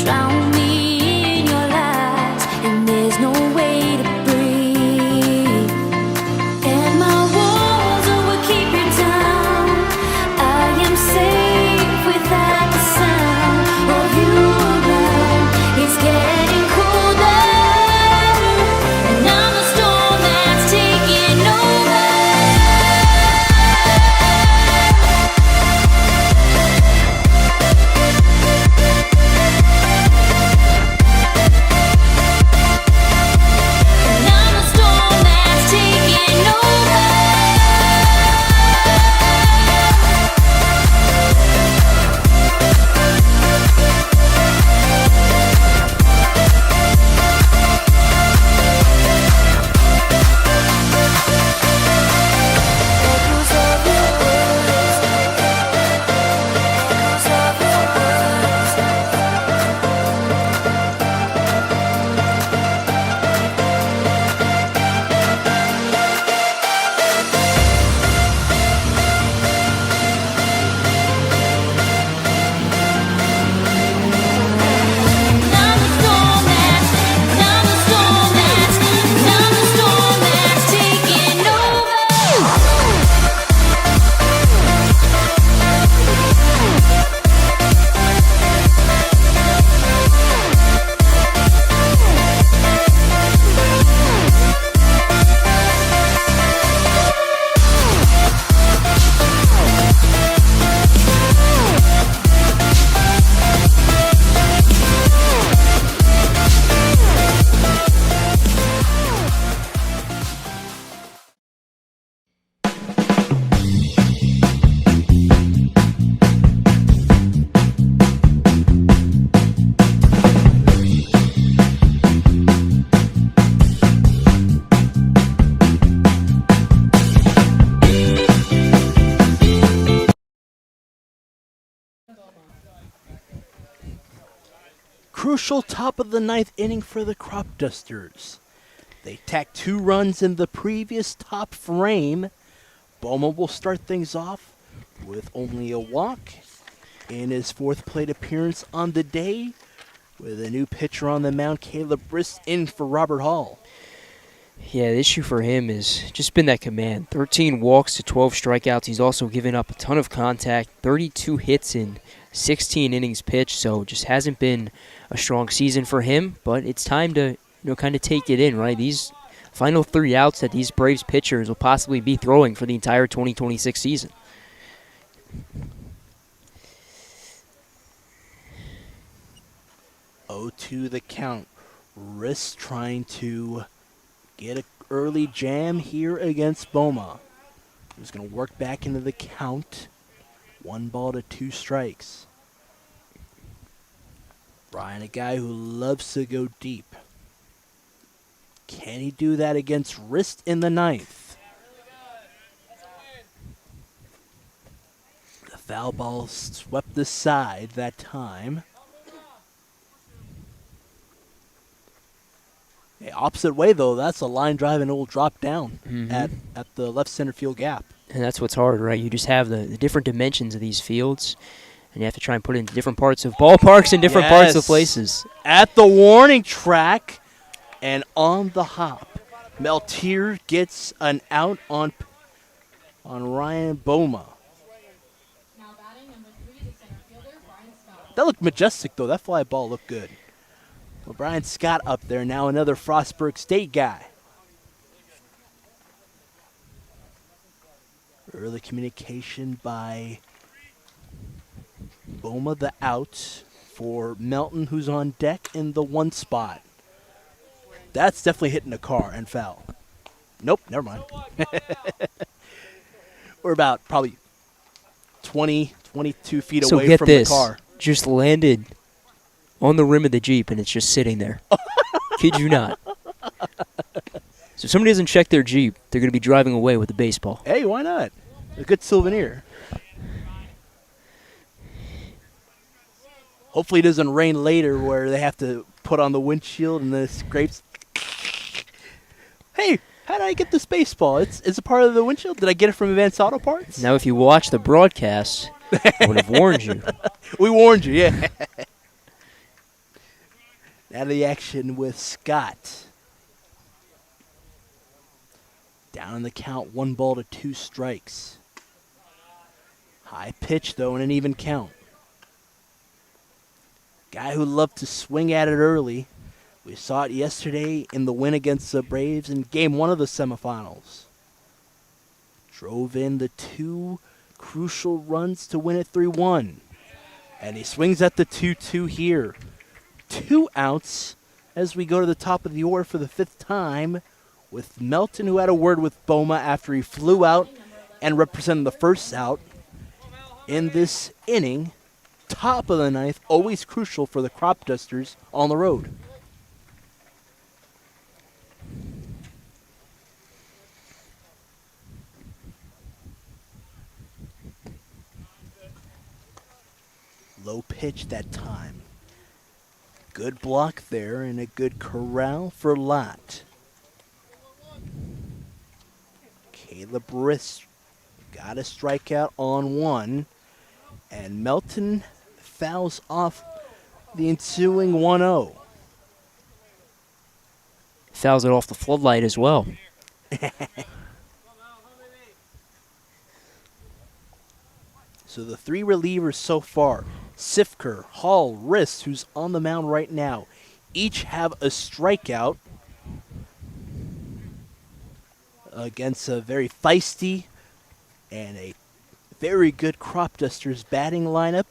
Drown me in your lies, and there's no way to breathe. And my walls will keep you down. I am safe without the sound of you around. It's getting colder, and I'm the storm that's taking over. And I'm the storm that's taking over. Echoes of your words, echoes of your words. I'm the storm that's taking Crucial top of the ninth inning for the Cropdusters. They tacked 2 runs in the previous top frame. Boma will start things off with only a walk in his 4th plate appearance on the day, with a new pitcher on the mound, Caleb Briss, in for Robert Hall. Yeah, the issue for him has just been that command. 13 walks to 12 strikeouts. He's also given up a ton of contact, 32 hits in 16 innings pitched, so just hasn't been a strong season for him. But it's time to kind of take it in, right? These final 3 outs that these Braves pitchers will possibly be throwing for the entire 2026 season. Oh, to the count. Riss trying to get an early jam here against Boma. He's going to work back into the count. 1 ball to 2 strikes. Brian, a guy who loves to go deep. Can he do that against Rist in the 9th? The foul ball swept aside that time. Hey, opposite way, though, that's a line drive and it will drop down at the left center field gap. And that's what's hard, right? You just have the different dimensions of these fields, and you have to try and put it into different parts of ballparks and different parts of places. At the warning track and on the hop. Meltier gets an out on Ryan Boma. Now batting number 3, the center fielder, Brian Scott. That looked majestic, though. That fly ball looked good. Well, Brian Scott up there, now another Frostburg State guy. Early communication by Boma, the out, for Melton, who's on deck in the 1 spot. That's definitely hitting a car and foul. Nope, never mind. We're about probably 20, 22 feet So away get from this, the car. just landed on the rim of the Jeep, and it's just sitting there. Kid you not. So if somebody doesn't check their Jeep, they're going to be driving away with the baseball. Hey, why not? A good souvenir. Hopefully it doesn't rain later where they have to put on the windshield and the scrapes. Hey, How did I get this baseball? It's a part of the windshield. Did I get it from Advanced Auto Parts? Now, if you watch the broadcast, I would have warned you. We warned you, yeah. Now to the action with Scott. Down in the count, 1 ball to 2 strikes. High pitch, though, and an even count. Guy who loved to swing at it early. We saw it yesterday in the win against the Braves in Game 1 of the semifinals. Drove in the 2 crucial runs to win it 3-1. And he swings at the 2-2 here. 2 outs as we go to the top of the order for the 5th time with Melton, who had a word with Boma after he flew out and represented the first out in this inning. Top of the 9th, always crucial for the Cropdusters on the road. Low pitch that time. Good block there and a good corral for Lott. Caleb Riss got a strikeout on 1. And Melton fouls off the ensuing 1-0. Fouls it off the floodlight as well. So the 3 relievers so far, Sifker, Hall, Riss, who's on the mound right now, each have a strikeout against a very feisty and a very good Cropdusters batting lineup.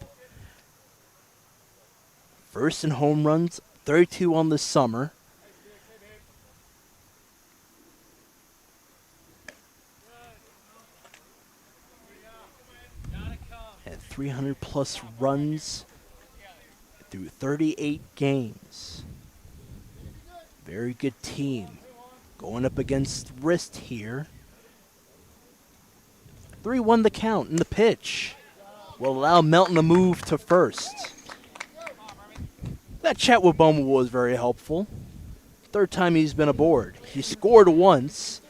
First in home runs, 32 on the summer. And 300 plus runs through 38 games. Very good team. Going up against Wrist here. 3-1 the count, and the pitch will allow Melton to move to first. That chat with Boma was very helpful. 3rd time he's been aboard. He scored once,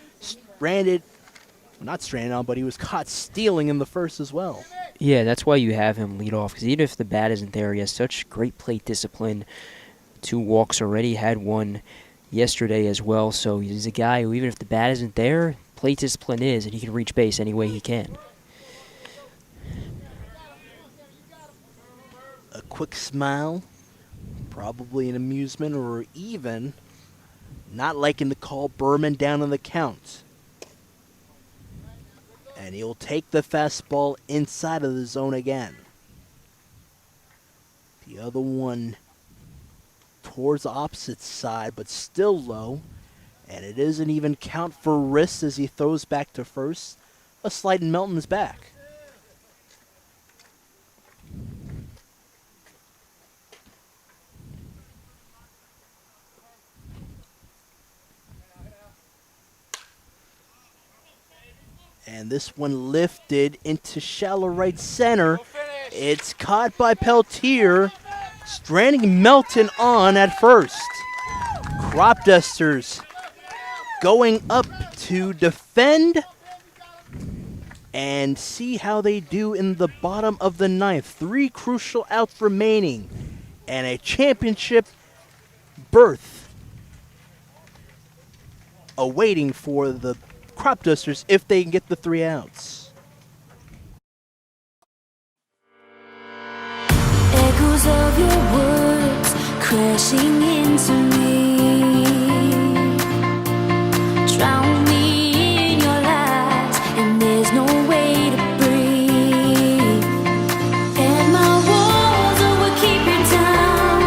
not stranded on, but he was caught stealing in the first as well. Yeah, that's why you have him lead off, because even if the bat isn't there, he has such great plate discipline. 2 walks already, had 1 yesterday as well, so he's a guy who, even if the bat isn't there, plate discipline is, and he can reach base any way he can. A quick smile, probably an amusement, or even not liking to call Berman down on the count. And he'll take the fastball inside of the zone again. The other one towards the opposite side, but still low. And it is an even count for Riss as he throws back to first. A slide in Melton's back. And this one lifted into shallow right center. It's caught by Peltier, stranding Melton on at first. Cropdusters going up to defend and see how they do in the bottom of the 9th. 3 crucial outs remaining and a championship berth awaiting for the Cropdusters if they can get the 3 outs. Echoes of your words crashing into me. Drown me in your lies, and there's no way to breathe. And my walls will keep you down.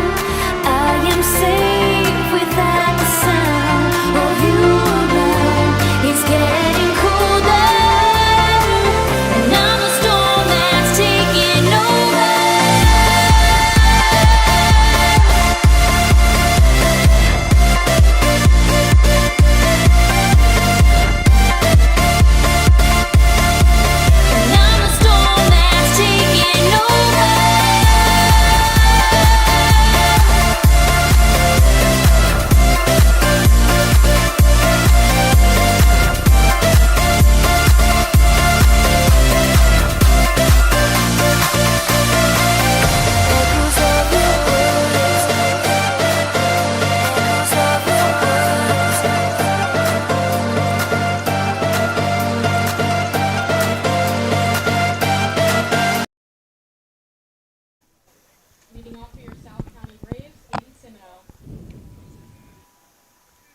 I am safe without the sound of you around. It's getting colder, and I'm the storm that's taking over.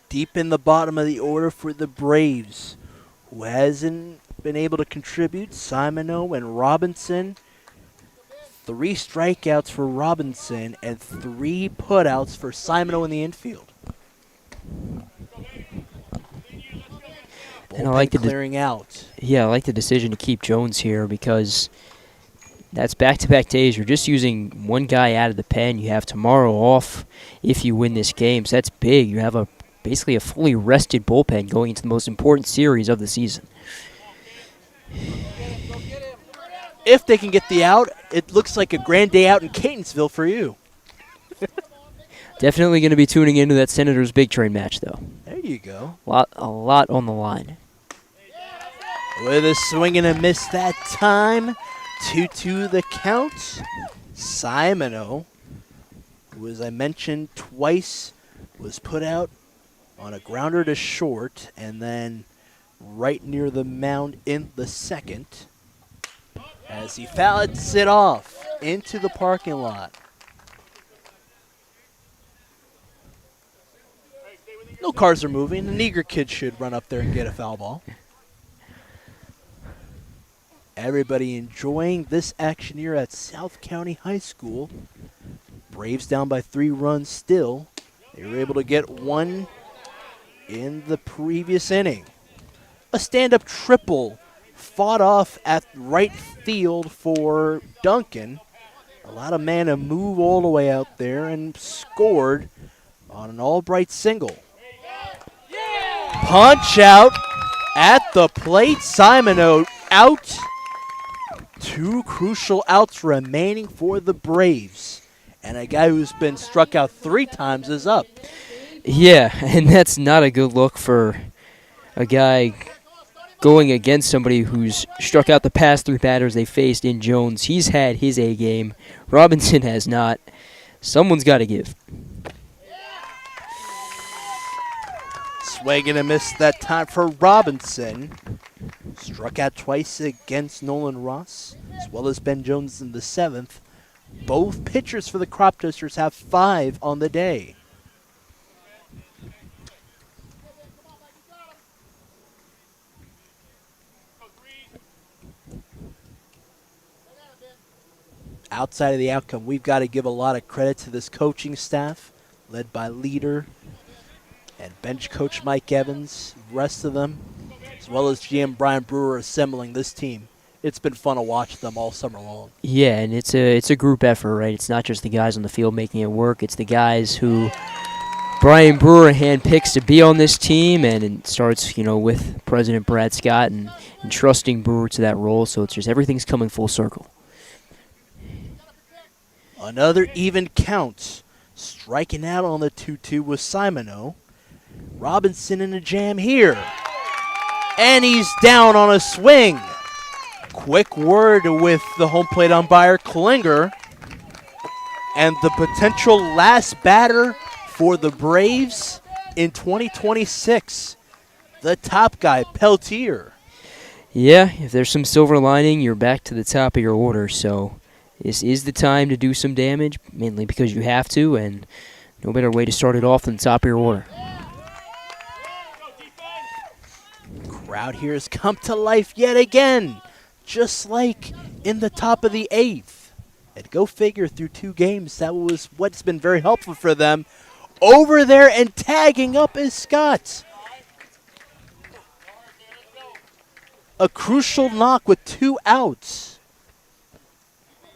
Deep in the bottom of the order for the Braves, who hasn't been able to contribute, Simoneau and Robinson. 3 strikeouts for Robinson and 3 putouts for Simoneau in the infield. And I like Bullpen clearing out. Yeah, I like the decision to keep Jones here because that's back-to-back days. You're just using one guy out of the pen. You have tomorrow off if you win this game, so that's big. You have basically a fully rested bullpen going into the most important series of the season. If they can get the out, it looks like a grand day out in Catonsville for you. Definitely going to be tuning into that Senators Big Train match, though. There you go. A lot on the line. With a swing and a miss that time. 2-2 the count. Simoneau, who as I mentioned twice, was put out on a grounder to short and then right near the mound in the second as he fouls it off into the parking lot. No cars are moving. An eager kid should run up there and get a foul ball. Everybody enjoying this action here at South County High School. Braves down by 3 runs still. They were able to get 1 in the previous inning. A stand-up triple fought off at right field for Duncan. Allowed a man to move all the way out there and scored on an Albright single. Punch out at the plate. Simoneau out. 2 crucial outs remaining for the Braves. And a guy who's been struck out 3 times is up. Yeah, and that's not a good look for a guy going against somebody who's struck out the past 3 batters they faced in Jones. He's had his A game. Robinson has not. Someone's got to give. Swing and a miss that time for Robinson. Struck out twice against Nolan Ross, as well as Ben Jones in the 7th. Both pitchers for the Cropdusters have 5 on the day. Outside of the outcome, we've got to give a lot of credit to this coaching staff, led by leader and bench coach Mike Evans, rest of them, as well as GM Brian Brewer assembling this team. It's been fun to watch them all summer long. Yeah, and it's a group effort, right? It's not just the guys on the field making it work. It's the guys who Brian Brewer handpicks to be on this team, and it starts, with President Brad Scott and entrusting Brewer to that role. So it's just everything's coming full circle. Another even count. Striking out on the 2-2 was Simoneau. Robinson in a jam here. And he's down on a swing. Quick word with the home plate umpire, Klinger. And the potential last batter for the Braves in 2026. The top guy, Peltier. Yeah, if there's some silver lining, you're back to the top of your order. So this is the time to do some damage, mainly because you have to, and no better way to start it off than the top of your order. Crowd here has come to life yet again, just like in the top of the 8th. And go figure, through 2 games, that was what's been very helpful for them. Over there and tagging up is Scott. A crucial knock with 2 outs.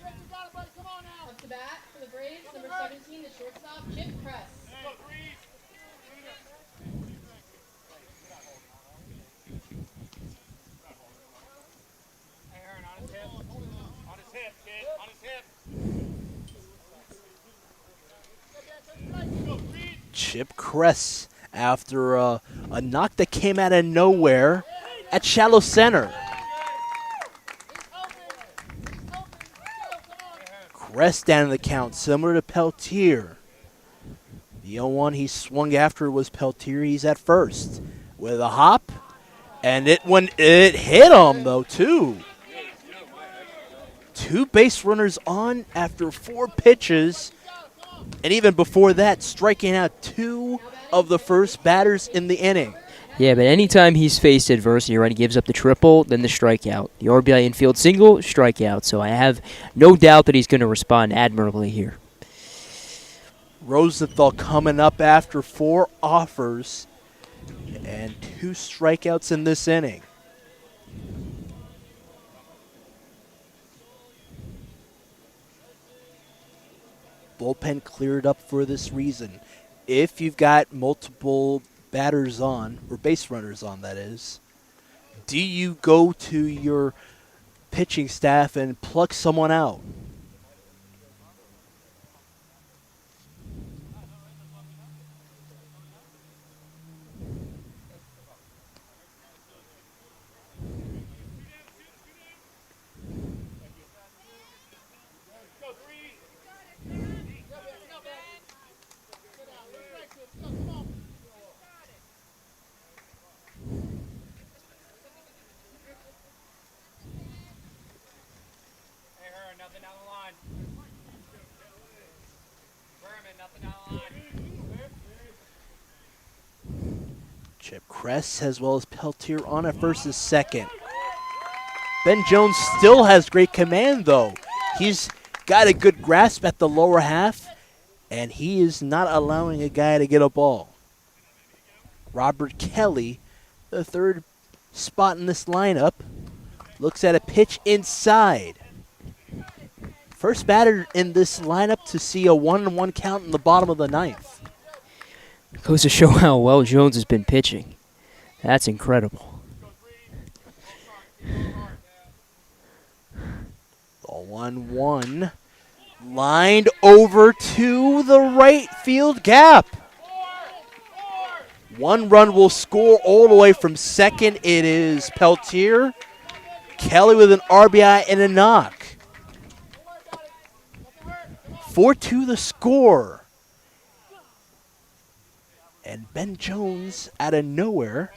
Up to bat for the Braves, number 17, the shortstop, Chip Press. Chip Kress after a knock that came out of nowhere at shallow center. Kress down in the count, similar to Peltier. The 0-1 he swung after was Peltier. He's at first with a hop, and it hit him though too. 2 base runners on after 4 pitches. And even before that, striking out 2 of the first batters in the inning. Yeah, but anytime he's faced adversity, right, he gives up the triple, then the strikeout. The RBI infield single, strikeout. So I have no doubt that he's going to respond admirably here. Rosenthal coming up after 4 offers and 2 strikeouts in this inning. Bullpen cleared up for this reason. If you've got multiple batters on, or base runners on, that is, do you go to your pitching staff and pluck someone out? Nothing down the line. Berman, nothing down the line. Chip Kress as well as Peltier on at first and second. Ben Jones still has great command, though. He's got a good grasp at the lower half, and he is not allowing a guy to get a ball. Robert Kelly, the third spot in this lineup, looks at a pitch inside. First batter in this lineup to see a 1-1 count in the bottom of the ninth. Goes to show how well Jones has been pitching. That's incredible. The 1-1 lined over to the right field gap. 1 run will score all the way from second. It is Peltier. Kelly with an RBI and a knock. 4-2 the score. And Ben Jones out of nowhere.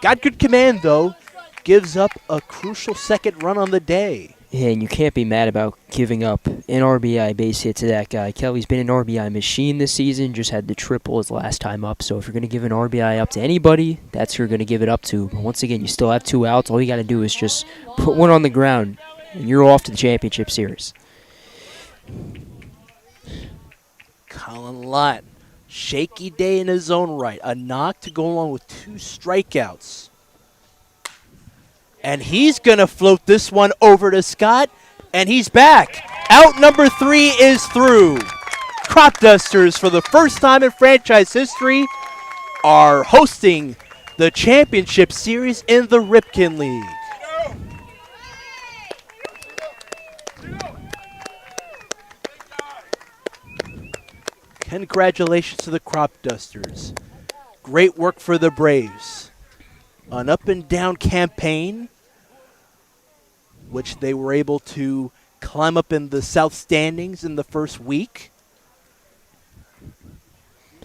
Got good command, though. Gives up a crucial second run on the day. Yeah, and you can't be mad about giving up an RBI base hit to that guy. Kelly's been an RBI machine this season, just had the triple his last time up. So if you're going to give an RBI up to anybody, that's who you're going to give it up to. But once again, you still have 2 outs. All you got to do is just put one on the ground, and you're off to the championship series. Colin Lott, shaky day in his own right. A knock to go along with 2 strikeouts. And he's going to float this one over to Scott, and he's back. Out number 3 is through. Cropdusters, for the first time in franchise history, are hosting the championship series in the Ripken League. Congratulations to the Cropdusters. Great work for the Braves. An up-and-down campaign, which they were able to climb up in the South standings in the first week.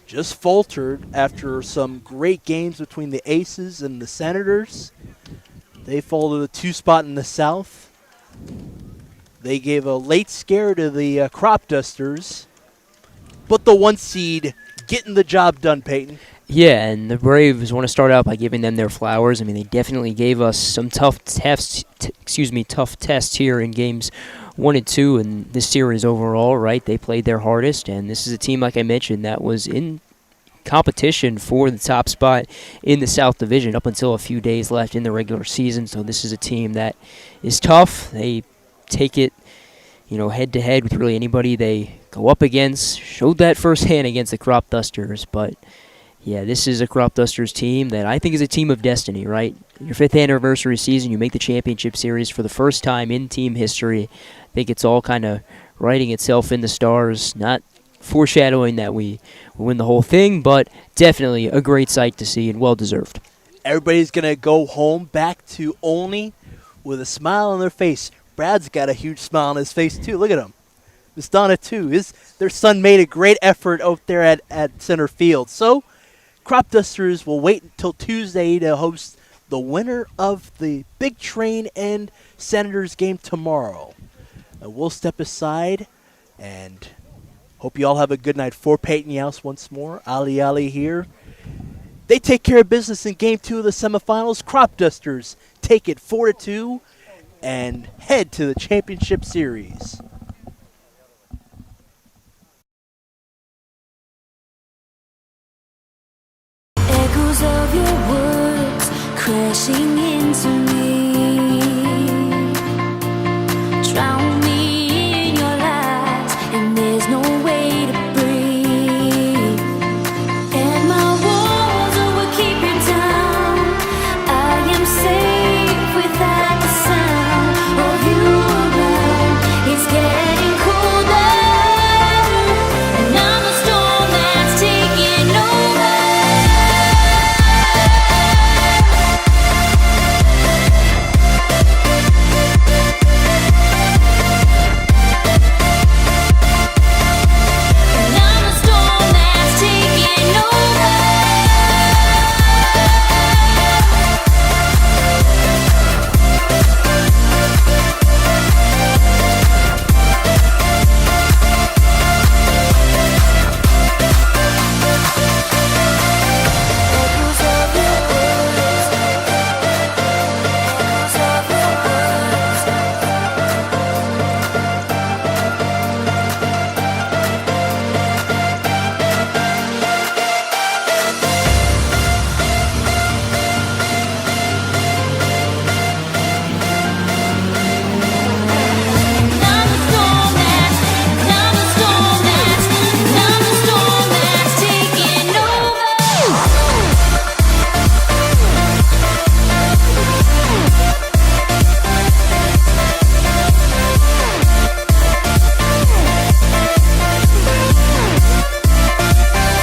Just faltered after some great games between the Aces and the Senators. They fall to the 2 spot in the South. They gave a late scare to the Cropdusters, but the 1 seed getting the job done, Peyton. Yeah, and the Braves want to start out by giving them their flowers. I mean, they definitely gave us some tough tests here in games 1 and 2 in this series overall, right? They played their hardest, and this is a team, like I mentioned, that was in competition for the top spot in the South Division up until a few days left in the regular season. So this is a team that is tough. They take it, head-to-head with really anybody they go up against. Showed that firsthand against the Cropdusters, but yeah, this is a Cropdusters team that I think is a team of destiny, right? Your 5th anniversary season, you make the championship series for the first time in team history. I think it's all kind of writing itself in the stars, not foreshadowing that we win the whole thing, but definitely a great sight to see and well-deserved. Everybody's going to go home back to Olney with a smile on their face. Brad's got a huge smile on his face, too. Look at him. Miss Donna, too. Their son made a great effort out there at center field. So, Cropdusters will wait until Tuesday to host the winner of the Big Train and Senators game tomorrow. We'll step aside and Hope you all have a good night. For Peyton Youse once more, Ali Ali here. They take care of business in Game 2 of the semifinals. Cropdusters take it 4-2 and head to the championship series. Echoes of your words crashing into me.